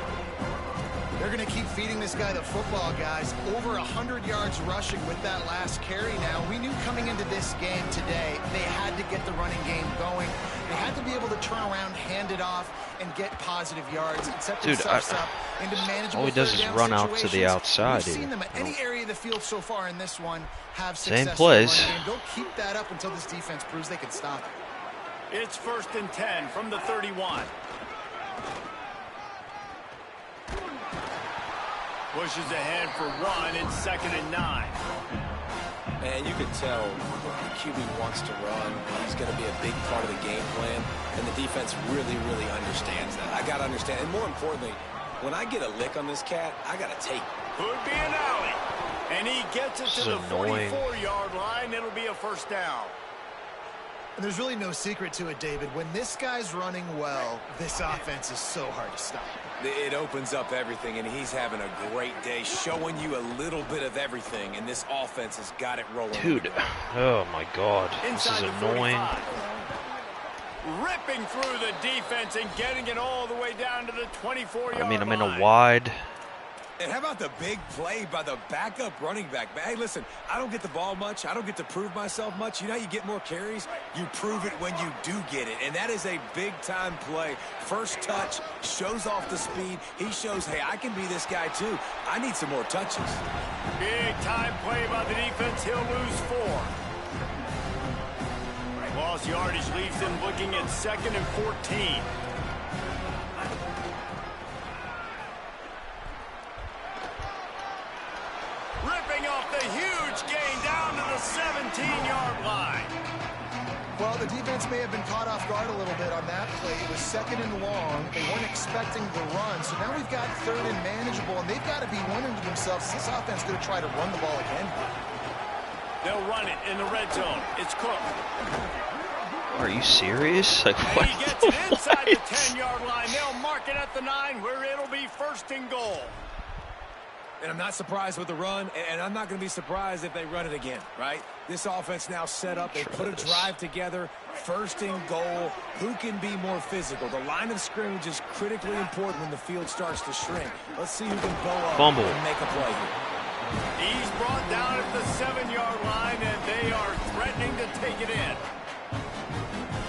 They're going to keep feeding this guy the football, guys. Over 100 yards rushing with that last carry now. We knew coming into this game today, they had to get the running game going. They had to be able to turn around, hand it off, and get positive yards and set themselves up into manageable all he does is run out to the outside. We've seen them at any area of the field so far in this one have success. Same plays. They'll keep that up until this defense proves they can stop it. It's 1st and 10 from the 31. Pushes ahead for 1. It's 2nd and 9. And you can tell the QB wants to run. He's going to be a big part of the game plan. And the defense really, really understands that. I got to understand. And more importantly, when I get a lick on this cat, I got to take it. Could be an alley. And he gets it to the 44-yard line. It'll be a 1st down. And there's really no secret to it, David. When this guy's running well, this offense is so hard to stop. It opens up everything, and he's having a great day, showing you a little bit of everything, and this offense has got it rolling. Dude, oh my God, this is Inside the annoying. 45. Ripping through the defense and getting it all the way down to the 24-yard line. I mean, I'm in a wide. And how about the big play by the backup running back? Hey, listen, I don't get the ball much. I don't get to prove myself much. You know how you get more carries? You prove it when you do get it. And that is a big-time play. First touch, shows off the speed. He shows, hey, I can be this guy too. I need some more touches. Big-time play by the defense. He'll lose 4. Lost yardage leaves him looking at 2nd and 14. Ripping off the huge gain down to the 17-yard line. Well, the defense may have been caught off guard a little bit on that play. It was 2nd and long. They weren't expecting the run. So now we've got 3rd and manageable, and they've got to be wondering to themselves, is this offense going to try to run the ball again? They'll run it in the red zone. It's Cook. Are you serious? Like, And what? he gets it inside the 10-yard line. They'll mark it at the 9 where it'll be 1st and goal. And I'm not surprised with the run, and I'm not going to be surprised if they run it again, right? This offense now set up. They put a drive together, 1st and goal. Who can be more physical? The line of scrimmage is critically important when the field starts to shrink. Let's see who can bow up Fumble. and make a play here. He's brought down at the 7-yard line, and they are threatening to take it in.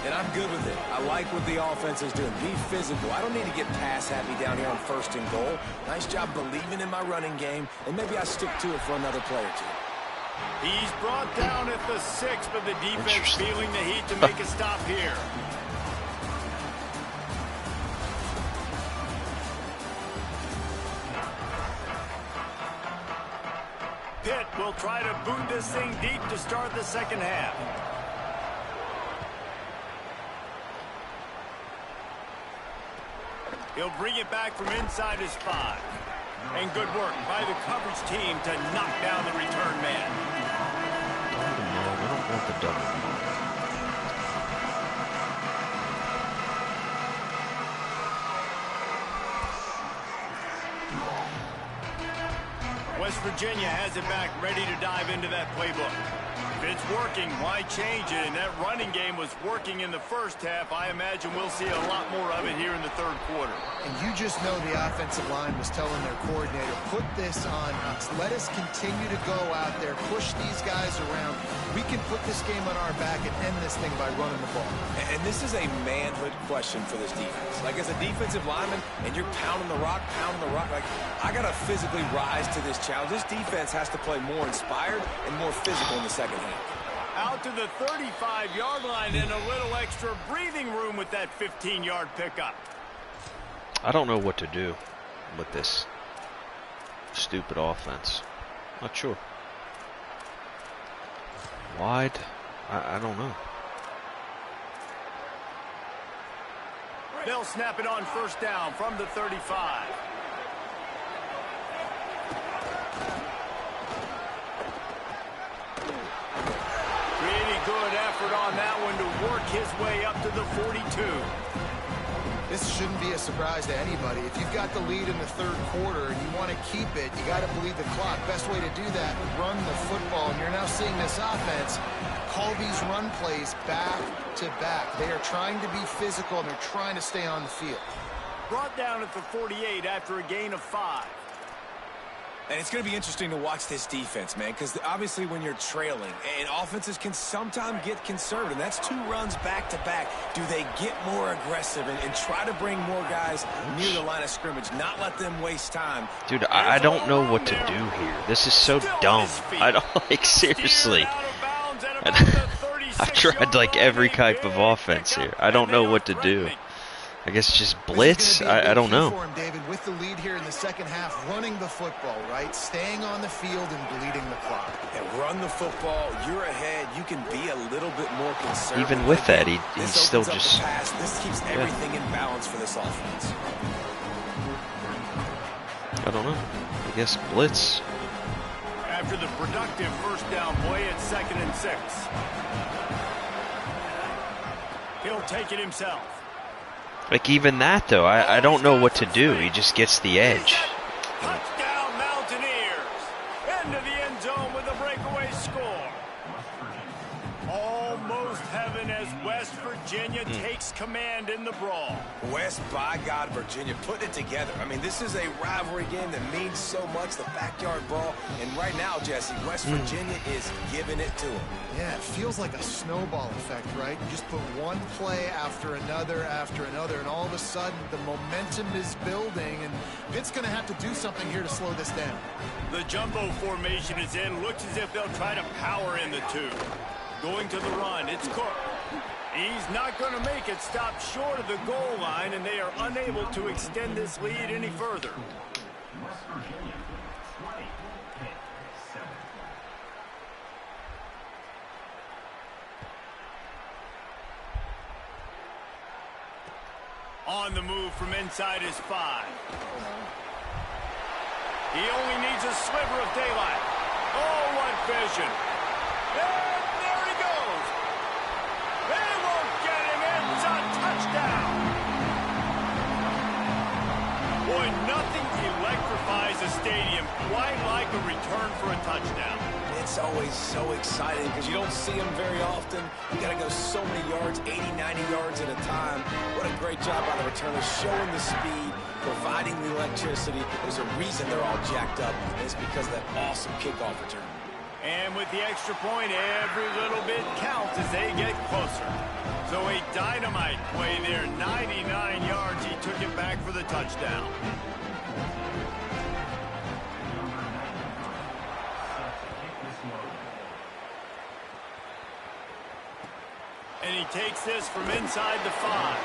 And I'm good with it. I like what the offense is doing. Be physical. I don't need to get pass happy down here on 1st and goal. Nice job believing in my running game, and maybe I stick to it for another play or two. He's brought down at the 6, but the defense feeling the heat to make a stop here. Pitt will try to boot this thing deep to start the 2nd half. He'll bring it back from inside his 5. And good work by the coverage team to knock down the return man. No, I don't want the double. West Virginia has it back, ready to dive into that playbook. If it's working, why change it? And that running game was working in the 1st half. I imagine we'll see a lot more of it here in the 3rd quarter. And you just know the offensive line was telling their coordinator, put this on us. Let us continue to go out there, push these guys around. We can put this game on our back and end this thing by running the ball. And this is a manhood question for this defense. Like, as a defensive lineman, and you're pounding the rock, like, I got to physically rise to this challenge. This defense has to play more inspired and more physical in the 2nd half. Out to the 35-yard line and a little extra breathing room with that 15-yard pickup. I don't know what to do with this stupid offense. Not sure. Wide? I don't know. They'll snap it on 1st down from the 35. Pretty good effort on that one to work his way up to the 42. This shouldn't be a surprise to anybody. If you've got the lead in the 3rd quarter and you want to keep it, you got to bleed the clock. Best way to do that, run the football. And you're now seeing this offense call these run plays back to back. They are trying to be physical, and they're trying to stay on the field. Brought down at the 48 after a gain of 5. And it's going to be interesting to watch this defense, man, because obviously when you're trailing, and offenses can sometimes get conservative. That's 2 runs back-to-back. Do they get more aggressive and try to bring more guys near the line of scrimmage, not let them waste time? Dude, I don't know what to do here. This is so dumb. I don't, like, seriously. I've tried, like, every type of offense here. I don't know what to do. I guess just blitz? I don't know. For him, David, with the lead here in the 2nd half, running the football, right? Staying on the field and bleeding the clock. And run the football. You're ahead. You can be a little bit more conservative. Even with that, he's still just... This keeps everything in balance for this offense. I don't know. I guess blitz. After the productive 1st down play at 2nd and 6. He'll take it himself. Like, even that, though, I don't know what to do. He just gets the edge. Touchdown, Mountaineers. Into the end zone with a breakaway score. Almost heaven as West Virginia takes command in the brawl. West, by God, Virginia, putting it together. I mean, this is a rivalry game that means so much, the backyard brawl. And right now, Jesse, West Virginia is giving it to them. Yeah, it feels like a snowball effect, right? You just put one play after another, and all of a sudden the momentum is building, and Pitt's going to have to do something here to slow this down. The jumbo formation is in. Looks as if they'll try to power in the two. Going to the run, it's Cook. He's not going to make it. Stop short of the goal line, and they are unable to extend this lead any further. West Virginia, 20, Pitt, 7. On the move from inside his 5. He only needs a sliver of daylight. Oh, what vision. And there he goes. They won't get him. It's a touchdown. Boy, nothing electrifies a stadium quite like a return for a touchdown. It's always so exciting because you don't see them very often. You got to go so many yards, 80, 90 yards at a time. What a great job by the returners, showing the speed, providing the electricity. There's a reason they're all jacked up, and it's because of that awesome kickoff return. And with the extra point, every little bit counts as they get closer. So a dynamite play there, 99 yards. He took it back for the touchdown. And he takes this from inside the 5.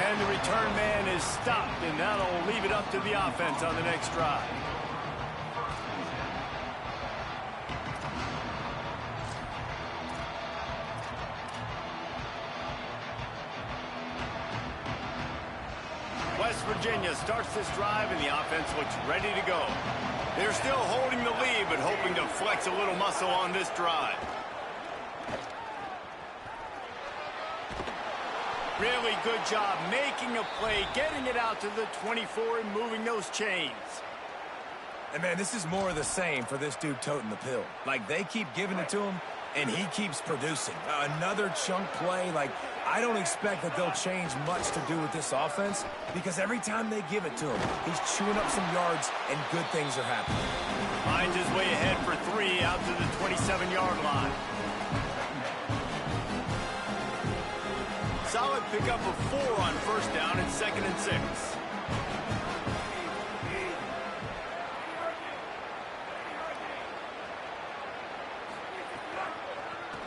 And the return man is stopped, and that'll leave it up to the offense on the next drive. West Virginia starts this drive, and the offense looks ready to go. They're still holding the lead, but hoping to flex a little muscle on this drive. Really good job making a play, getting it out to the 24 and moving those chains. And, man, this is more of the same for this dude toting the pill. Like, they keep giving it to him, and he keeps producing. Another chunk play. Like, I don't expect that they'll change much to do with this offense because every time they give it to him, he's chewing up some yards, and good things are happening. Finds his way ahead for 3 out to the 27-yard line. Solid pickup of 4 on first down and 2nd and 6.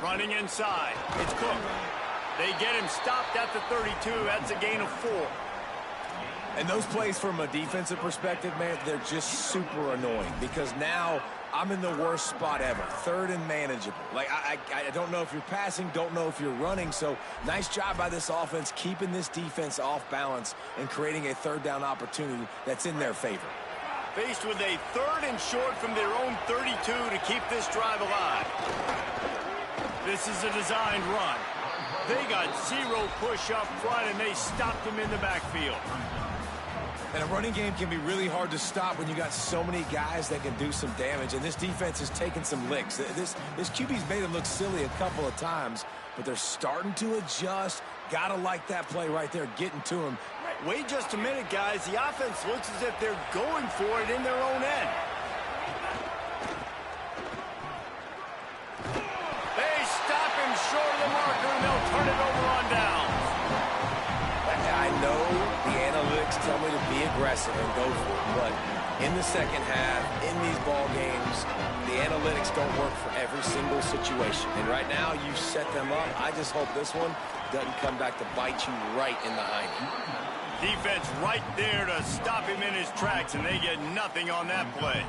Running inside. It's Cook. They get him stopped at the 32. That's a gain of 4. And those plays from a defensive perspective, man, they're just super annoying because now I'm in the worst spot ever. 3rd and manageable. Like, I don't know if you're passing, don't know if you're running. So nice job by this offense keeping this defense off balance and creating a 3rd down opportunity that's in their favor. Faced with a 3rd and short from their own 32 to keep this drive alive. This is a designed run. They got 0 push up front, and they stopped him in the backfield. And a running game can be really hard to stop when you got so many guys that can do some damage. And this defense has taken some licks. This QB's made them look silly a couple of times, but they're starting to adjust. Gotta like that play right there, getting to him. Wait just a minute, guys. The offense looks as if they're going for it in their own end. They stop him short of the marker, and they'll turn it over on downs. I know the analytics tell me to be aggressive and go for it, but in the second half, in these ball games, the analytics don't work for every single situation. And right now, you set them up. I just hope this one doesn't come back to bite you right in the hiney. Defense right there to stop him in his tracks, and they get nothing on that play.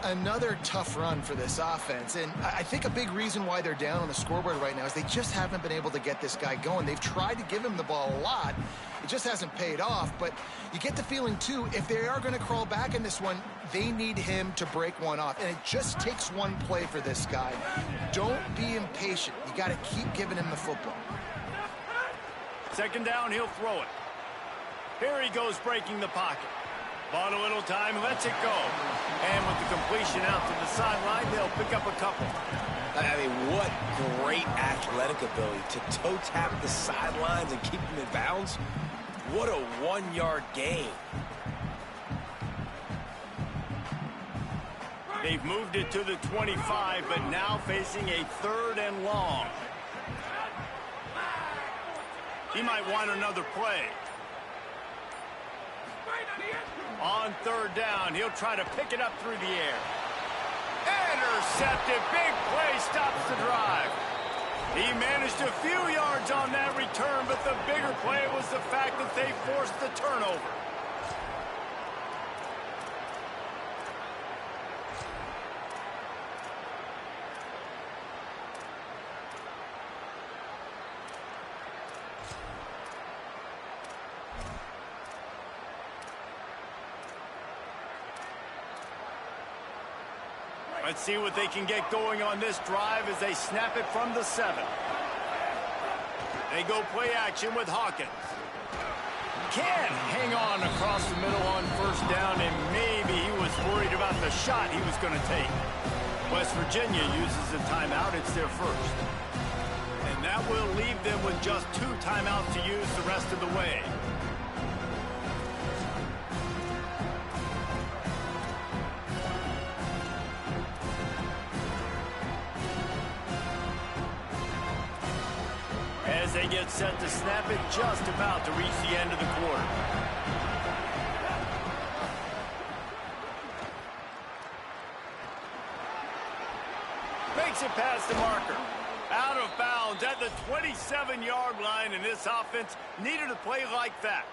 Another tough run for this offense, and I think a big reason why they're down on the scoreboard right now is they just haven't been able to get this guy going. They've tried to give him the ball a lot. It just hasn't paid off, but you get the feeling, too, if they are going to crawl back in this one, they need him to break one off, and it just takes one play for this guy. Don't be impatient. You got to keep giving him the football. second down, he'll throw it. Here he goes breaking the pocket. Bought a little time, lets it go. And with the completion out to the sideline, they'll pick up a couple. I mean, what great athletic ability to toe tap the sidelines and keep them in bounds. What a 1-yard gain. They've moved it to the 25, but now facing a 3rd and long. He might want another play. On 3rd down, he'll try to pick it up through the air. Intercepted. Big play stops the drive. He managed a few yards on that return, but the bigger play was the fact that they forced the turnover. Let's see what they can get going on this drive as they snap it from the 7. They go play action with Hawkins. Can't hang on across the middle on 1st down, and maybe he was worried about the shot he was going to take. West Virginia uses a timeout. It's their first. And that will leave them with just 2 timeouts to use the rest of the way. As they get set to snap it, just about to reach the end of the quarter. Makes it past the marker. Out of bounds at the 27-yard line, and this offense needed a play like that.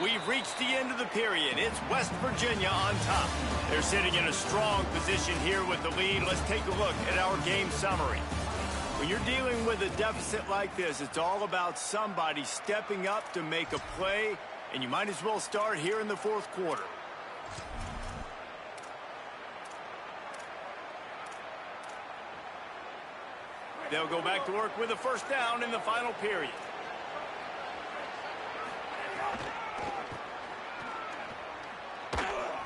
We've reached the end of the period. It's West Virginia on top. They're sitting in a strong position here with the lead. Let's take a look at our game summary. When you're dealing with a deficit like this, it's all about somebody stepping up to make a play, and you might as well start here in the 4th quarter. They'll go back to work with a 1st down in the final period.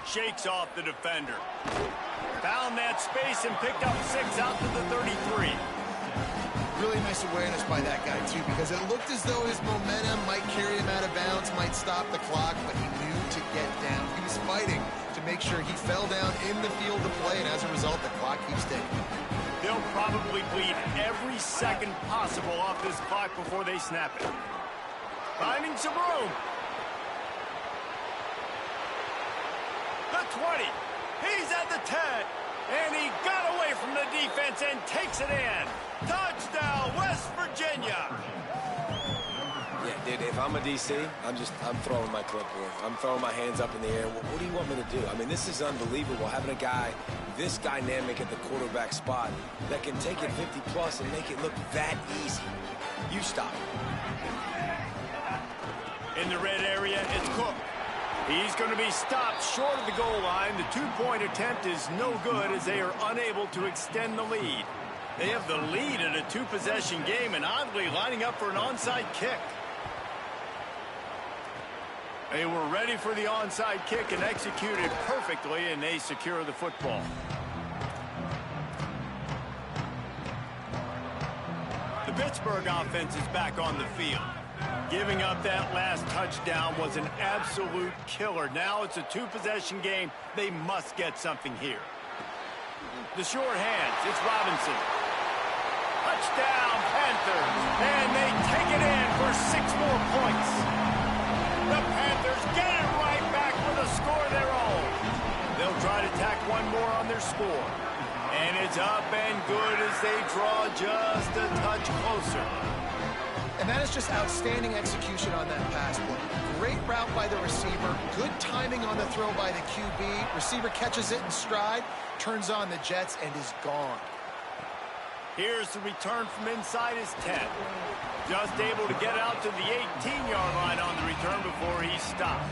Shakes off the defender. Found that space and picked up 6 out to the 33. Really nice awareness by that guy, too, because it looked as though his momentum might carry him out of bounds, might stop the clock, but he knew to get down. He was fighting to make sure he fell down in the field of play, and as a result, the clock keeps ticking. They'll probably bleed every second possible off this clock before they snap it. Finding some room. The 20. He's at the 10. And he got away from the defense and takes it in. Touchdown, West Virginia. Yeah, dude, if I'm a DC, I'm throwing my clipboard. I'm throwing my hands up in the air. What do you want me to do? I mean, this is unbelievable, having a guy this dynamic at the quarterback spot that can take it 50-plus and make it look that easy. You stop. In the red area, it's Cook. He's going to be stopped short of the goal line. The 2-point attempt is no good as they are unable to extend the lead. They have the lead in a 2-possession game and oddly lining up for an onside kick. They were ready for the onside kick and executed perfectly, and they secure the football. The Pittsburgh offense is back on the field. Giving up that last touchdown was an absolute killer. Now it's a 2-possession game. They must get something here. The short hands, it's Robinson. Touchdown, Panthers. And they take it in for 6 more points. The Panthers get it right back with a score of their own. They'll try to tack one more on their score. And it's up and good as they draw just a touch closer. And that is just outstanding execution on that pass play. Great route by the receiver. Good timing on the throw by the QB. Receiver catches it in stride, turns on the jets, and is gone. Here's the return from inside his 10. Just able to get out to the 18-yard line on the return before he's stopped.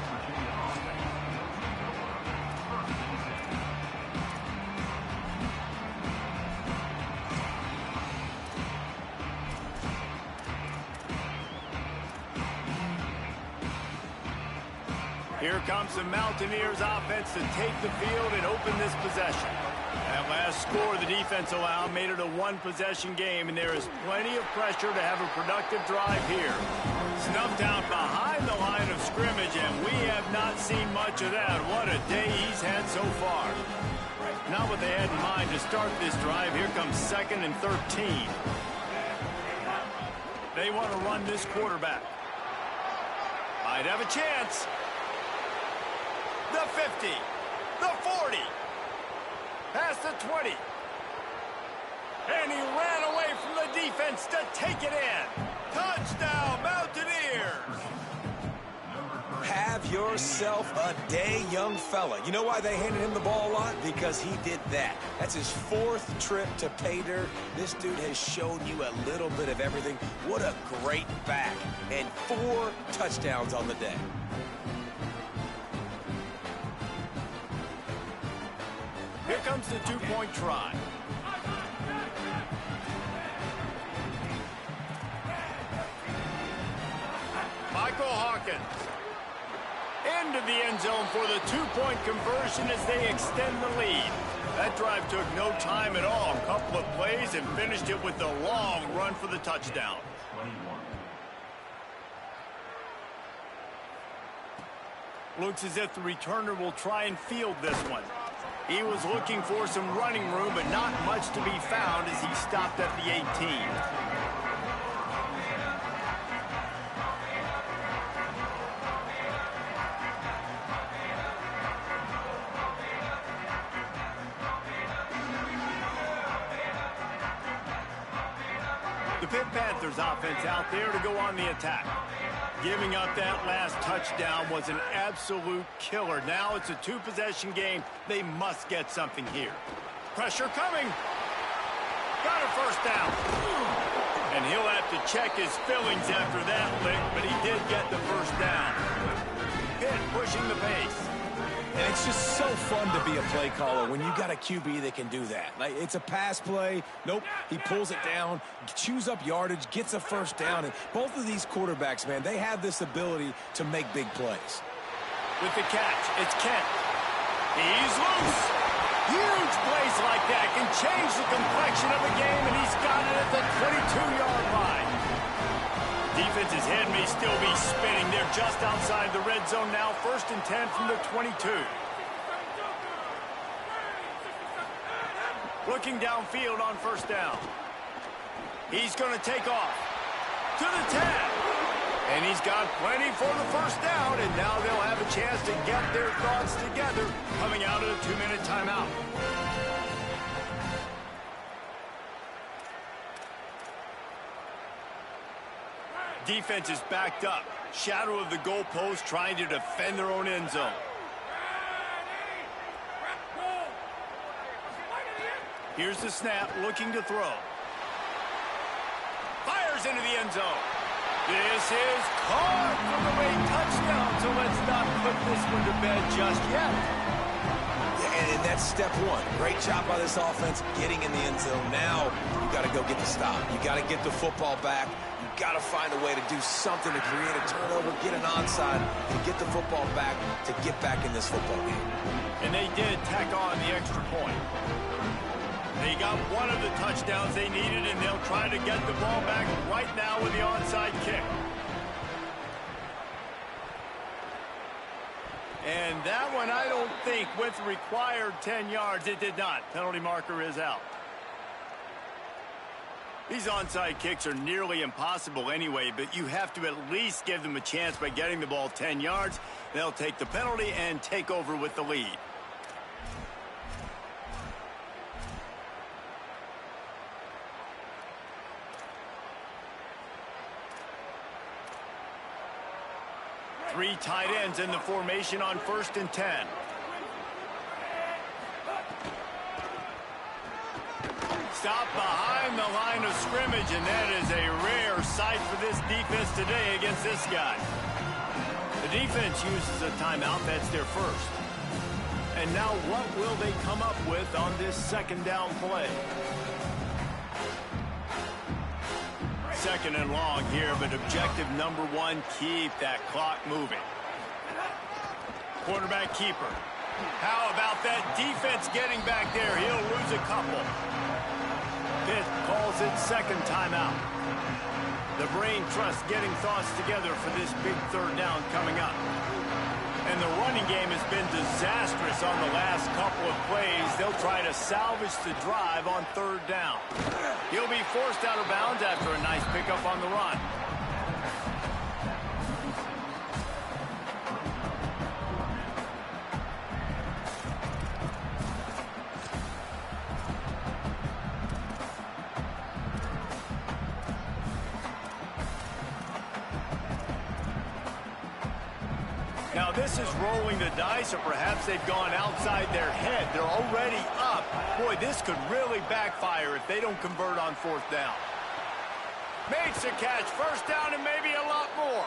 Here comes the Mountaineers offense to take the field and open this possession. That last score the defense allowed made it a one-possession game, and there is plenty of pressure to have a productive drive here. Snuffed out behind the line of scrimmage, and we have not seen much of that. What a day he's had so far. Not what they had in mind to start this drive. Here comes 2nd and 13. They want to run this quarterback. Might have a chance. The 50, the 40, past the 20. And he ran away from the defense to take it in. Touchdown, Mountaineers! Have yourself a day, young fella. You know why they handed him the ball a lot? Because he did that. That's his 4th trip to pay dirt. This dude has shown you a little bit of everything. What a great back. And 4 touchdowns on the day. Here comes the two-point try. Michael Hawkins into the end zone for the two-point conversion as they extend the lead. That drive took no time at all. A couple of plays and finished it with a long run for the touchdown. 21. Looks as if the returner will try and field this one. He was looking for some running room, but not much to be found as he stopped at the 18. The Pitt Panthers offense out there to go on the attack. Giving up that last touchdown was an absolute killer. Now it's a 2-possession game. They must get something here. Pressure coming. Got a first down. And he'll have to check his fillings after that lick, but he did get the first down. Pitt pushing the pace. And it's just so fun to be a play caller when you got a QB that can do that. Like, it's a pass play. Nope, he pulls it down, chews up yardage, gets a first down. And both of these quarterbacks, man, they have this ability to make big plays. With the catch, it's Kent. He's loose. Huge plays like that can change the complexion of a game, and he's got it at the 22-yard line. Defense's head may still be spinning. They're just outside the red zone now. 1st and 10 from the 22. Looking downfield on first down. He's going to take off to the 10. And he's got plenty for the first down. And now they'll have a chance to get their thoughts together coming out of a 2-minute timeout. Defense is backed up. Shadow of the goalpost trying to defend their own end zone. Here's the snap, looking to throw. Fires into the end zone. This is caught from the way touchdown, so let's not put this one to bed just yet. Yeah, and that's step 1. Great job by this offense getting in the end zone. Now you got to go get the stop. You got to get the football back. You got to find a way to do something to create a turnover, get an onside, to get the football back, to get back in this football game. And they did tack on the extra point. They got one of the touchdowns they needed, and they'll try to get the ball back right now with the onside kick. And that one, I don't think, with required 10 yards, it did not. Penalty marker is out. These onside kicks are nearly impossible anyway, but you have to at least give them a chance by getting the ball 10 yards. They'll take the penalty and take over with the lead. Three tight ends in the formation on 1st and 10. Stop behind the line of scrimmage, and that is a rare sight for this defense today against this guy. The defense uses a timeout. That's their first. And now what will they come up with on this 2nd down play? 2nd and long here, but objective number 1, keep that clock moving. Quarterback keeper. How about that defense getting back there? He'll lose a couple. Pitt calls it second timeout. The brain trust getting thoughts together for this big third down coming up. And the running game has been disastrous on the last couple of plays. They'll try to salvage the drive on third down. He'll be forced out of bounds after a nice pickup on the run. Now this is rolling the dice, or perhaps they've gone outside their head. They're already up. Boy, this could really backfire if they don't convert on fourth down. Makes a catch, first down, and maybe a lot more.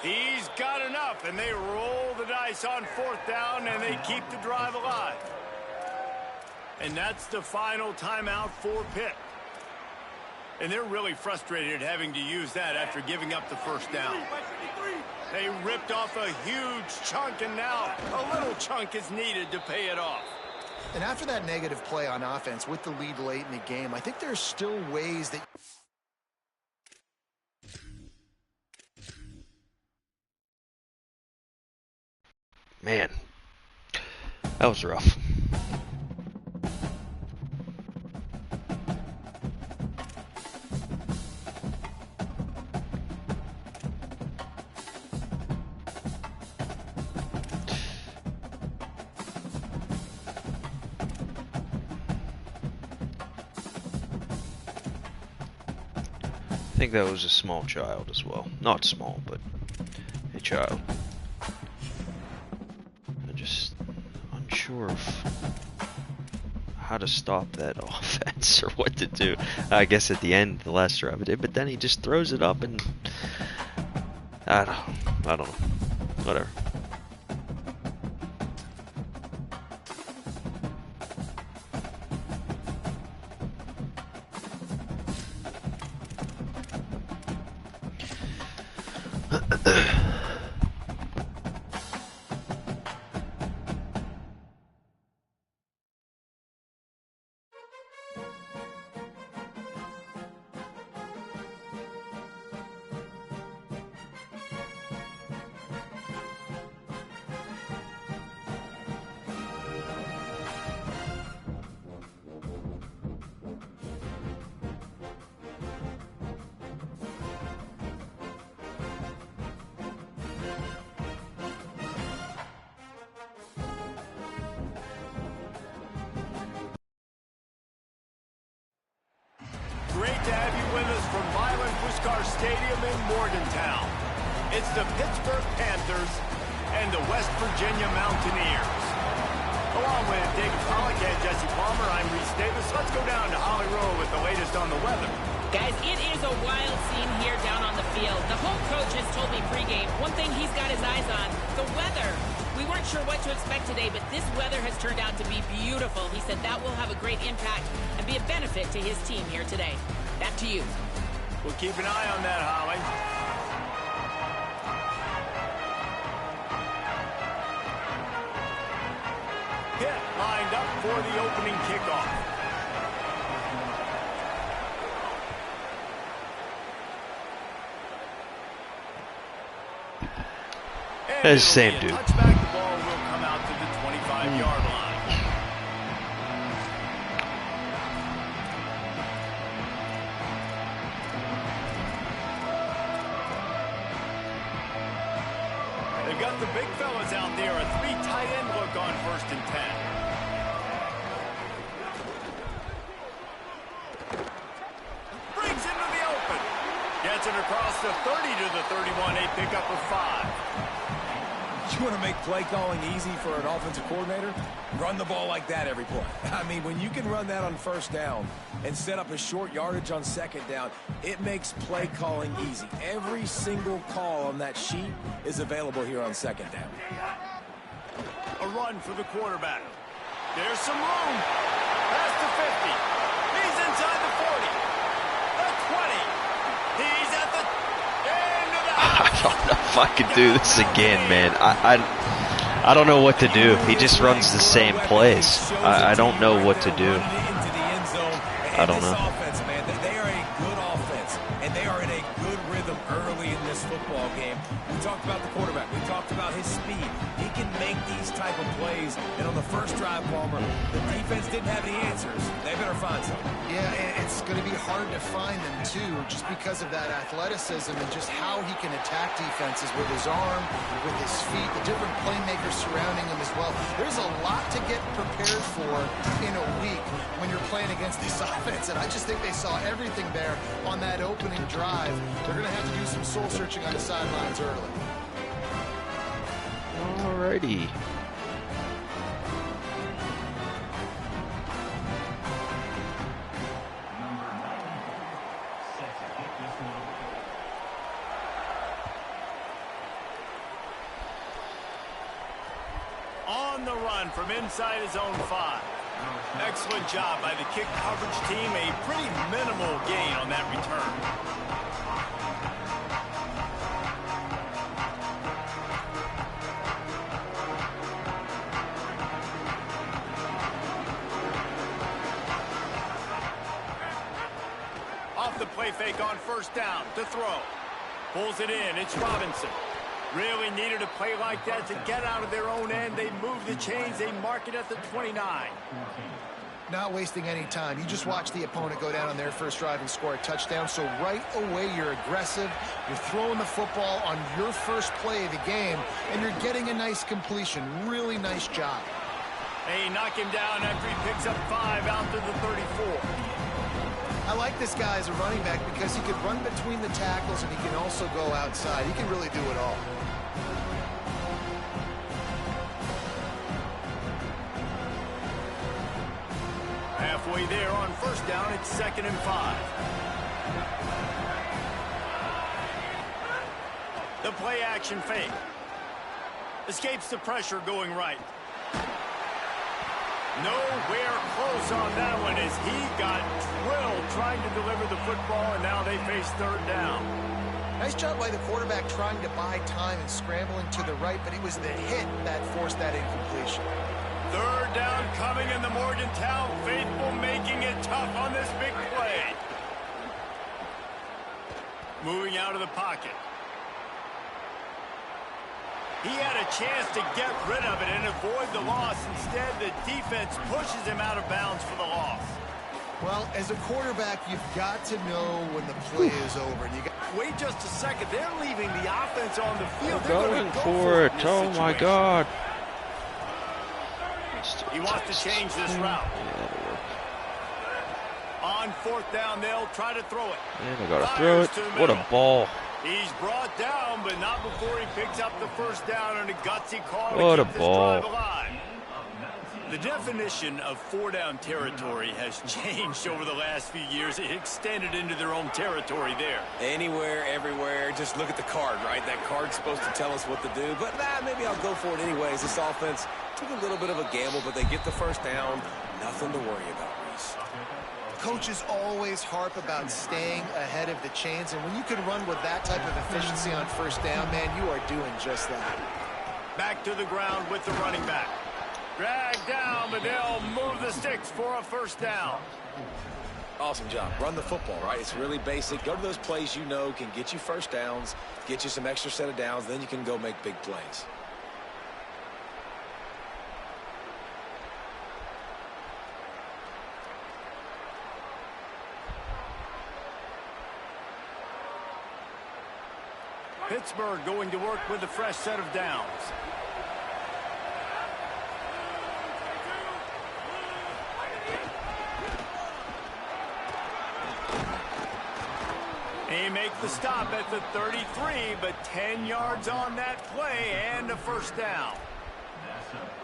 He's got enough, and they roll the dice on fourth down, and they keep the drive alive. And that's the final timeout for Pitt. And they're really frustrated having to use that after giving up the first down. They ripped off a huge chunk, and now a little chunk is needed to pay it off. And after that negative play on offense with the lead late in the game, I think there's still ways that... Man, that was rough. I think that was a small child as well. Not small, but a child. I'm just unsure of how to stop that offense or what to do. I guess at the end, the last drive it did, but then he just throws it up and I don't know. Whatever. Great to have you with us from Milan Puskar Stadium in Morgantown. It's the Pittsburgh Panthers and the West Virginia Mountaineers. Along with David Pollack and Jesse Palmer, I'm Reese Davis. Let's go down to Holly Rowe with the latest on the weather. Guys, it is a wild scene here down on the field. The home coach has told me pregame, one thing he's got his eyes on, the weather. We weren't sure what to expect today, but this weather has turned out to be beautiful. He said that will have a great impact and be a benefit to his team here today. Back to you. We'll keep an eye on that, Holly. Pitt lined up for the opening kickoff. That's the same dude. Touchback, the ball will come out to the 25-yard line. They've got the big fellas out there. A three tight end look on 1st and 10. Brings into the open. Gets it across the 30 to the 31. A pickup of 5. You want to make play calling easy for an offensive coordinator? Run the ball like that every play. I mean, when you can run that on first down and set up a short yardage on second down, it makes play calling easy. Every single call on that sheet is available here on second down. A run for the quarterback. There's some room. Past the 50. He's inside the 40. The 20. He's at the end of the house. I don't know if I could do this again, man. I don't know what to do. He just runs the same plays. I don't know what to do. I don't know. They are a good offense, and they are in a good rhythm early in this football game. We talked about the quarterback. We talked about his speed. He can make these type of plays, and on the first drive, Palmer, the defense didn't have any answers. They better find something. Yeah, it's going to be hard to find them, too, just because of that athleticism and just how he can attack defenses with his arm, with his feet, the different playmakers surrounding him as well. There's a lot to get prepared for in a week when you're playing against this offense, and I just think they saw everything there on that opening drive. They're going to have to do some soul-searching on the sidelines early. Alrighty. On the run from inside his own 5. Excellent job by the kick coverage team. A pretty minimal gain on that return. Off the play fake on first down to throw. Pulls it in. It's Robinson. Really needed a play like that to get out of their own end. They move the chains. They mark it at the 29. Not wasting any time. You just watch the opponent go down on their first drive and score a touchdown. So right away, you're aggressive. You're throwing the football on your first play of the game, and you're getting a nice completion. Really nice job. They knock him down after he picks up 5 out to the 34. I like this guy as a running back because he can run between the tackles and he can also go outside. He can really do it all. Halfway there on first down, it's 2nd and 5. The play action fake. Escapes the pressure going right. Nowhere close on that one as he got drilled trying to deliver the football, and now they face 3rd down. Nice job by the quarterback trying to buy time and scrambling to the right, but it was the hit that forced that incompletion. 3rd down coming in the Morgantown faithful, making it tough on this big play. Moving out of the pocket. He had a chance to get rid of it and avoid the loss. Instead, the defense pushes him out of bounds for the loss. Well, as a quarterback, you've got to know when the play is over. You got wait just a second. They're leaving the offense on the field. They're going for it. Oh, my God. He wants to change this route. On 4th down, they'll try to throw it. And they got to throw it. What a ball. He's brought down, but not before he picks up the first down and a gutsy call what to a keep ball. this drive alive. The definition of 4-down territory has changed over the last few years. It extended into their own territory there. Anywhere, everywhere, just look at the card, right? That card's supposed to tell us what to do, but maybe I'll go for it anyways. This offense took a little bit of a gamble, but they get the first down. Nothing to worry about, Reese. Coaches always harp about staying ahead of the chains, and when you can run with that type of efficiency on first down, man, you are doing just that. Back to the ground with the running back. Dragged down, but they'll move the sticks for a first down. Awesome job. Run the football, right? It's really basic. Go to those plays you know can get you first downs, get you some extra set of downs, then you can go make big plays. Pittsburgh going to work with a fresh set of downs. They make the stop at the 33, but 10 yards on that play and a first down.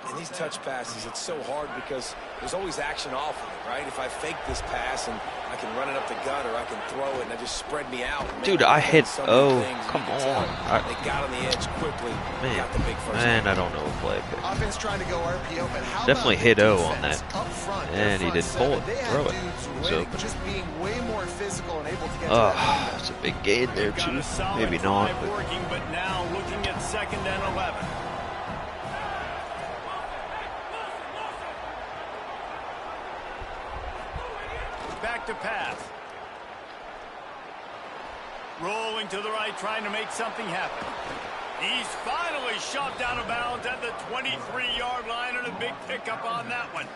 And these touch passes, it's so hard because there's always action off of it, right? If I fake this pass and I can run it up the gut or I can throw it and I just spread me out. Dude, I hit O. Come on. They got on the edge quickly. Man, got the big first man, I don't know a play. Offense trying to go RPO, but how Definitely about hit the O on defense that. up front, And he didn't pull it. Throw it. It's open. Just being way more physical and able to get to that. It's a big gain there, Got too. a solid Maybe not. drive But working, but now looking at 2nd and 11. back to pass. Rolling to the right, trying to make something happen. He's finally shot down of bounds at the 23-yard line, and a big pickup on that one.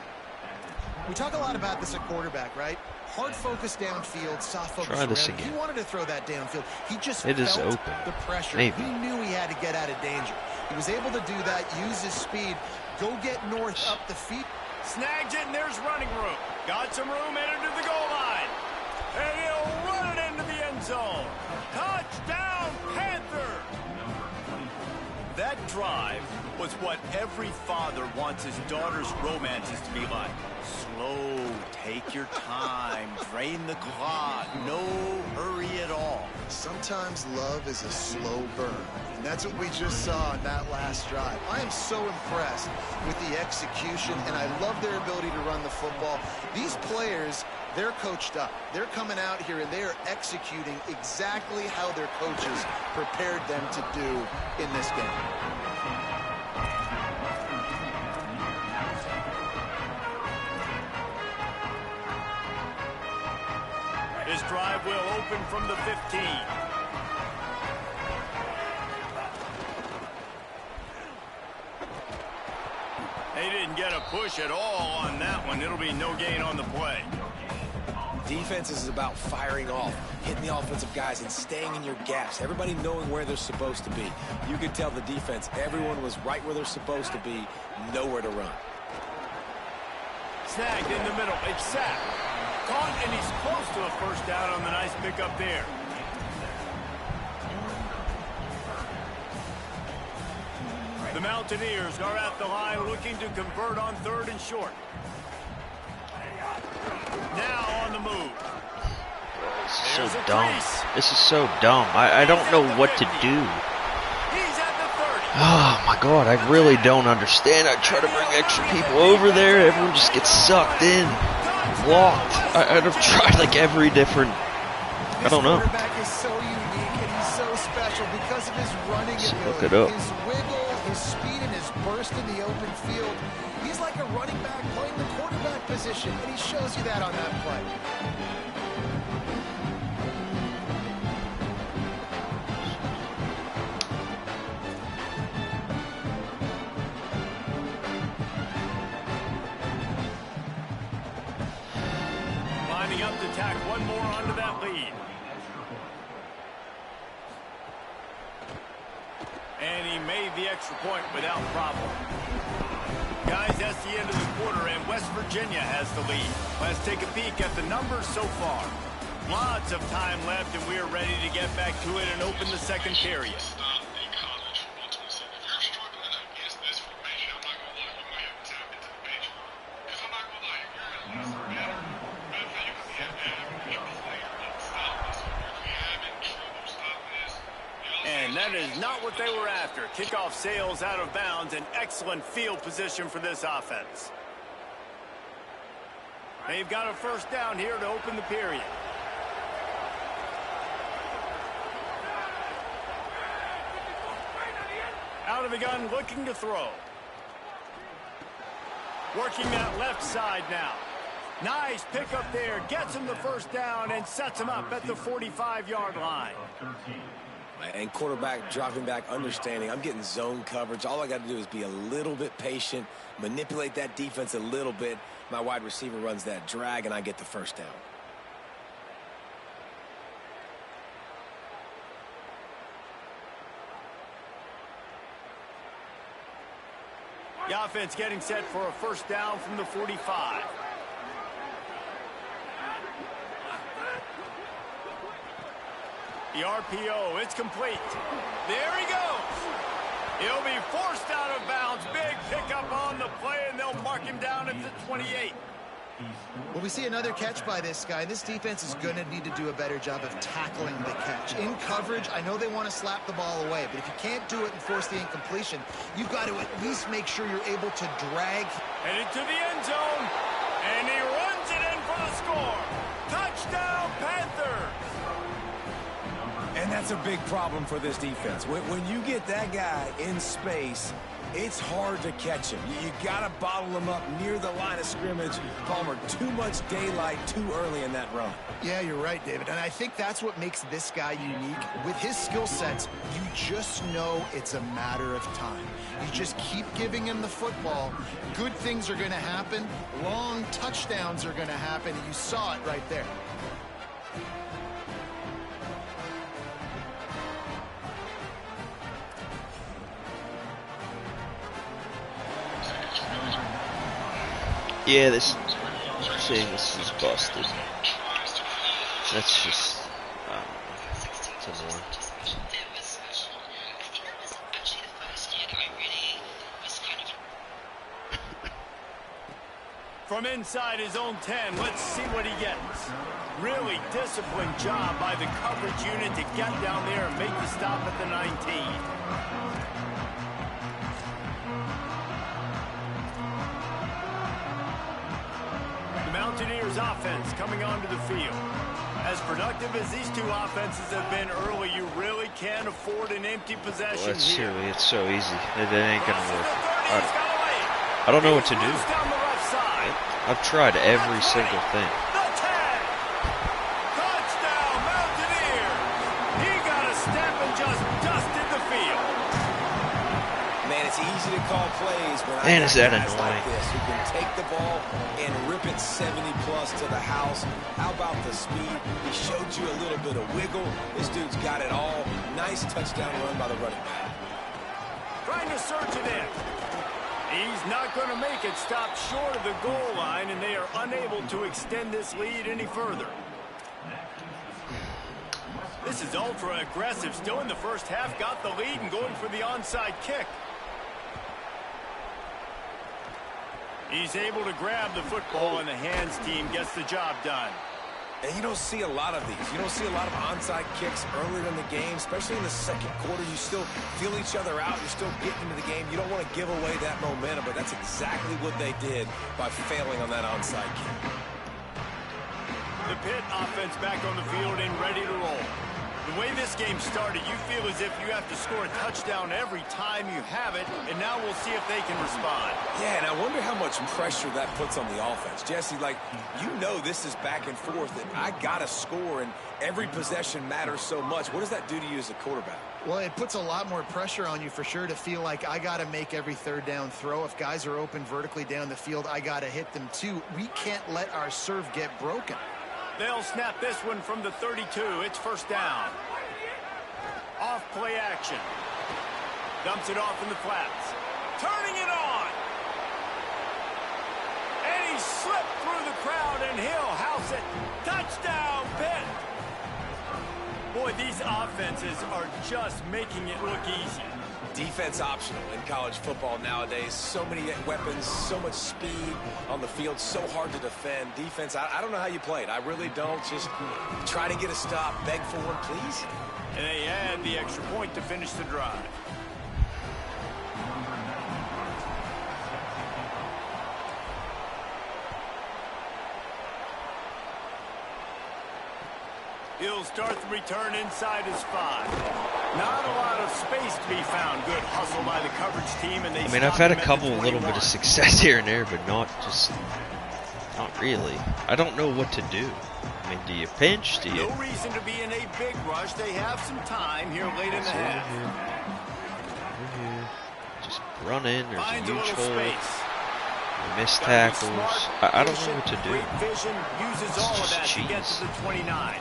We talk a lot about this at quarterback, right? Hard focus downfield, soft focus Try this around. again. He wanted to throw that downfield. He just It is felt open. the pressure. Maybe. He knew he had to get out of danger. He was able to do that, use his speed, go get north up the feet. Snags it, and there's running room. Got some room, entered to the goal line. And he'll run it into the end zone. Touchdown, Panther! That drive was what every father wants his daughter's romances to be like. Slow, take your time, drain the clock, no hurry at all. Sometimes love is a slow burn, and that's what we just saw on that last drive. I am so impressed with the execution, and I love their ability to run the football. These players, they're coached up. They're coming out here, and they are executing exactly how their coaches prepared them to do in this game. His drive will open from the 15. They didn't get a push at all on that one. It'll be no gain on the play. Defense is about firing off, hitting the offensive guys, and staying in your gaps. Everybody knowing where they're supposed to be. You could tell the defense, everyone was right where they're supposed to be, nowhere to run. Snagged in the middle. It's sacked. Caught, and he's close to a first down on the nice pickup there. The Mountaineers are at the line looking to convert on 3rd and short. Now on the move. This is so dumb. This is so dumb. I don't know what to do. He's at the 30. Oh my god, I really don't understand. I try to bring extra people over there, everyone just gets sucked in, blocked. I'd have tried like every different, I don't know. This quarterback is so unique and he's so special because of his running Let's ability, look it up. his wiggle, his speed, and his burst in the open field. He's like a running back playing the quarterback position, and he shows you that on that play. Lining up to tack one more onto that lead. And he made the extra point without problem. Guys, that's the end of the quarter, and West Virginia has the lead. Let's take a peek at the numbers so far. Lots of time left, and we are ready to get back to it and open the second period. And that is not what they were after. Kickoff sails out of bounds, and excellent field position for this offense. They've got a first down here to open the period. Out of the gun, looking to throw. Working that left side now. Nice pickup there. Gets him the first down and sets him up at the 45-yard line. And quarterback dropping back, understanding I'm getting zone coverage. All I got to do is be a little bit patient, manipulate that defense a little bit. My wide receiver runs that drag, and I get the first down. The offense getting set for a first down from the 45. The RPO, it's complete. There he goes. He'll be forced out of bounds. Big pickup on the play, and they'll mark him down at the 28. Well, we see another catch by this guy. This defense is going to need to do a better job of tackling the catch. In coverage, I know they want to slap the ball away, but if you can't do it and force the incompletion, you've got to at least make sure you're able to drag. Headed to the end zone, and he runs it in for the score. Touchdown, Panthers! And that's a big problem for this defense. When you get that guy in space, it's hard to catch him. You got to bottle him up near the line of scrimmage. Palmer, too much daylight too early in that run. Yeah, you're right, David. And I think that's what makes this guy unique. With his skill sets, you just know it's a matter of time. You just keep giving him the football. Good things are going to happen. Long touchdowns are going to happen. You saw it right there. Yeah, this is busted. That's just, it's annoying. From inside his own 10, let's see what he gets. Really disciplined job by the coverage unit to get down there and make the stop at the 19. Mountaineers offense coming onto the field. As productive as these two offenses have been early, you really can't afford an empty possession. Well, that's here. silly. It's so easy. It ain't gonna work. I don't know what to do. I've tried every single thing. The tag. Touchdown, Mountaineer. He got a step and just dusted the field. Man, it's easy to call plays when Man, is that guys annoying. like this who can take the ball and rip it 70+ to the house. How about the speed? He showed you a little bit of wiggle. This dude's got it all. Nice touchdown run by the running back. Trying to surge it in. He's not going to make it. Stop short of the goal line, and they are unable to extend this lead any further. This is ultra aggressive. Still in the first half, got the lead and going for the onside kick. He's able to grab the football, and the hands team gets the job done. And you don't see a lot of these. You don't see a lot of onside kicks earlier in the game, especially in the second quarter. You still feel each other out. You're still getting into the game. You don't want to give away that momentum, but that's exactly what they did by failing on that onside kick. The Pitt offense back on the field and ready to roll. The way this game started, you feel as if you have to score a touchdown every time you have it, and now we'll see if they can respond. Yeah, and I wonder how much pressure that puts on the offense. Jesse, like, you know this is back and forth, and I got to score, and every possession matters so much. What does that do to you as a quarterback? Well, it puts a lot more pressure on you for sure to feel like I got to make every third down throw. If guys are open vertically down the field, I got to hit them too. We can't let our serve get broken. They'll snap this one from the 32. It's first down. Off play action. Dumps it off in the flats. Turning it on. And he slipped through the crowd, and he'll house it. Touchdown, Pitt. Boy, these offenses are just making it look easy. Defense optional in college football nowadays. So many weapons, so much speed on the field, so hard to defend. Defense, I don't know how you play it. I really don't. Just try to get a stop, beg for one, please. And they add the extra point to finish the drive. He'll start the return inside his 5. Not a lot of space to be found. Good hustle by the coverage team, and they. I mean, I've had a couple little bit of success here and there, but not really. I don't know what to do. I mean, do you pinch? Do you? No reason to be in a big rush. They have some time here late in the half. Over here. Just run in. There's Finds a huge hole. space. Missed tackles. I don't know what to do. Great vision, uses all of that to get to the 29.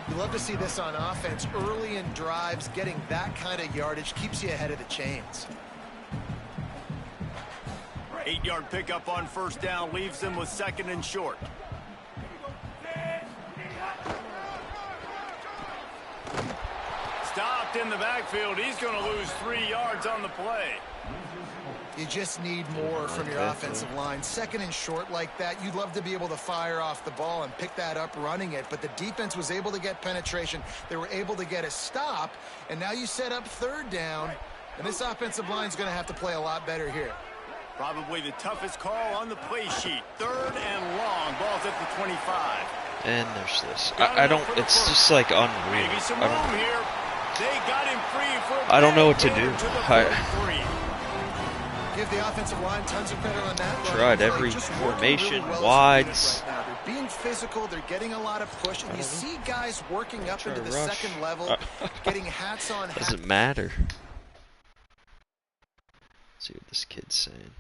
You love to see this on offense. Early in drives, getting that kind of yardage keeps you ahead of the chains. 8-yard pickup on first down leaves them with second and short. Stopped in the backfield. He's going to lose 3 yards on the play. You just need more from your offensive line. Second and short like that, you'd love to be able to fire off the ball and pick that up running it, but the defense was able to get penetration. They were able to get a stop, and now you set up third down, and this offensive line is going to have to play a lot better here. Probably the toughest call on the play sheet. Third and long. Ball's at the 25. And there's this. I don't. It's just like unreal. Maybe some room here. They got him free for I don't know what to do. Give the offensive line tons of credit on that. Tried every formation, wides. Right, they're being physical. They're getting a lot of push, and you see guys working up into the second level, getting hats on. Doesn't matter. Let's see what this kid's saying.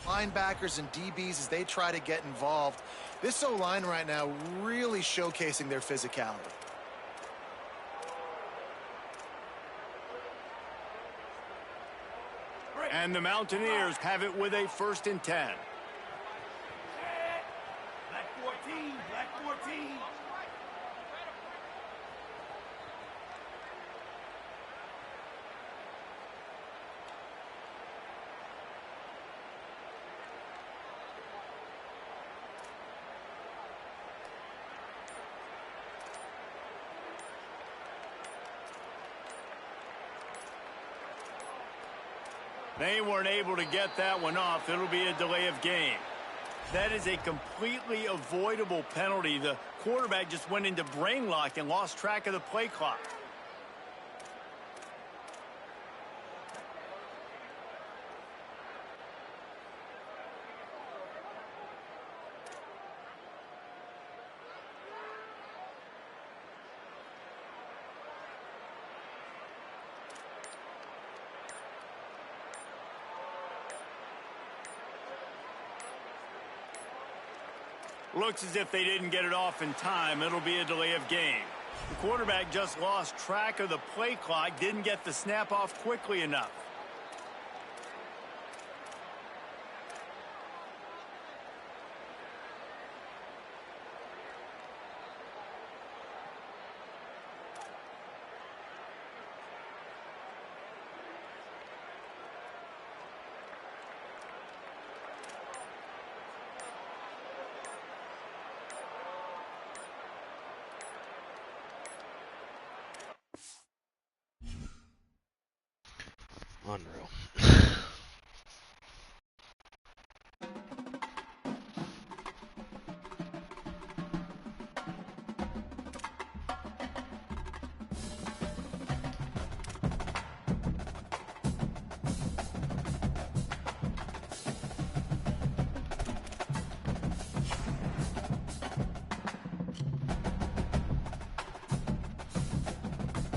Linebackers and DBs as they try to get involved. This O-line right now really showcasing their physicality. And the Mountaineers have it with a 1st and 10. Black 14, black 14. They weren't able to get that one off. It'll be a delay of game. That is a completely avoidable penalty. The quarterback just went into brain lock and lost track of the play clock. Looks as if they didn't get it off in time. It'll be a delay of game. The quarterback just lost track of the play clock, didn't get the snap off quickly enough. Unreal.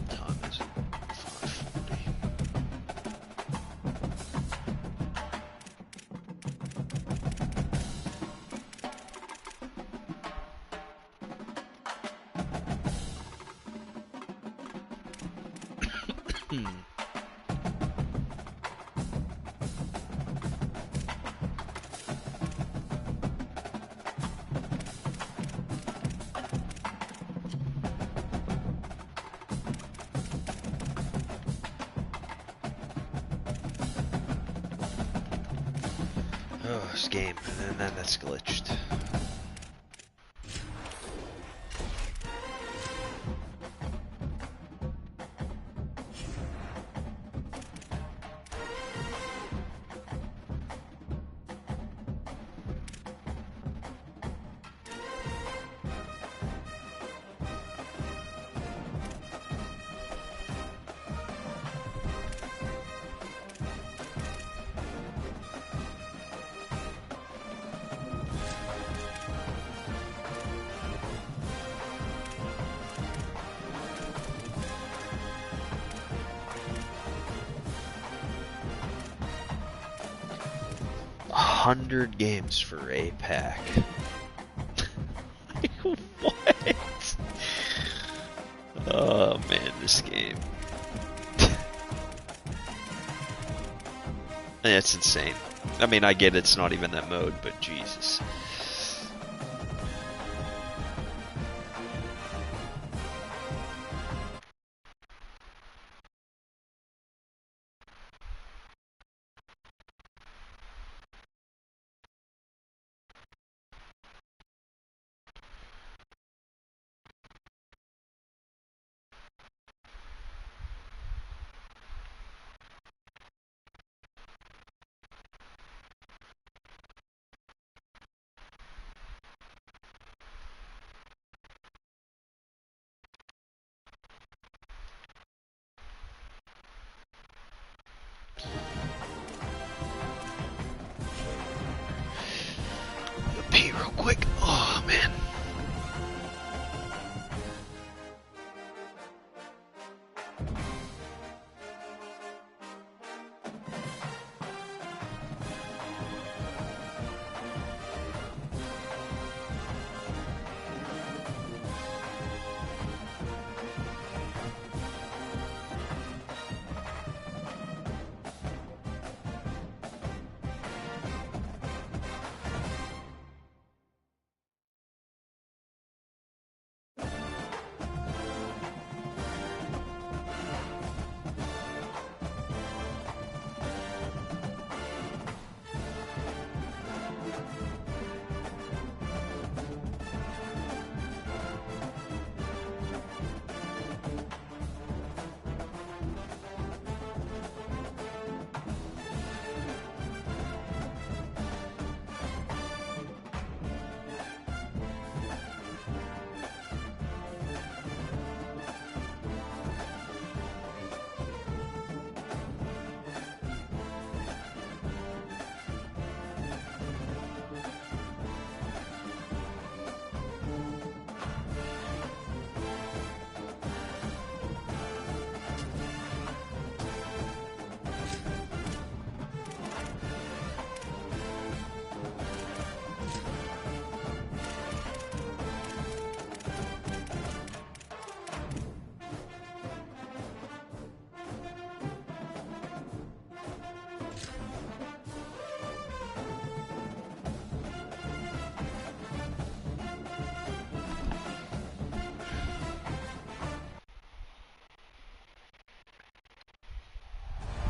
Time is 5:40. first game, and then that's glitched. $100 games for APAC. What? Oh man, this game. That's insane. I mean, I get it's not even that mode, but Jesus. Pee real quick. Oh man.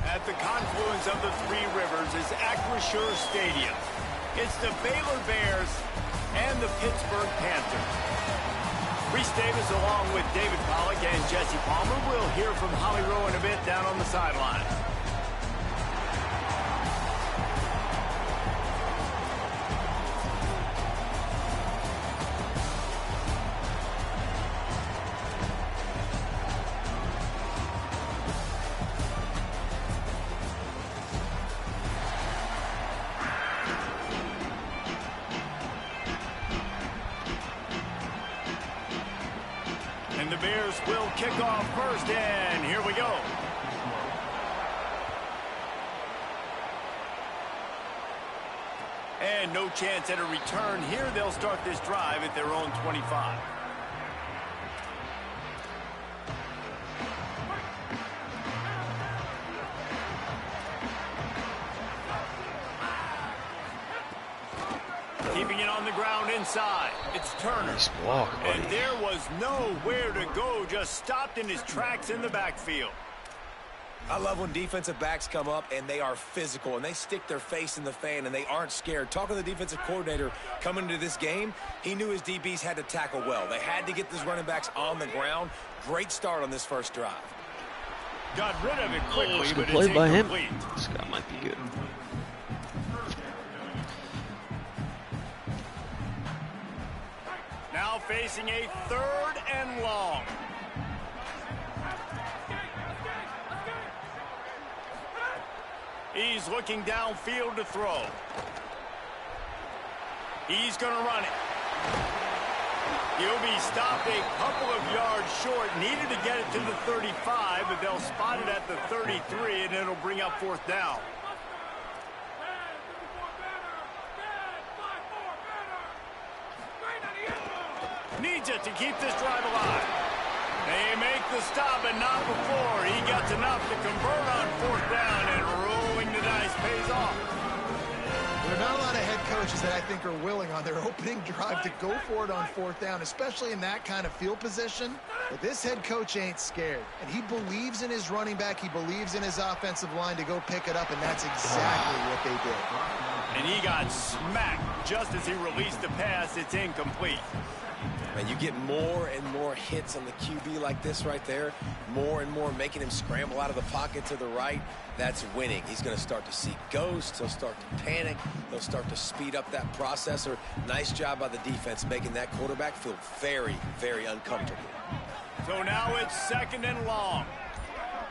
At the confluence of the three rivers is Acrisure Stadium. It's the Baylor Bears and the Pittsburgh Panthers. Reese Davis along with David Pollack and Jesse Palmer. We'll hear from Holly Rowe in a bit down on the sideline. And the Bears will kick off first, and here we go. And no chance at a return here. They'll start this drive at their own 25. Keeping it on the ground inside. It's Turner. Nice block, buddy. And there was nowhere to go. Just stopped in his tracks in the backfield. I love when defensive backs come up and they are physical and they stick their face in the fan and they aren't scared. Talking to the defensive coordinator coming into this game, he knew his DBs had to tackle well. They had to get these running backs on the ground. Great start on this first drive. Got rid of it quickly, Good but play it's by him. incomplete. This guy might be good. Now facing a 3rd and long. He's looking downfield to throw. He's going to run it. He'll be stopped a couple of yards short. Needed to get it to the 35, but they'll spot it at the 33, and it'll bring up 4th down. Needs it to keep this drive alive. They make the stop, and not before. He gets enough to convert on 4th down, and rolling the dice pays off. There are not a lot of head coaches that I think are willing on their opening drive to go for it on 4th down, especially in that kind of field position. But this head coach ain't scared, and he believes in his running back. He believes in his offensive line to go pick it up, and that's exactly what they did. And he got smacked just as he released the pass. It's incomplete. Man, you get more and more hits on the QB like this right there, more and more making him scramble out of the pocket to the right. That's winning. He's going to start to see ghosts. He'll start to panic. He'll start to speed up that processor. Nice job by the defense making that quarterback feel very, very uncomfortable. So now it's 2nd and long.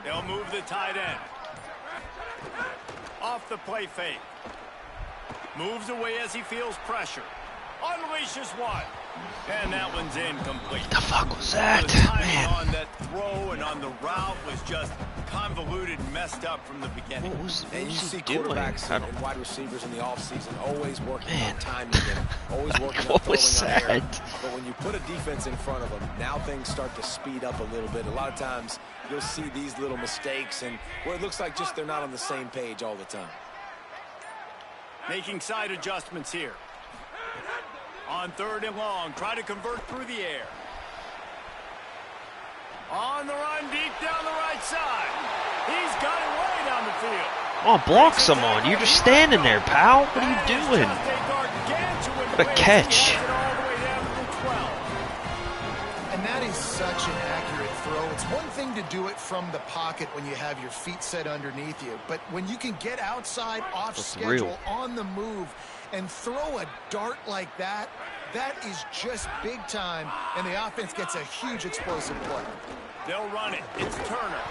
They'll move the tight end. Off the play fake. Moves away as he feels pressure. Unleashes one. And that one's incomplete. What the fuck was that? The timing Man. on that throw and on the route was just convoluted and messed up from the beginning. What was And you see he doing? quarterbacks I and don't- wide receivers in the offseason always working Man. on timing and always working on What throwing was on air. that? But when you put a defense in front of them, now things start to speed up a little bit. A lot of times you'll see these little mistakes and where it looks like just they're not on the same page all the time. Making side adjustments here. On 3rd and long, try to convert through the air. On the run, deep down the right side. He's got it way down the field. Oh, block someone. You're just standing there, pal. What are you doing? What a catch. And that is such an accurate throw. It's one thing to do it from the pocket when you have your feet set underneath you, but when you can get outside, off schedule, on the move, and throw a dart like that, that is just big time, and the offense gets a huge explosive play. They'll run it. It's Turner.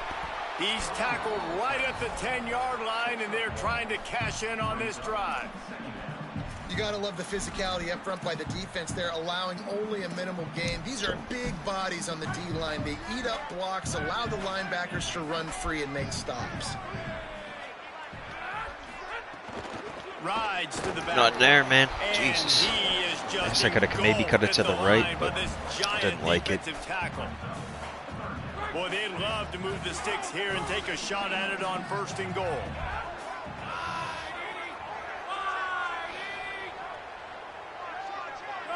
He's tackled right at the 10-yard line, and they're trying to cash in on this drive. You got to love the physicality up front by the defense there, allowing only a minimal gain. These are big bodies on the D-line. They eat up blocks, allow the linebackers to run free and make stops. Rides to the back. Not there, man. And Jesus. he is just I could have maybe cut it to the right, but I didn't like it. Tackle. Boy, they'd love to move the sticks here and take a shot at it on 1st and goal.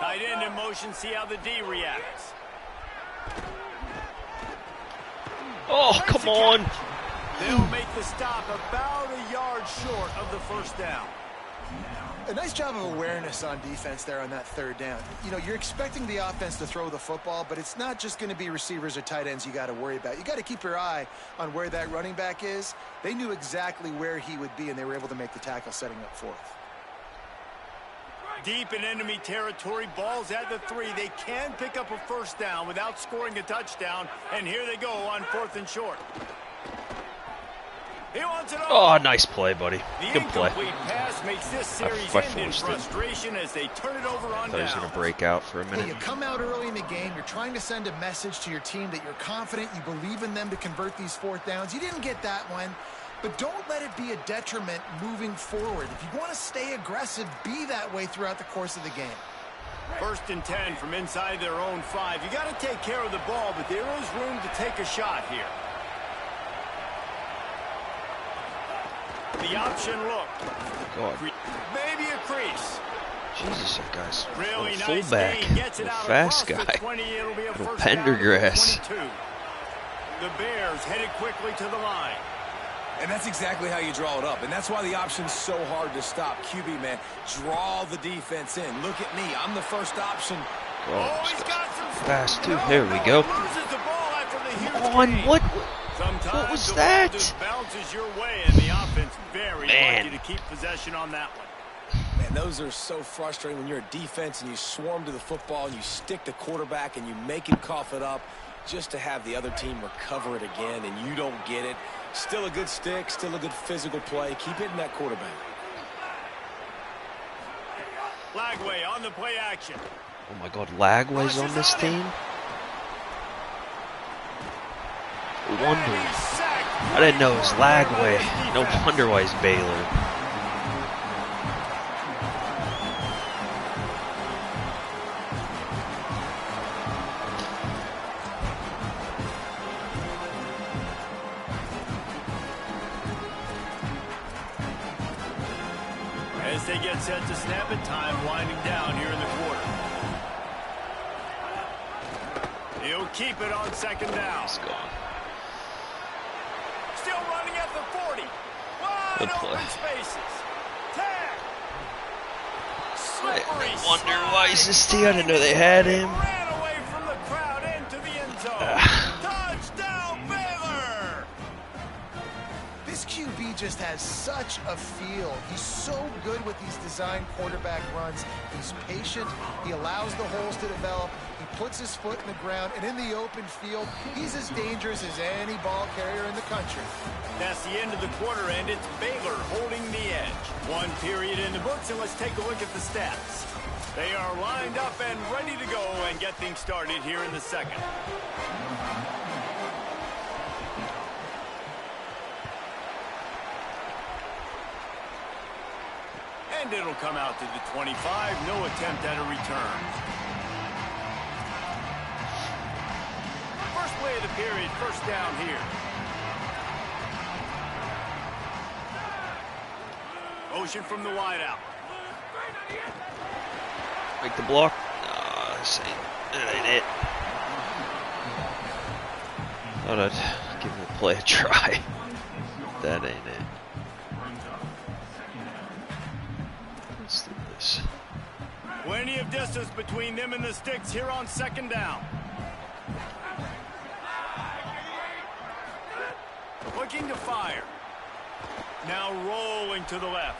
Tight end in motion, see how the D reacts. Oh, come on. They'll make the stop about a yard short of the 1st down. A nice job of awareness on defense there on that 3rd down. You know, you're expecting the offense to throw the football, but it's not just going to be receivers or tight ends you got to worry about. You got to keep your eye on where that running back is. They knew exactly where he would be, and they were able to make the tackle setting up 4th. Deep in enemy territory, ball's at the 3. They can pick up a 1st down without scoring a touchdown, and here they go on 4th and short. He wants it over. Oh, nice play, buddy. Good play. The incomplete pass makes this series end in frustration as they turn it over on I thought he was down. going to break out for a Hey, minute. you come out early in the game, you're trying to send a message to your team that you're confident, you believe in them to convert these 4th downs. You didn't get that one, but don't let it be a detriment moving forward. If you want to stay aggressive, be that way throughout the course of the game. 1st and 10 from inside their own 5. You got to take care of the ball, but there is room to take a shot here. The option look. God. Maybe a crease. Jesus, that guy's Really a nice fullback. gain. Gets it A out fast across the guy. 20. It'll be a Little first down at the Pendergrass. 22. The Bears headed quickly to the line. And that's exactly how you draw it up. And that's why the option's so hard to stop. QB, man, draw the defense in. Look at me. I'm the first option. Oh, he's got some fast, too. Here we go. Come on, what was that? Just bounces your way, and the offense very lucky to keep possession on that one. Man, those are so frustrating when you're a defense and you swarm to the football and you stick the quarterback and you make him cough it up just to have the other team recover it again and you don't get it. Still a good stick, still a good physical play. Keep hitting that quarterback. Lagway on the play action. Oh my God, Lagway's on this team? Wonder. I didn't know it was Lagway. No wonder why he's Baylor. As they get set to snap it, time winding down here in the quarter. He'll keep it on second down. It's gone. Still running at the 40. Wide open spaces. 10. Slippery I wonder why he's this team. I didn't know they had him. Ran away from the crowd into the end zone. Touchdown, Baylor! This QB just has such a feel. He's so good with these design quarterback runs. He's patient. He allows the holes to develop. He puts his foot in the ground, and in the open field, he's as dangerous as any ball carrier in the country. That's the end of the quarter, and it's Baylor holding the edge. One period in the books, and let's take a look at the stats. They are lined up and ready to go and get things started here in the second. And it'll come out to the 25. No attempt at a return. First play of the period, first down here. Motion from the wideout. Make the block. That ain't it. Thought I'd give the play a try. That ain't it. Let's do this. Plenty of distance between them and the sticks here on second down. Looking to fire. Now rolling to the left.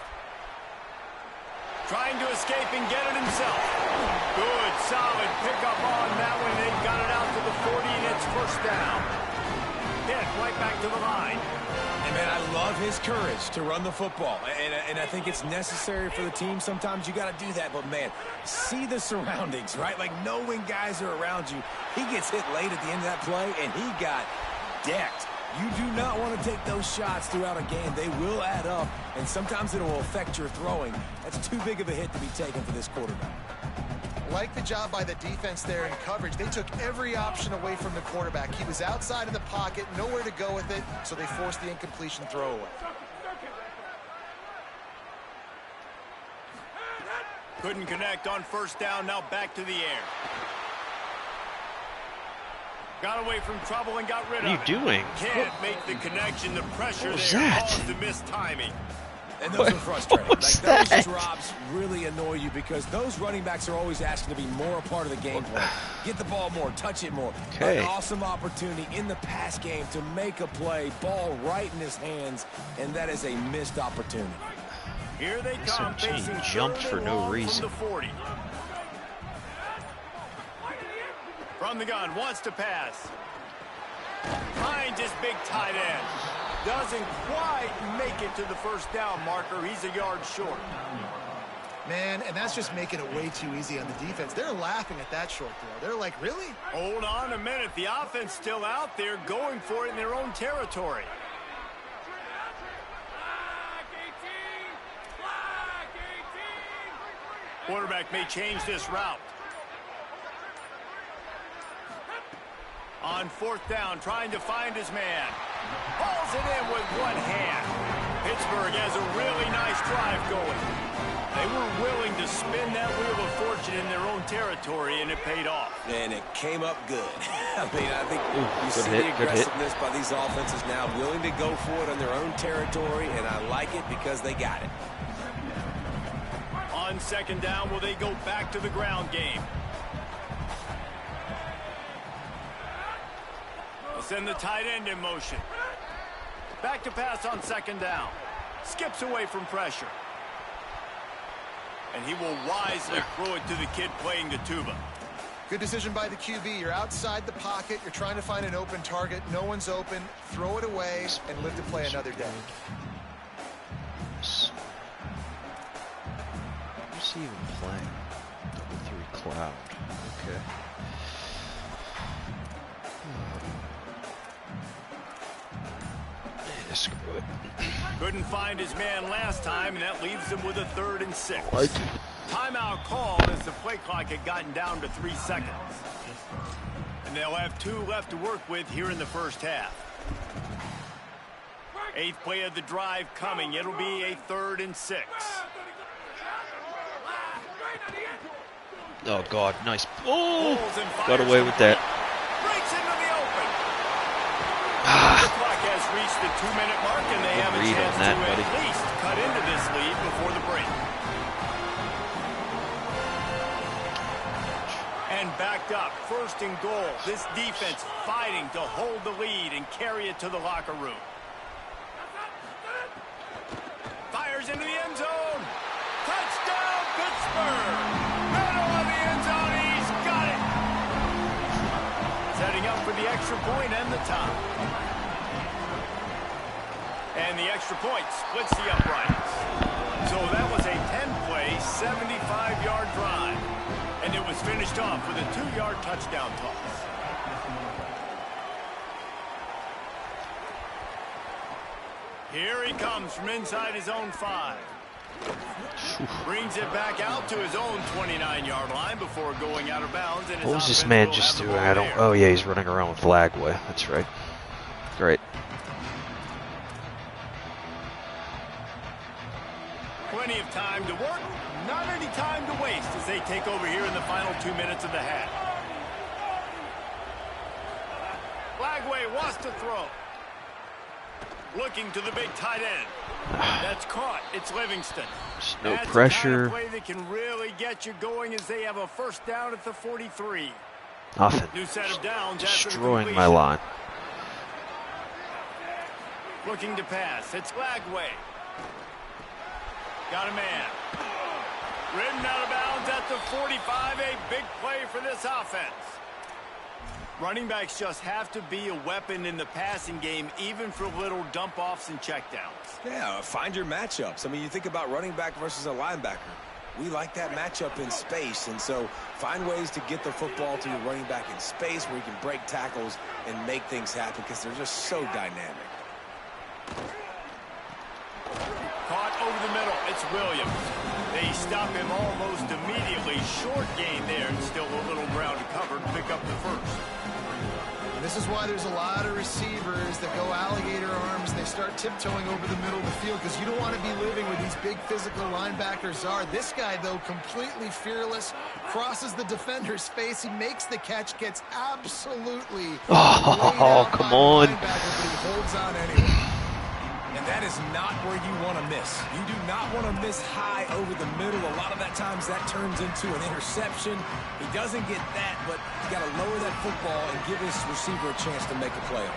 Trying to escape and get it himself. Good, solid pickup on that one. They got it out to the 40, and it's first down. Hit right back to the line. And, man, I love his courage to run the football. And I think it's necessary for the team. Sometimes you got to do that. But, man, see the surroundings, right? Like, know when guys are around you. He gets hit late at the end of that play, and he got decked. You do not want to take those shots throughout a game. They will add up, and sometimes it will affect your throwing. That's too big of a hit to be taken for this quarterback. Like the job by the defense there in coverage. They took every option away from the quarterback. He was outside of the pocket, nowhere to go with it, so they forced the incompletion throw away. Couldn't connect on first down, now back to the air. Got away from trouble and got rid of it. What are you doing? Can't make the connection. The pressure was there that? caused the missed timing. And those are frustrating. What was like, those that? drops really annoy you because those running backs are always asking to be more a part of the game plan. Get the ball more, touch it more. Okay. An awesome opportunity in the pass game to make a play, ball right in his hands, and that is a missed opportunity. Here they come, SMG facing jumped third for and no long reason. From the 40. From the gun, wants to pass. Finds his big tight end. Doesn't quite make it to the first down marker. He's a yard short. Man, and that's just making it way too easy on the defense. They're laughing at that short throw. They're like, really? Hold on a minute. The offense still out there going for it in their own territory. Quarterback may change this route. On 4th down, trying to find his man. Hauls it in with one hand. Pittsburgh has a really nice drive going. They were willing to spin that wheel of fortune in their own territory, and it paid off. And it came up good. I mean, I think you see hit, the aggressiveness by these offenses now, willing to go for it on their own territory, and I like it because they got it. On 2nd down, will they go back to the ground game? They'll send the tight end in motion. Back to pass on 2nd down. Skips away from pressure. And he will wisely throw it to the kid playing the tuba. Good decision by the QB. You're outside the pocket. You're trying to find an open target. No one's open. Throw it away and live to play another day. Who's he even playing? Double 3 cloud. Okay. Yeah, screw it. Couldn't find his man last time, and that leaves him with a 3rd and 6. Like. Timeout called as the play clock had gotten down to 3 seconds. And they'll have 2 left to work with here in the first half. 8th play of the drive coming. It'll be a 3rd and 6. Oh, God, nice. Oh, got away with that. Breaks into the open. The clock has reached the 2-minute mark, and they have a chance to at least cut into this lead before the break. And backed up, 1st and goal. This defense fighting to hold the lead and carry it to the locker room. Fires into the end zone. Touchdown, Pittsburgh. Middle of the end zone. He's got it. Setting up for the extra point and the tie. And the extra point splits the uprights. So that was a 10-play, 75-yard drive. And it was finished off with a 2-yard touchdown toss. Here he comes from inside his own 5. Brings it back out to his own 29-yard line before going out of bounds. And what was this man just doing? I don't. Oh yeah, he's running around with Lagway. That's right. Great. Plenty of time to work. Not any time to waste as they take over here in the final 2 minutes of the half. Lagway wants to throw. Looking to the big tight end. That's caught. It's Livingston. There's no That's pressure. The kind of play that can really get you going as they have a 1st down at the 43. Nothing. New set of downs. Destroying my line. Looking to pass. It's Lagway. Got a man. Ridden out of bounds at the 45. A big play for this offense. Running backs just have to be a weapon in the passing game, even for little dump-offs and checkdowns. Yeah, find your matchups. I mean, you think about running back versus a linebacker. We like that matchup in space, and so find ways to get the football to your running back in space where you can break tackles and make things happen because they're just so dynamic. Caught over the middle. It's Williams. They stop him almost immediately. Short gain there, and still a little ground to cover to pick up the 1st. And this is why there's a lot of receivers that go alligator arms. They start tiptoeing over the middle of the field because you don't want to be living where these big physical linebackers are. This guy, though, completely fearless, crosses the defender's face. He makes the catch, gets absolutely come on. But he holds on anyway. And that is not where you want to miss. You do not want to miss high over the middle. A lot of that times that turns into an interception. He doesn't get that, but he's got to lower that football and give his receiver a chance to make a play.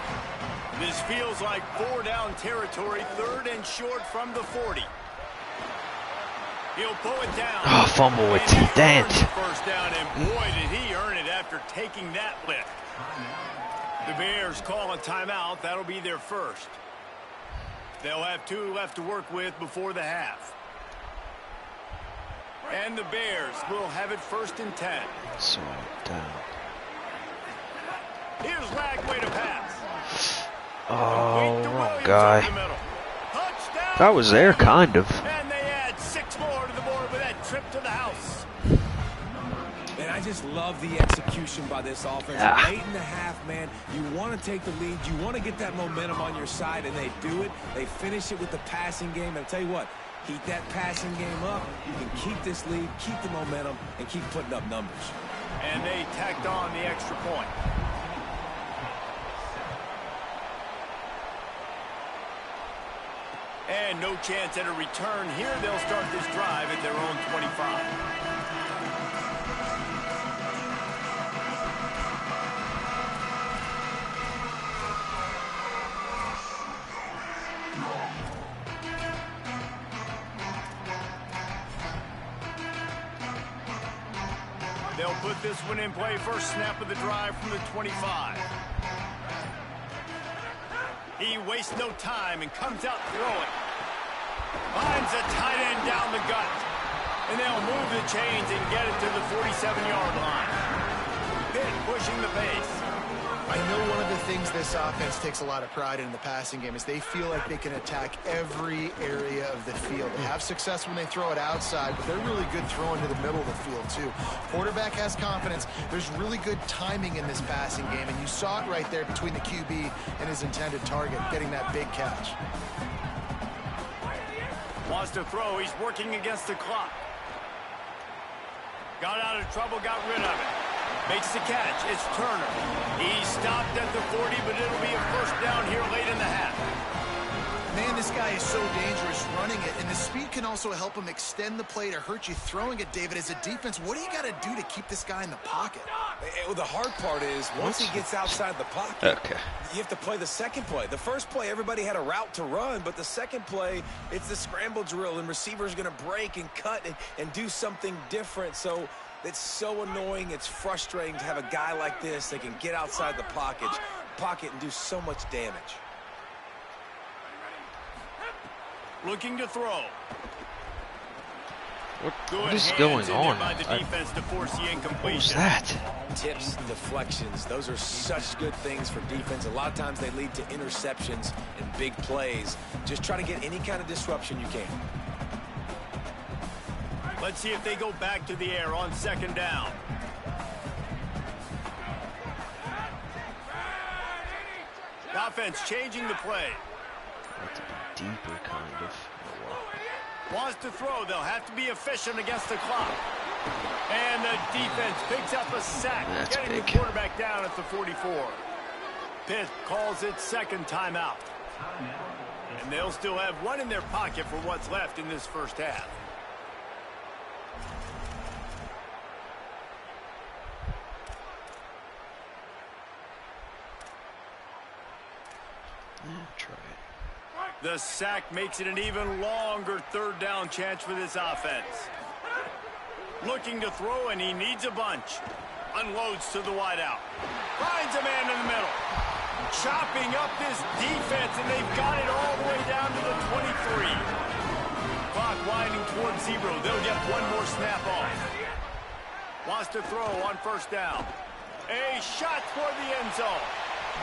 This feels like 4-down territory, 3rd and short from the 40. He'll pull it down. Oh, fumble with that. 1st down, and boy, did he earn it after taking that lift. The Bears call a timeout. That'll be their 1st. They'll have 2 left to work with before the half. And the Bears will have it 1st and 10. So down. Here's Lagway to pass. Oh, wrong guy. Touchdown. That was there, kind of. And they add 6 more to the board with that trip to the house. And I just love the execution by this offense. Ah. Late in the half, man, you want to take the lead. You want to get that momentum on your side, and they do it. They finish it with the passing game. And I'll tell you what, heat that passing game up. You can keep this lead, keep the momentum, and keep putting up numbers. And they tacked on the extra point. And no chance at a return here. They'll start this drive at their own 25. They'll put this one in play. First snap of the drive from the 25. He wastes no time and comes out throwing. Finds a tight end down the gut. And they'll move the chains and get it to the 47-yard line. Pitt pushing the pace. I know one of the things this offense takes a lot of pride in the passing game is they feel like they can attack every area of the field. They have success when they throw it outside, but they're really good throwing to the middle of the field, too. Quarterback has confidence. There's really good timing in this passing game, and you saw it right there between the QB and his intended target, getting that big catch. Wants to throw. He's working against the clock. Got out of trouble, got rid of it. Makes the catch. It's Turner. He stopped at the 40, but it'll be a first down here late in the half. Man, this guy is so dangerous running it, and the speed can also help him extend the play to hurt you throwing it, David. As a defense, what do you got to do to keep this guy in the pocket? Well, the hard part is once he gets outside the pocket, Okay. you have to play the second play. The first play, everybody had a route to run, but the second play, it's the scramble drill, and receivers going to break and cut and do something different. So it's so annoying. It's frustrating to have a guy like this that can get outside the pocket and do so much damage. Looking to throw. What is going on? By the defense to force the incompletion. What was that? Tips, deflections, those are such good things for defense. A lot of times they lead to interceptions and big plays. Just try to get any kind of disruption you can. Let's see if they go back to the air on second down. The offense changing the play. That's a bit deeper, kind of. Wants to throw. They'll have to be efficient against the clock. And the defense picks up a sack. That's getting big. the quarterback down at the 44. Pitt calls it second timeout. And they'll still have one in their pocket for what's left in this first half. Try it. The sack makes it an even longer third down chance for this offense. Looking to throw, and he needs a bunch. Unloads to the wideout. Finds a man in the middle. Chopping up this defense, and they've got it all the way down to the 23. Clock winding towards zero. They'll get one more snap off. Wants to throw on first down. A shot for the end zone.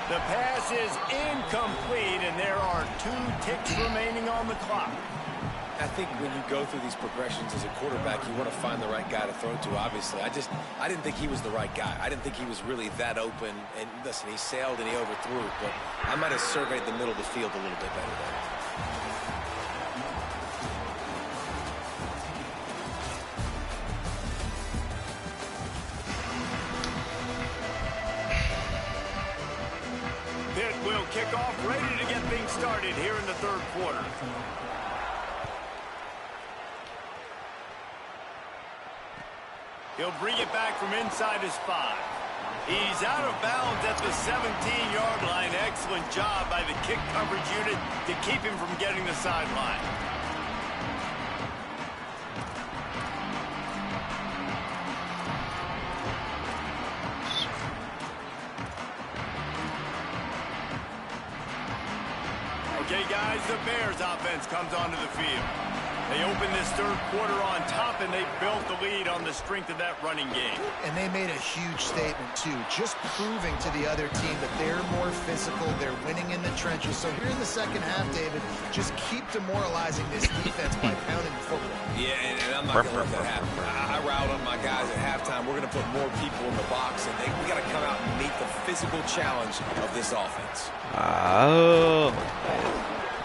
The pass is incomplete, and there are 2 ticks remaining on the clock. I think when you go through these progressions as a quarterback, you want to find the right guy to throw to, obviously. I didn't think he was the right guy. I didn't think he was really that open. And listen, he sailed and he overthrew, but I might have surveyed the middle of the field a little bit better there. Pitt will kick off, ready to get things started here in the third quarter. He'll bring it back from inside his 5. He's out of bounds at the 17-yard line. Excellent job by the kick coverage unit to keep him from getting the sideline. Okay, guys, the Bears offense comes onto the field. They opened this third quarter on top, and they built the lead on the strength of that running game. And they made a huge statement, too, just proving to the other team that they're more physical, they're winning in the trenches. So here in the second half, David, just keep demoralizing this defense by pounding the football. Yeah, and I'm not going to let that happen. I riled up my guys at halftime. We're going to put more people in the box, and we got to come out and meet the physical challenge of this offense. Oh.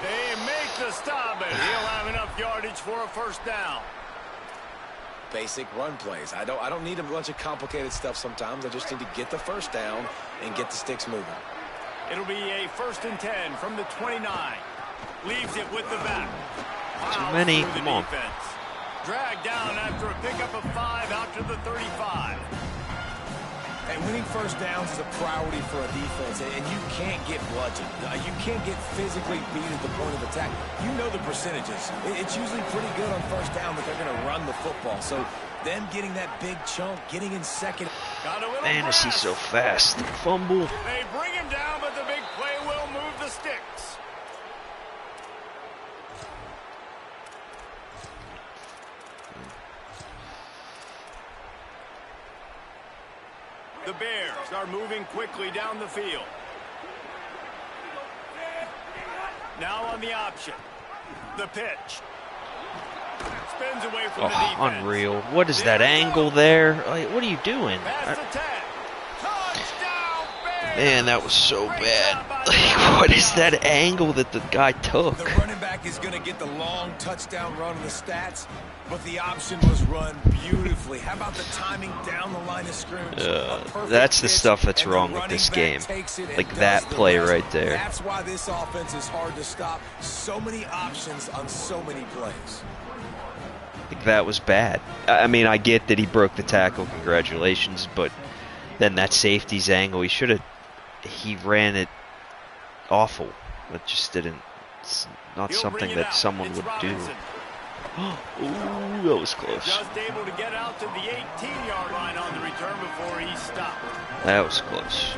They make the stop, and he'll have enough yardage for a first down. Basic run plays. I don't need a bunch of complicated stuff sometimes. I just need to get the first down and get the sticks moving. It'll be a 1st and 10 from the 29. Leaves it with the back. Too many. Come on. Dragged down after a pickup of 5 out to the 35. And winning first downs is a priority for a defense, and you can't get bludgeoned. You can't get physically beat at the point of attack. You know the percentages. It's usually pretty good on first down that they're going to run the football. So them getting that big chunk, getting in second. Man, is he so fast. Fumble. They bring him down, but the big play will move the sticks. The Bears are moving quickly down the field. Now on the option. The pitch. Spins away from the defense. Unreal. What is that angle there? Like, what are you doing? Man, that was so bad. Like, what is that angle that the guy took? The running back is going to get the long touchdown run on the stats, but the option was run beautifully. How about the timing down the line of scrimmage? That's the stuff that's wrong with this game. Like that play right there. That's why this offense is hard to stop. So many options on so many plays. Like, that was bad. I mean, I get that he broke the tackle. Congratulations. But then that safety's angle, he ran it awful. It just didn't. It's not something that someone would do. Ooh, that was close. Just able to get out to the 18-yard line on the return before he stopped. That was close.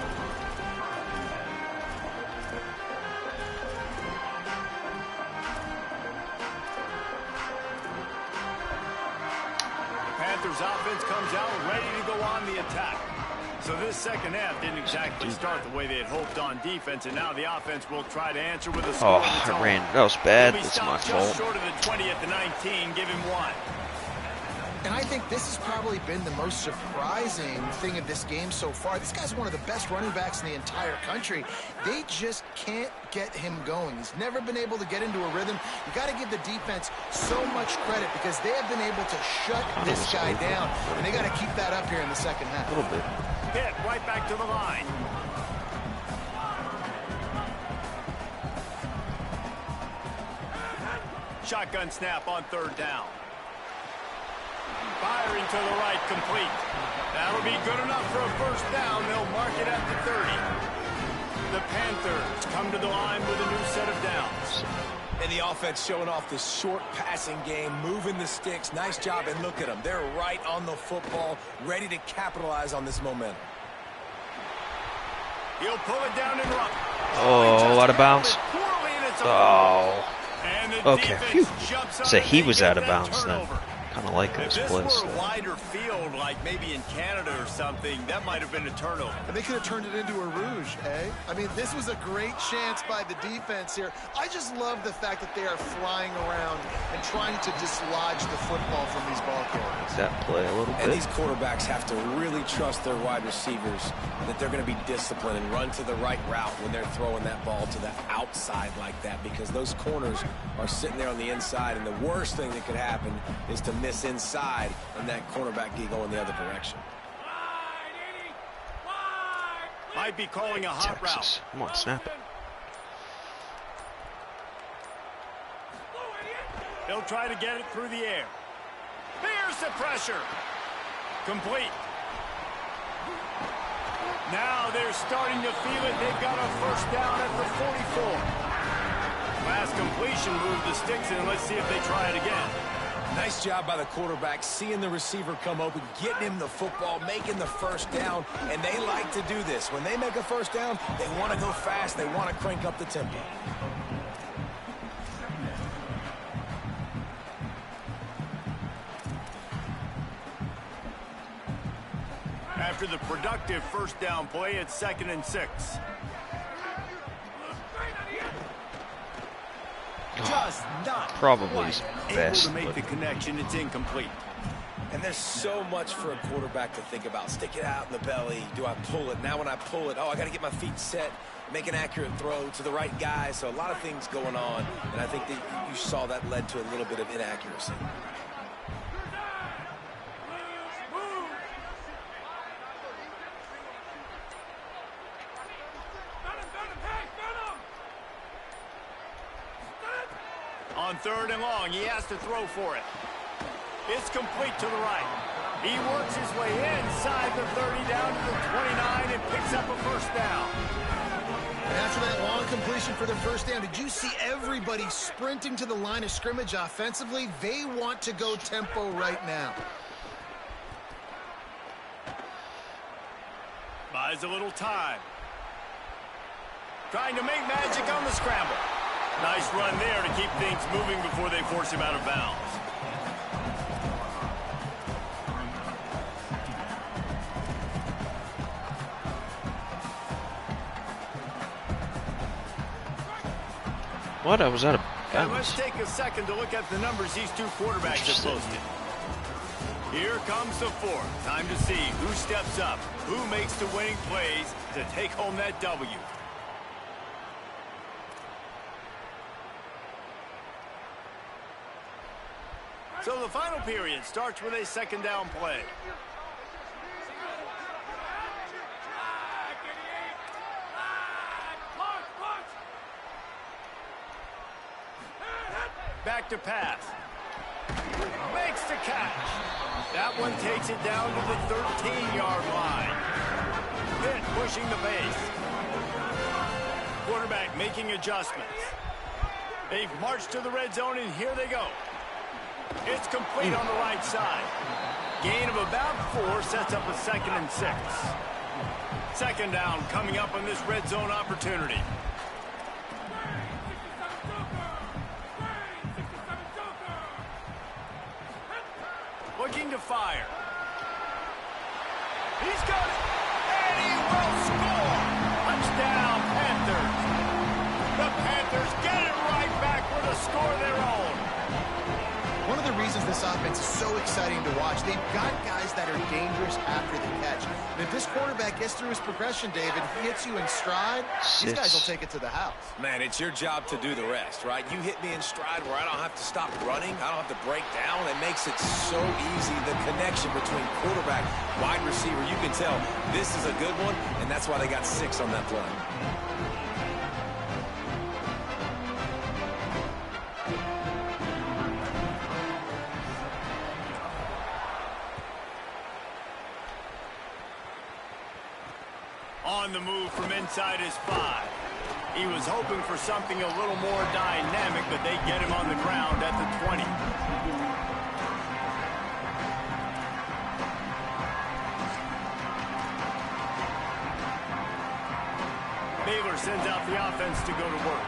The Panthers offense comes out ready to go on the attack. So this second half didn't exactly start the way they had hoped on defense, and now the offense will try to answer with a score. That was bad. That's my fault. Just short of the 20 at the 19, give him 1. And I think this has probably been the most surprising thing of this game so far. This guy's one of the best running backs in the entire country. They just can't get him going. He's never been able to get into a rhythm. You got to give the defense so much credit because they have been able to shut this guy down, and they got to keep that up here in the second half. A little bit. Pitt right back to the line. Shotgun snap on 3rd down. Firing to the right, complete. That'll be good enough for a first down. They'll mark it at the 30. The Panthers come to the line with a new set of downs. And the offense showing off this short passing game, moving the sticks. Nice job, and look at them. They're right on the football, ready to capitalize on this momentum. He'll pull it down and run. Oh, out of bounds. Oh. Okay, phew. So he was out of bounds then. Kind of like this place. If this were a wider field, like maybe in Canada or something, that might have been a turnover. And they could have turned it into a rouge, eh? I mean, this was a great chance by the defense here. I just love the fact that they are flying around and trying to dislodge the football from these ball carriers. That play a little bit. And these quarterbacks have to really trust their wide receivers that they're going to be disciplined and run to the right route when they're throwing that ball to the outside like that, because those corners are sitting there on the inside, and the worst thing that could happen is to miss inside and that cornerback go in the other direction. Might be calling a hot route. Come on, snap it. They'll try to get it through the air. Here's the pressure. Complete. Now they're starting to feel it. They've got a first down at the 44. Last completion moved the sticks in. Let's see if they try it again. Nice job by the quarterback, seeing the receiver come open, getting him the football, making the first down, and they like to do this. When they make a first down, they want to go fast. They want to crank up the tempo. After the productive first down play, it's 2nd and 6. Just not Probably his able best. to make the connection. It's incomplete. And there's so much for a quarterback to think about. Stick it out in the belly. Do I pull it? Now when I pull it, oh, I got to get my feet set, make an accurate throw to the right guy. So a lot of things going on, and I think that you saw that led to a little bit of inaccuracy. On 3rd and long, he has to throw for it. It's complete to the right. He works his way inside the 30 down to the 29 and picks up a first down. And after that long completion for the first down, did you see everybody sprinting to the line of scrimmage offensively? They want to go tempo right now. Buys a little time. Trying to make magic on the scramble. Nice run there to keep things moving before they force him out of bounds. What? I was out of And bounds. let's take a second to look at the numbers these two quarterbacks have posted. Here comes the 4th. Time to see who steps up, who makes the winning plays to take home that W. So the final period starts with a 2nd down play. Back to pass. Makes the catch. That one takes it down to the 13-yard line. Pitt pushing the base. Quarterback making adjustments. They've marched to the red zone, and here they go. It's complete on the right side. Gain of about 4 sets up a 2nd and 6. 2nd down coming up on this red zone opportunity. Looking to fire. He's got it. And he will score. Touchdown, Panthers. The Panthers get it right back with a score of their own. One of the reasons this offense is so exciting to watch, they've got guys that are dangerous after the catch. And if this quarterback gets through his progression, David, he hits you in stride, these guys will take it to the house. Man, it's your job to do the rest, right? You hit me in stride where I don't have to stop running. I don't have to break down. It makes it so easy, the connection between quarterback, wide receiver. You can tell this is a good one, and that's why they got 6 on that play. On the move from inside his 5. He was hoping for something a little more dynamic, but they get him on the ground at the 20. Baylor sends out the offense to go to work.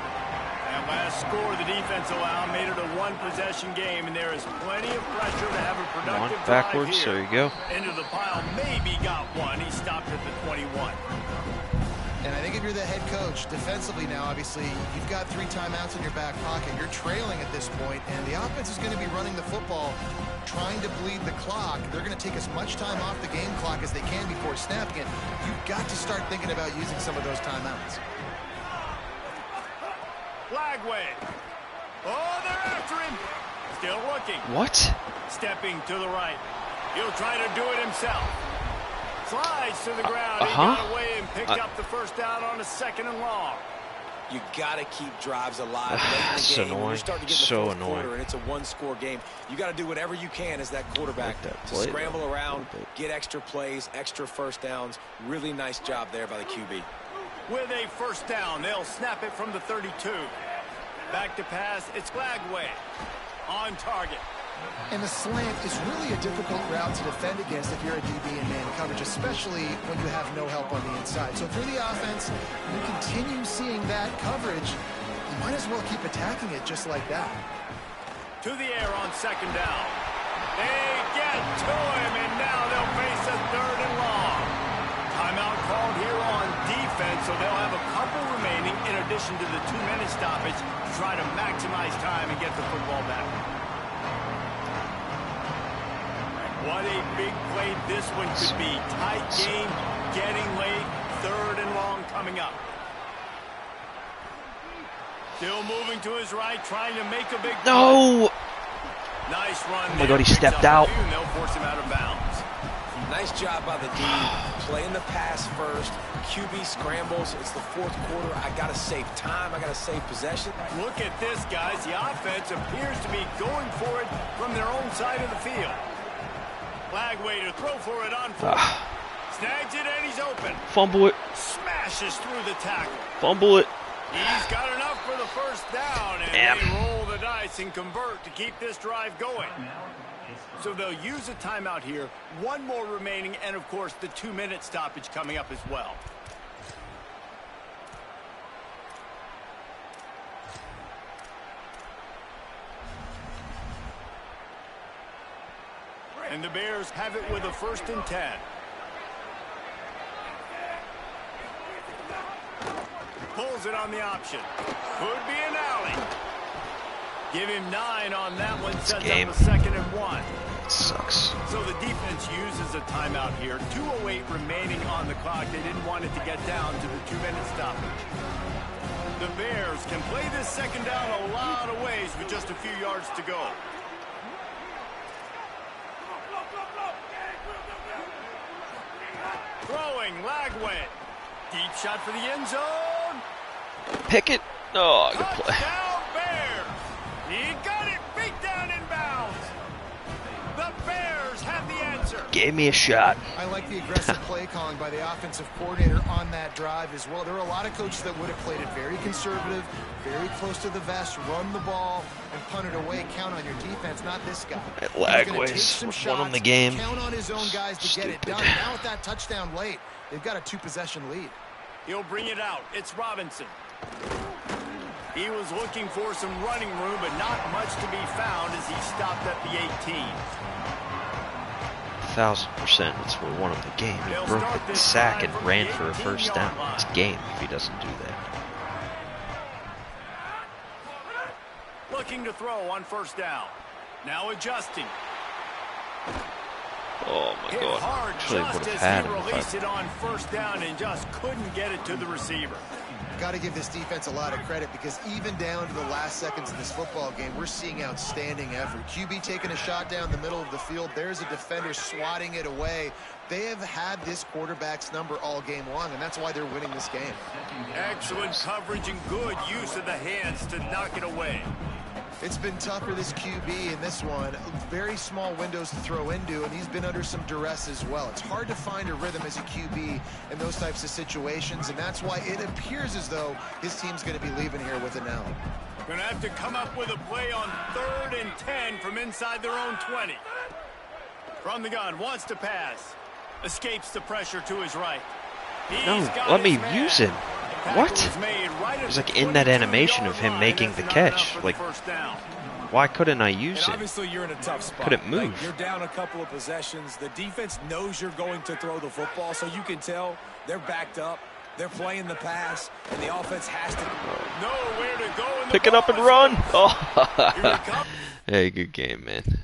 That last score the defense allowed made it a 1-possession game, and there is plenty of pressure to have a productive backwards, drive here. there you go. Into the pile, maybe got one. He stopped at the 21. And I think if you're the head coach, defensively now, obviously, you've got 3 timeouts in your back pocket. You're trailing at this point, and the offense is going to be running the football, trying to bleed the clock. They're going to take as much time off the game clock as they can before snapping it. You've got to start thinking about using some of those timeouts. Flag wave. Oh, they're after him. Still looking. What? Stepping to the right. He'll try to do it himself. Slides to the ground. He got away and picked up the first down on a 2nd and long. You got to keep drives alive late in the game. When you're starting to get in the fourth quarter and it's a 1-score game, you got to do whatever you can as that quarterback to scramble around, get extra plays, extra first downs. Really nice job there by the QB. With a first down, they'll snap it from the 32. Back to pass, it's Flagway. On target. And the slant is really a difficult route to defend against if you're a DB in man coverage, especially when you have no help on the inside. So if you're the offense, you continue seeing that coverage, you might as well keep attacking it just like that. To the air on 2nd down. They get to him, and now they'll face a 3rd and long. defense, so they'll have a couple remaining in addition to the 2-minute stoppage to try to maximize time and get the football back. What a big play this one could be. Tight game, getting late, 3rd and long coming up. Still moving to his right, trying to make a big play. No! Nice run. Oh my God, he stepped out. And they'll force him out of bounds. Nice job by the D. Playing the pass first. QB scrambles. It's the 4th quarter. I got to save time. I got to save possession. Look at this, guys. The offense appears to be going for it from their own side of the field. Flagway to throw for it on 4th. Snags it and he's open. Fumble it. Smashes through the tackle. Fumble it. He's got enough for the 1st down, and they roll the dice and convert to keep this drive going. So they'll use a timeout here, 1 more remaining, and of course the 2-minute stoppage coming up as well. And the Bears have it with a 1st and 10. Pulls it on the option. Could be an alley. Give him 9 on that one. Sets up a 2nd and 1. Sucks. So the defense uses a timeout here. 2:08 remaining on the clock. They didn't want it to get down to the 2-minute stoppage. The Bears can play this 2nd down a lot of ways with just a few yards to go. Throwing, Lagway. Deep shot for the end zone. Pick it. Oh, good play. Touchdown Bears. He got it. Beat down in bounds. The Bears have the answer. Gave me a shot. I like the aggressive play calling by the offensive coordinator on that drive as well. There are a lot of coaches that would have played it very conservative, very close to the vest, run the ball, and punt it away. Count on your defense, not this guy. Lagways won him the game. Count on his own guys to get it done. Now with that touchdown late, they've got a 2-possession lead. He'll bring it out. It's Robinson. He was looking for some running room, but not much to be found as he stopped at the 18. 1000%. It's what won him the game. He broke the sack and ran for a 1st down. It's game if he doesn't do that. Looking to throw on 1st down. Now adjusting. Oh my God. Hard Actually would just have as had he him. released it on 1st down and just couldn't get it to the receiver. Got to give this defense a lot of credit because even down to the last seconds of this football game, we're seeing outstanding effort. QB taking a shot down the middle of the field. There's a defender swatting it away. They have had this quarterback's number all game long, and that's why they're winning this game. Excellent coverage and good use of the hands to knock it away. It's been tough for this QB in this one. Very small windows to throw into, and he's been under some duress as well. It's hard to find a rhythm as a QB in those types of situations, and that's why it appears as though his team's going to be leaving here with an L. Going to have to come up with a play on 3rd and 10 from inside their own 20. From the gun, wants to pass. Escapes the pressure to his right. No, let me use him. What? It was like in that animation of him making the catch. Like, why couldn't I use it? Obviously, you're in a tough spot. Couldn't move. Like, you're down a couple of possessions. The defense knows you're going to throw the football, so you can tell they're backed up. They're playing the pass, and the offense has to nowhere to go. Pick it up and run. Oh, hey, good game, man.